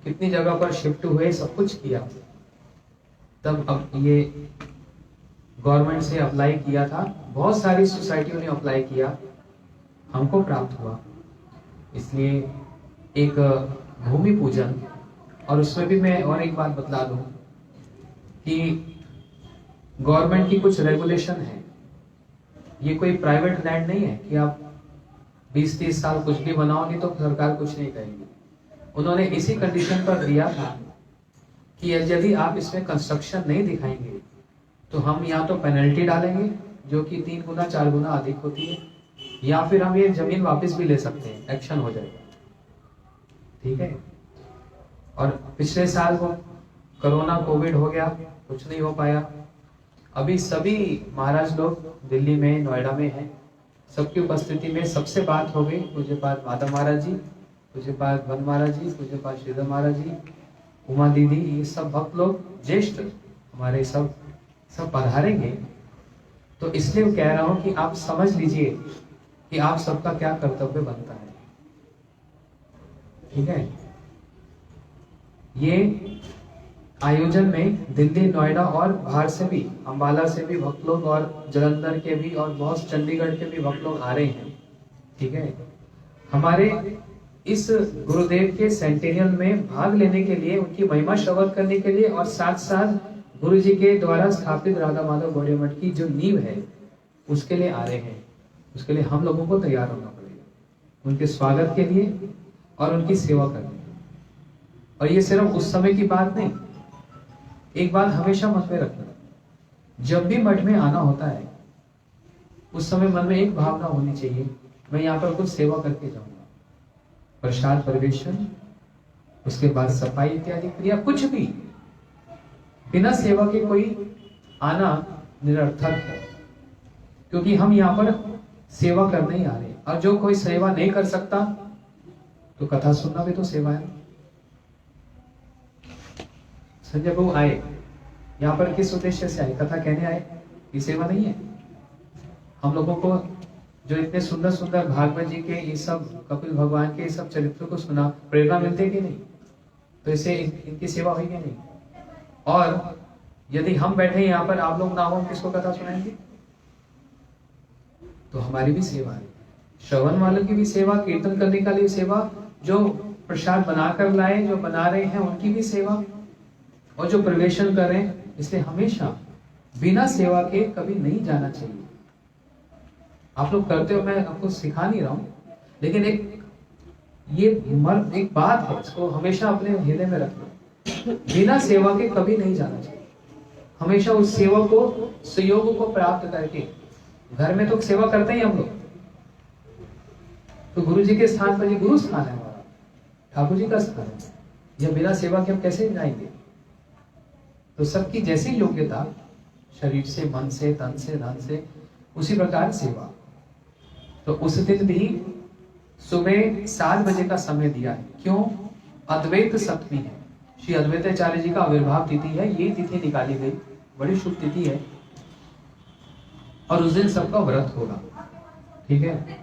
कितनी जगह पर शिफ्ट हुए, सब कुछ किया। तब अब ये गवर्नमेंट से अप्लाई किया था, बहुत सारी सोसाइटियों ने अप्लाई किया, हमको प्राप्त हुआ। इसलिए एक भूमि पूजन, और उसमें भी मैं और एक बात बतला दूं कि गवर्नमेंट की कुछ रेगुलेशन है, ये कोई प्राइवेट लैंड नहीं है कि आप 20-30 साल कुछ भी बनाओगे तो सरकार कुछ नहीं कहेगी। उन्होंने इसी कंडीशन पर दिया था कि यदि आप इसमें कंस्ट्रक्शन नहीं दिखाएंगे तो हम या तो पेनल्टी डालेंगे जो कि 3 गुना 4 गुना अधिक होती है, या फिर हम ये जमीन वापस भी ले सकते हैं, एक्शन हो जाएगा। ठीक है। और पिछले साल वो कोरोना कोविड हो गया, कुछ नहीं हो पाया। अभी सभी महाराज लोग दिल्ली में, नोएडा में हैं, सबकी उपस्थिति में सबसे बात हो गई। पूज्यपाद माधव महाराज जी, पूज्यपाद वन महाराज जी, पूज्यपाद श्रीधर महाराज जी, उमा दीदी, ये सब भक्त लोग ज्येष्ठ हमारे सब पधारेंगे। तो इसलिए कह रहा हूं कि आप समझ लीजिए कि आप सबका क्या कर्तव्य बनता है। ठीक है। ये आयोजन में दिल्ली, नोएडा और बाहर से भी, अंबाला से भी भक्त लोग और जलंधर के भी और बहुत चंडीगढ़ के भी भक्त लोग आ रहे हैं। ठीक है। हमारे इस गुरुदेव के सेंटेनियल में भाग लेने के लिए, उनकी महिमा श्रवण करने के लिए, और साथ साथ गुरु जी के द्वारा स्थापित राधा माधव गौड़िया मठ की जो नींव है उसके लिए आ रहे हैं। उसके लिए हम लोगों को तैयार होना पड़ेगा, उनके स्वागत के लिए और उनकी सेवा करने के लिए। और ये सिर्फ उस समय की बात नहीं, एक बात हमेशा मन में रखना, जब भी मठ में आना होता है उस समय मन में एक भावना होनी चाहिए, मैं यहाँ पर कुछ सेवा करके जाऊंगा। प्रसाद परिवेशन, उसके बाद सफाई इत्यादि क्रिया, कुछ भी बिना सेवा के कोई आना निरर्थक है, क्योंकि हम यहाँ पर सेवा करने ही आ रहे हैं। और जो कोई सेवा नहीं कर सकता तो कथा सुनना भी तो सेवा है। संजय बाबू आए यहाँ पर किस उद्देश्य से आए? कथा कहने आए? ये सेवा नहीं है? हम लोगों को जो इतने सुंदर सुंदर भागवत जी के ये सब, कपिल भगवान के ये सब चरित्र को सुना, प्रेरणा मिलती है कि नहीं? तो इससे इनकी सेवा होगी नहीं। और यदि हम बैठे यहाँ पर, आप लोग ना हो, किसको कथा सुनाएंगे? तो हमारी भी सेवा है, श्रवण वालों की भी सेवा, कीर्तन करने का लिए सेवा, जो प्रसाद बनाकर लाए, जो बना रहे हैं उनकी भी सेवा, और जो प्रवेशन कर रहे हैं। इसलिए हमेशा बिना सेवा के कभी नहीं जाना चाहिए। आप लोग करते हो, मैं आपको सिखा नहीं रहा हूं, लेकिन एक बात है, इसको हमेशा अपने हृदय में रखना, बिना सेवा के कभी नहीं जाना चाहिए। हमेशा उस सेवा को, सहयोग को प्राप्त करके, घर में तो सेवा करते ही हम लोग, तो गुरु जी के स्थान पर, ये गुरु स्थान है हमारा, ठाकुर जी का स्थान है, यह बिना सेवा के हम कैसे जाएंगे? तो सबकी जैसी योग्यता, शरीर से, मन से, तन से, धन से, उसी प्रकार सेवा। तो उस दिन भी सुबह 7 बजे का समय दिया है। क्यों? अद्वैत सप्तमी है, श्री अद्वैताचार्य जी का आविर्भाव तिथि है, ये तिथि निकाली गई, बड़ी शुभ तिथि है। और उस दिन सबका व्रत होगा, ठीक है।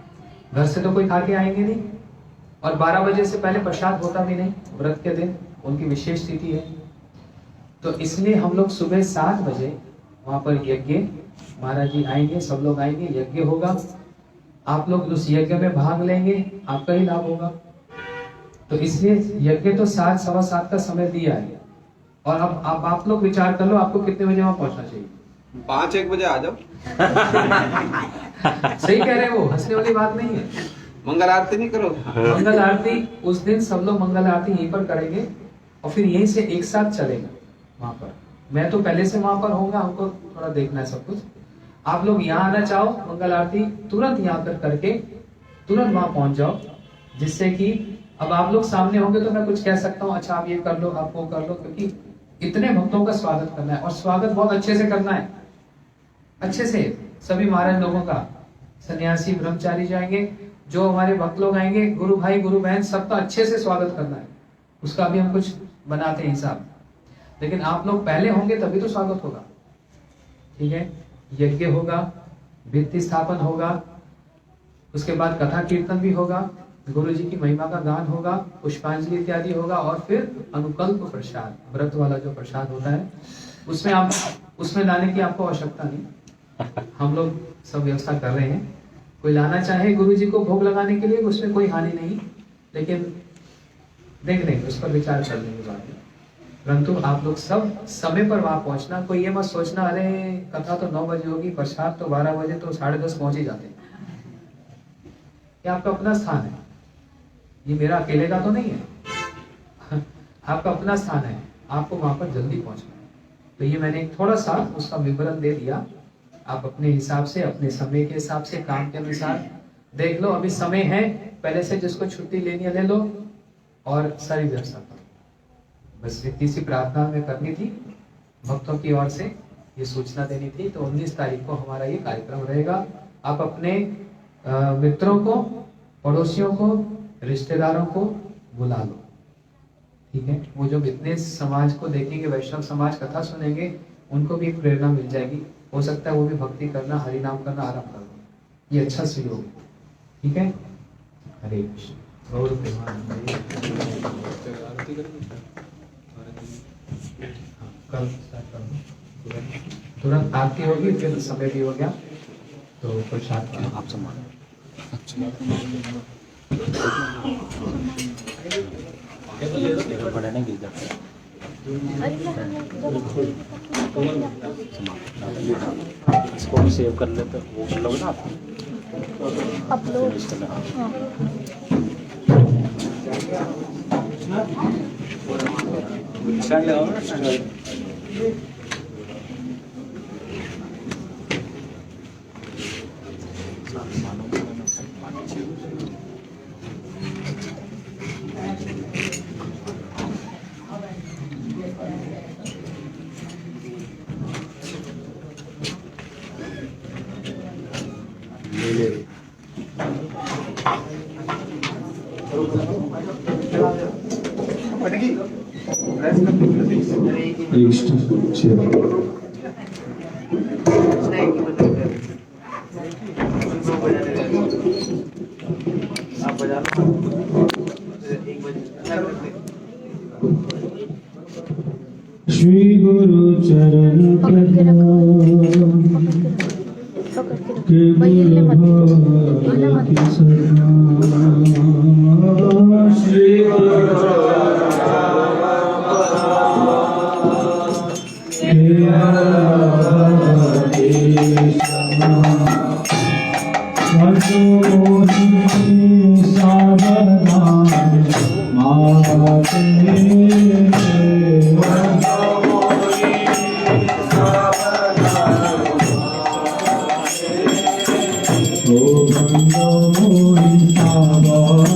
घर से तो कोई खा के आएंगे नहीं, और 12 बजे से पहले प्रसाद होता भी नहीं व्रत के दिन, उनकी विशेष तिथि है। तो इसलिए हम लोग सुबह 7 बजे वहां पर यज्ञ, महाराज जी आएंगे, सब लोग आएंगे, यज्ञ होगा। आप लोग उस यज्ञ में भाग लेंगे, आपका ही लाभ होगा। तो इसलिए यज्ञ तो 7, सवा 7 का समय दिया है। और अब आप लोग विचार कर लो, आपको कितने बजे वहां पहुंचना चाहिए? 5-1 बजे आ जाओ। सही कह रहे हो, हंसने वाली बात नहीं है। मंगल आरती नहीं करो? मंगल आरती उस दिन सब लोग मंगल आरती यहीं पर करेंगे, और फिर यहीं से एक साथ चलेगा वहां पर। मैं तो पहले से वहां पर होऊंगा, हमको थोड़ा देखना है सब कुछ। आप लोग यहाँ आना चाहो, मंगल आरती तुरंत यहाँ पर करके तुरंत वहां पहुंच जाओ, जिससे कि अब आप लोग सामने होंगे तो मैं कुछ कह सकता हूँ, अच्छा आप ये कर लो, आप वो कर लो, क्योंकि इतने भक्तों का स्वागत करना है, और स्वागत बहुत अच्छे से करना है, अच्छे से। सभी महाराज लोगों का, सन्यासी ब्रह्मचारी जाएंगे, जो हमारे भक्त लोग आएंगे, गुरु भाई गुरु बहन, सबका अच्छे से स्वागत करना है। उसका भी हम कुछ बनाते हैं हिसाब, लेकिन आप लोग पहले होंगे तभी तो स्वागत होगा, ठीक है। यज्ञ होगा, भित्ति स्थापन होगा, उसके बाद कथा कीर्तन भी होगा, गुरु जी की महिमा का गान होगा, पुष्पांजलि इत्यादि होगा, और फिर अनुकल्प प्रसाद, व्रत वाला जो प्रसाद होता है, उसमें लाने की आपको आवश्यकता नहीं, हम लोग सब व्यवस्था कर रहे हैं। कोई लाना चाहे गुरु जी को भोग लगाने के लिए, उसमें कोई हानि नहीं, लेकिन देख लेंगे, उस पर विचार कर लेंगे बाद में। परंतु आप लोग सब समय पर वहां पहुंचना। कोई ये मत सोचना अरे कथा तो 9 बजे होगी, प्रसाद तो 12 बजे, तो 10:30 पहुंच ही जाते हैं। ये आपका अपना स्थान है, ये मेरा अकेले का तो नहीं है, आपका अपना स्थान है, आपको वहां पर जल्दी पहुंचना है। तो ये मैंने थोड़ा सा उसका विवरण दे दिया, आप अपने हिसाब से, अपने समय के हिसाब से, काम के अनुसार देख लो। अभी समय है, पहले से जिसको छुट्टी लेनी है ले लो, और सारी व्यवस्था करो। बस इतनी सी प्रार्थना में करनी थी, भक्तों की ओर से ये सूचना देनी थी। तो 19 तारीख को हमारा ये कार्यक्रम रहेगा। आप अपने मित्रों को, पड़ोसियों को, रिश्तेदारों को बुला लो, ठीक है। वो जो इतने समाज को देखेंगे, वैष्णव समाज कथा सुनेंगे, उनको भी एक प्रेरणा मिल जाएगी। हो सकता है वो भी भक्ति करना, हरि नाम करना आरंभ कर दो। ये अच्छा सहयोग है, ठीक है। हरे कृष्ण, गौर प्रेमानंद। कल स्टार्ट कर दो, तुरंत आरती होगी, फिर समय भी हो गया तो प्रसाद आप सम्मान। बड़ा नहीं गिर जाता, इसको भी सेव कर लेते, वो कर लोगे ना आप अपलोड। स्टैंड लगाओ ना, स्टैंड श्री गुरु चरण Oh,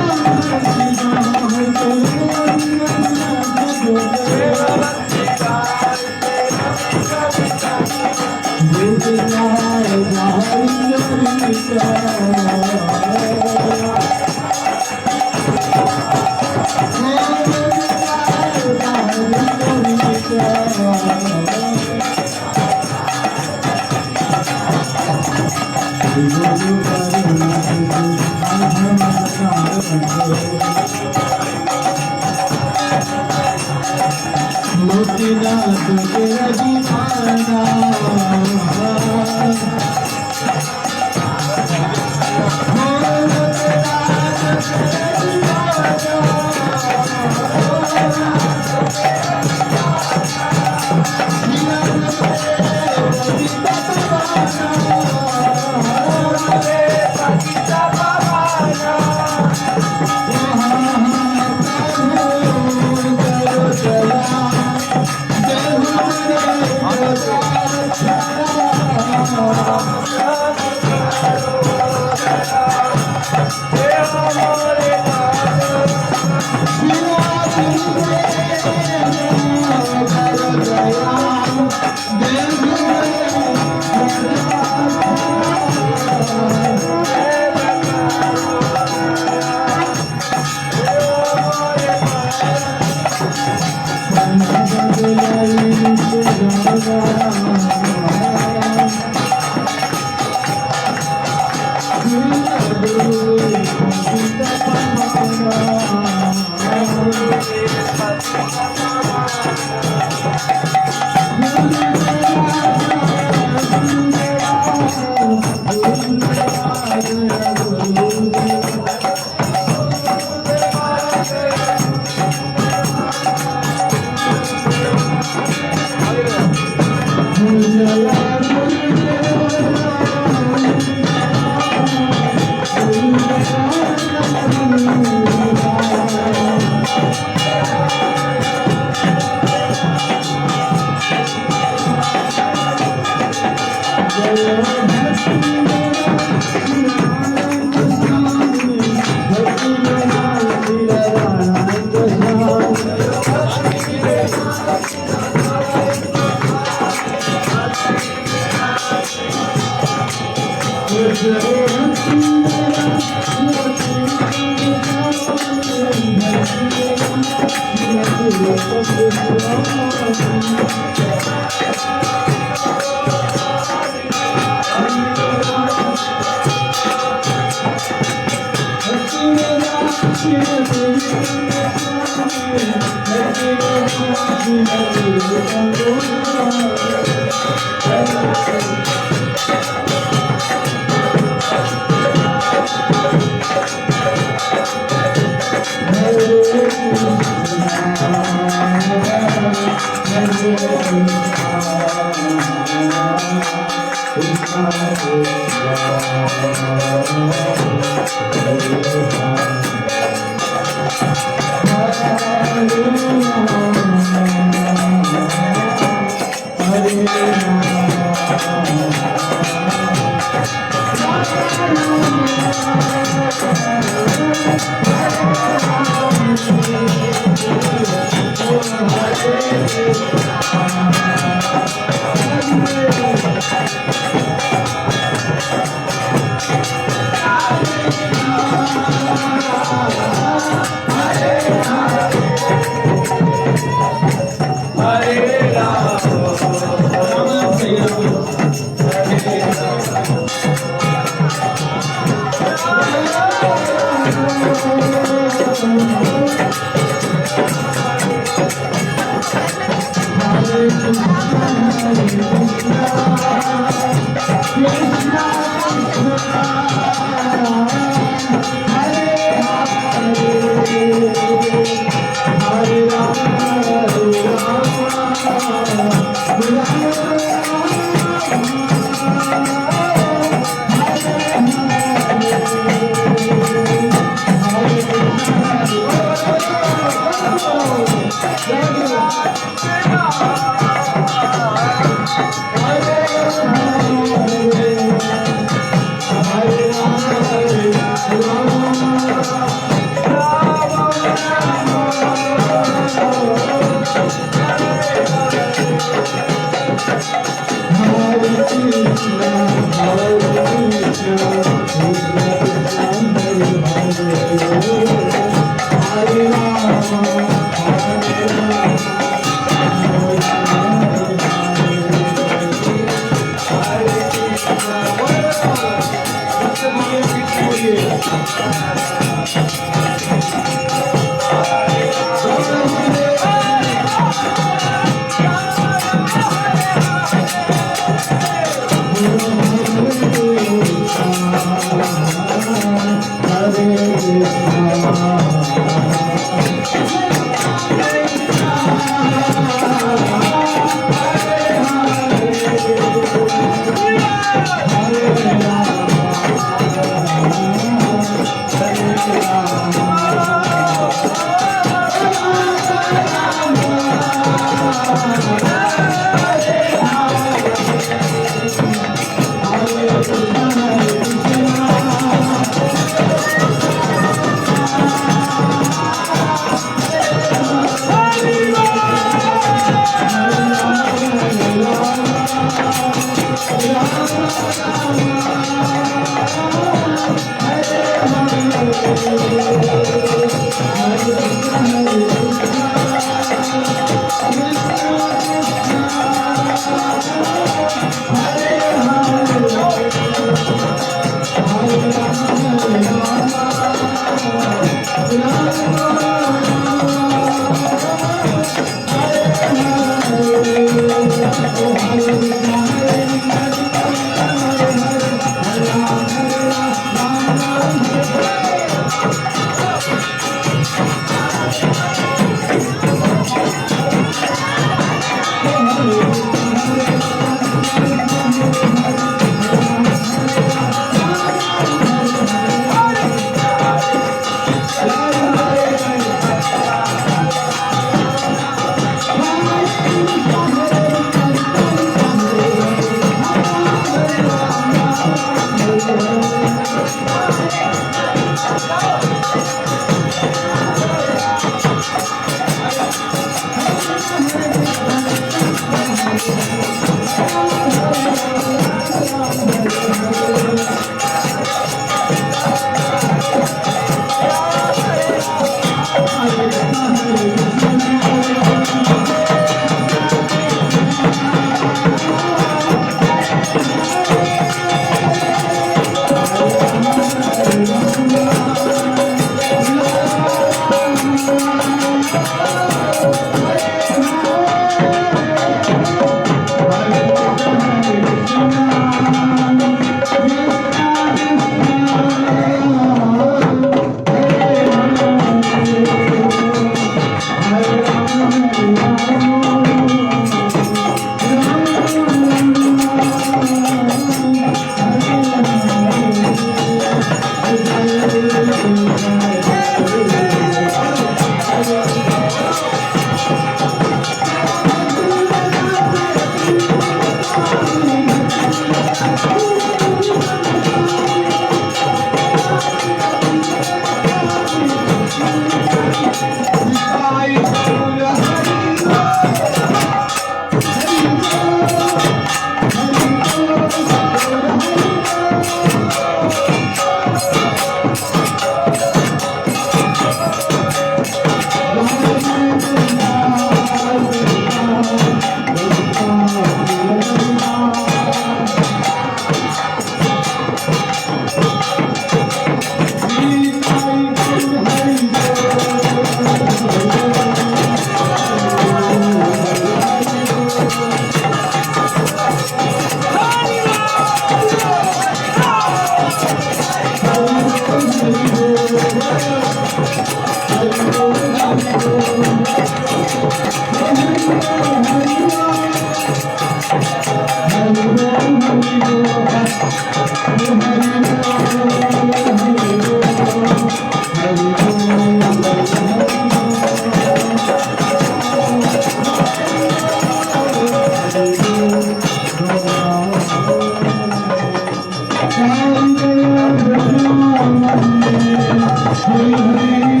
Hare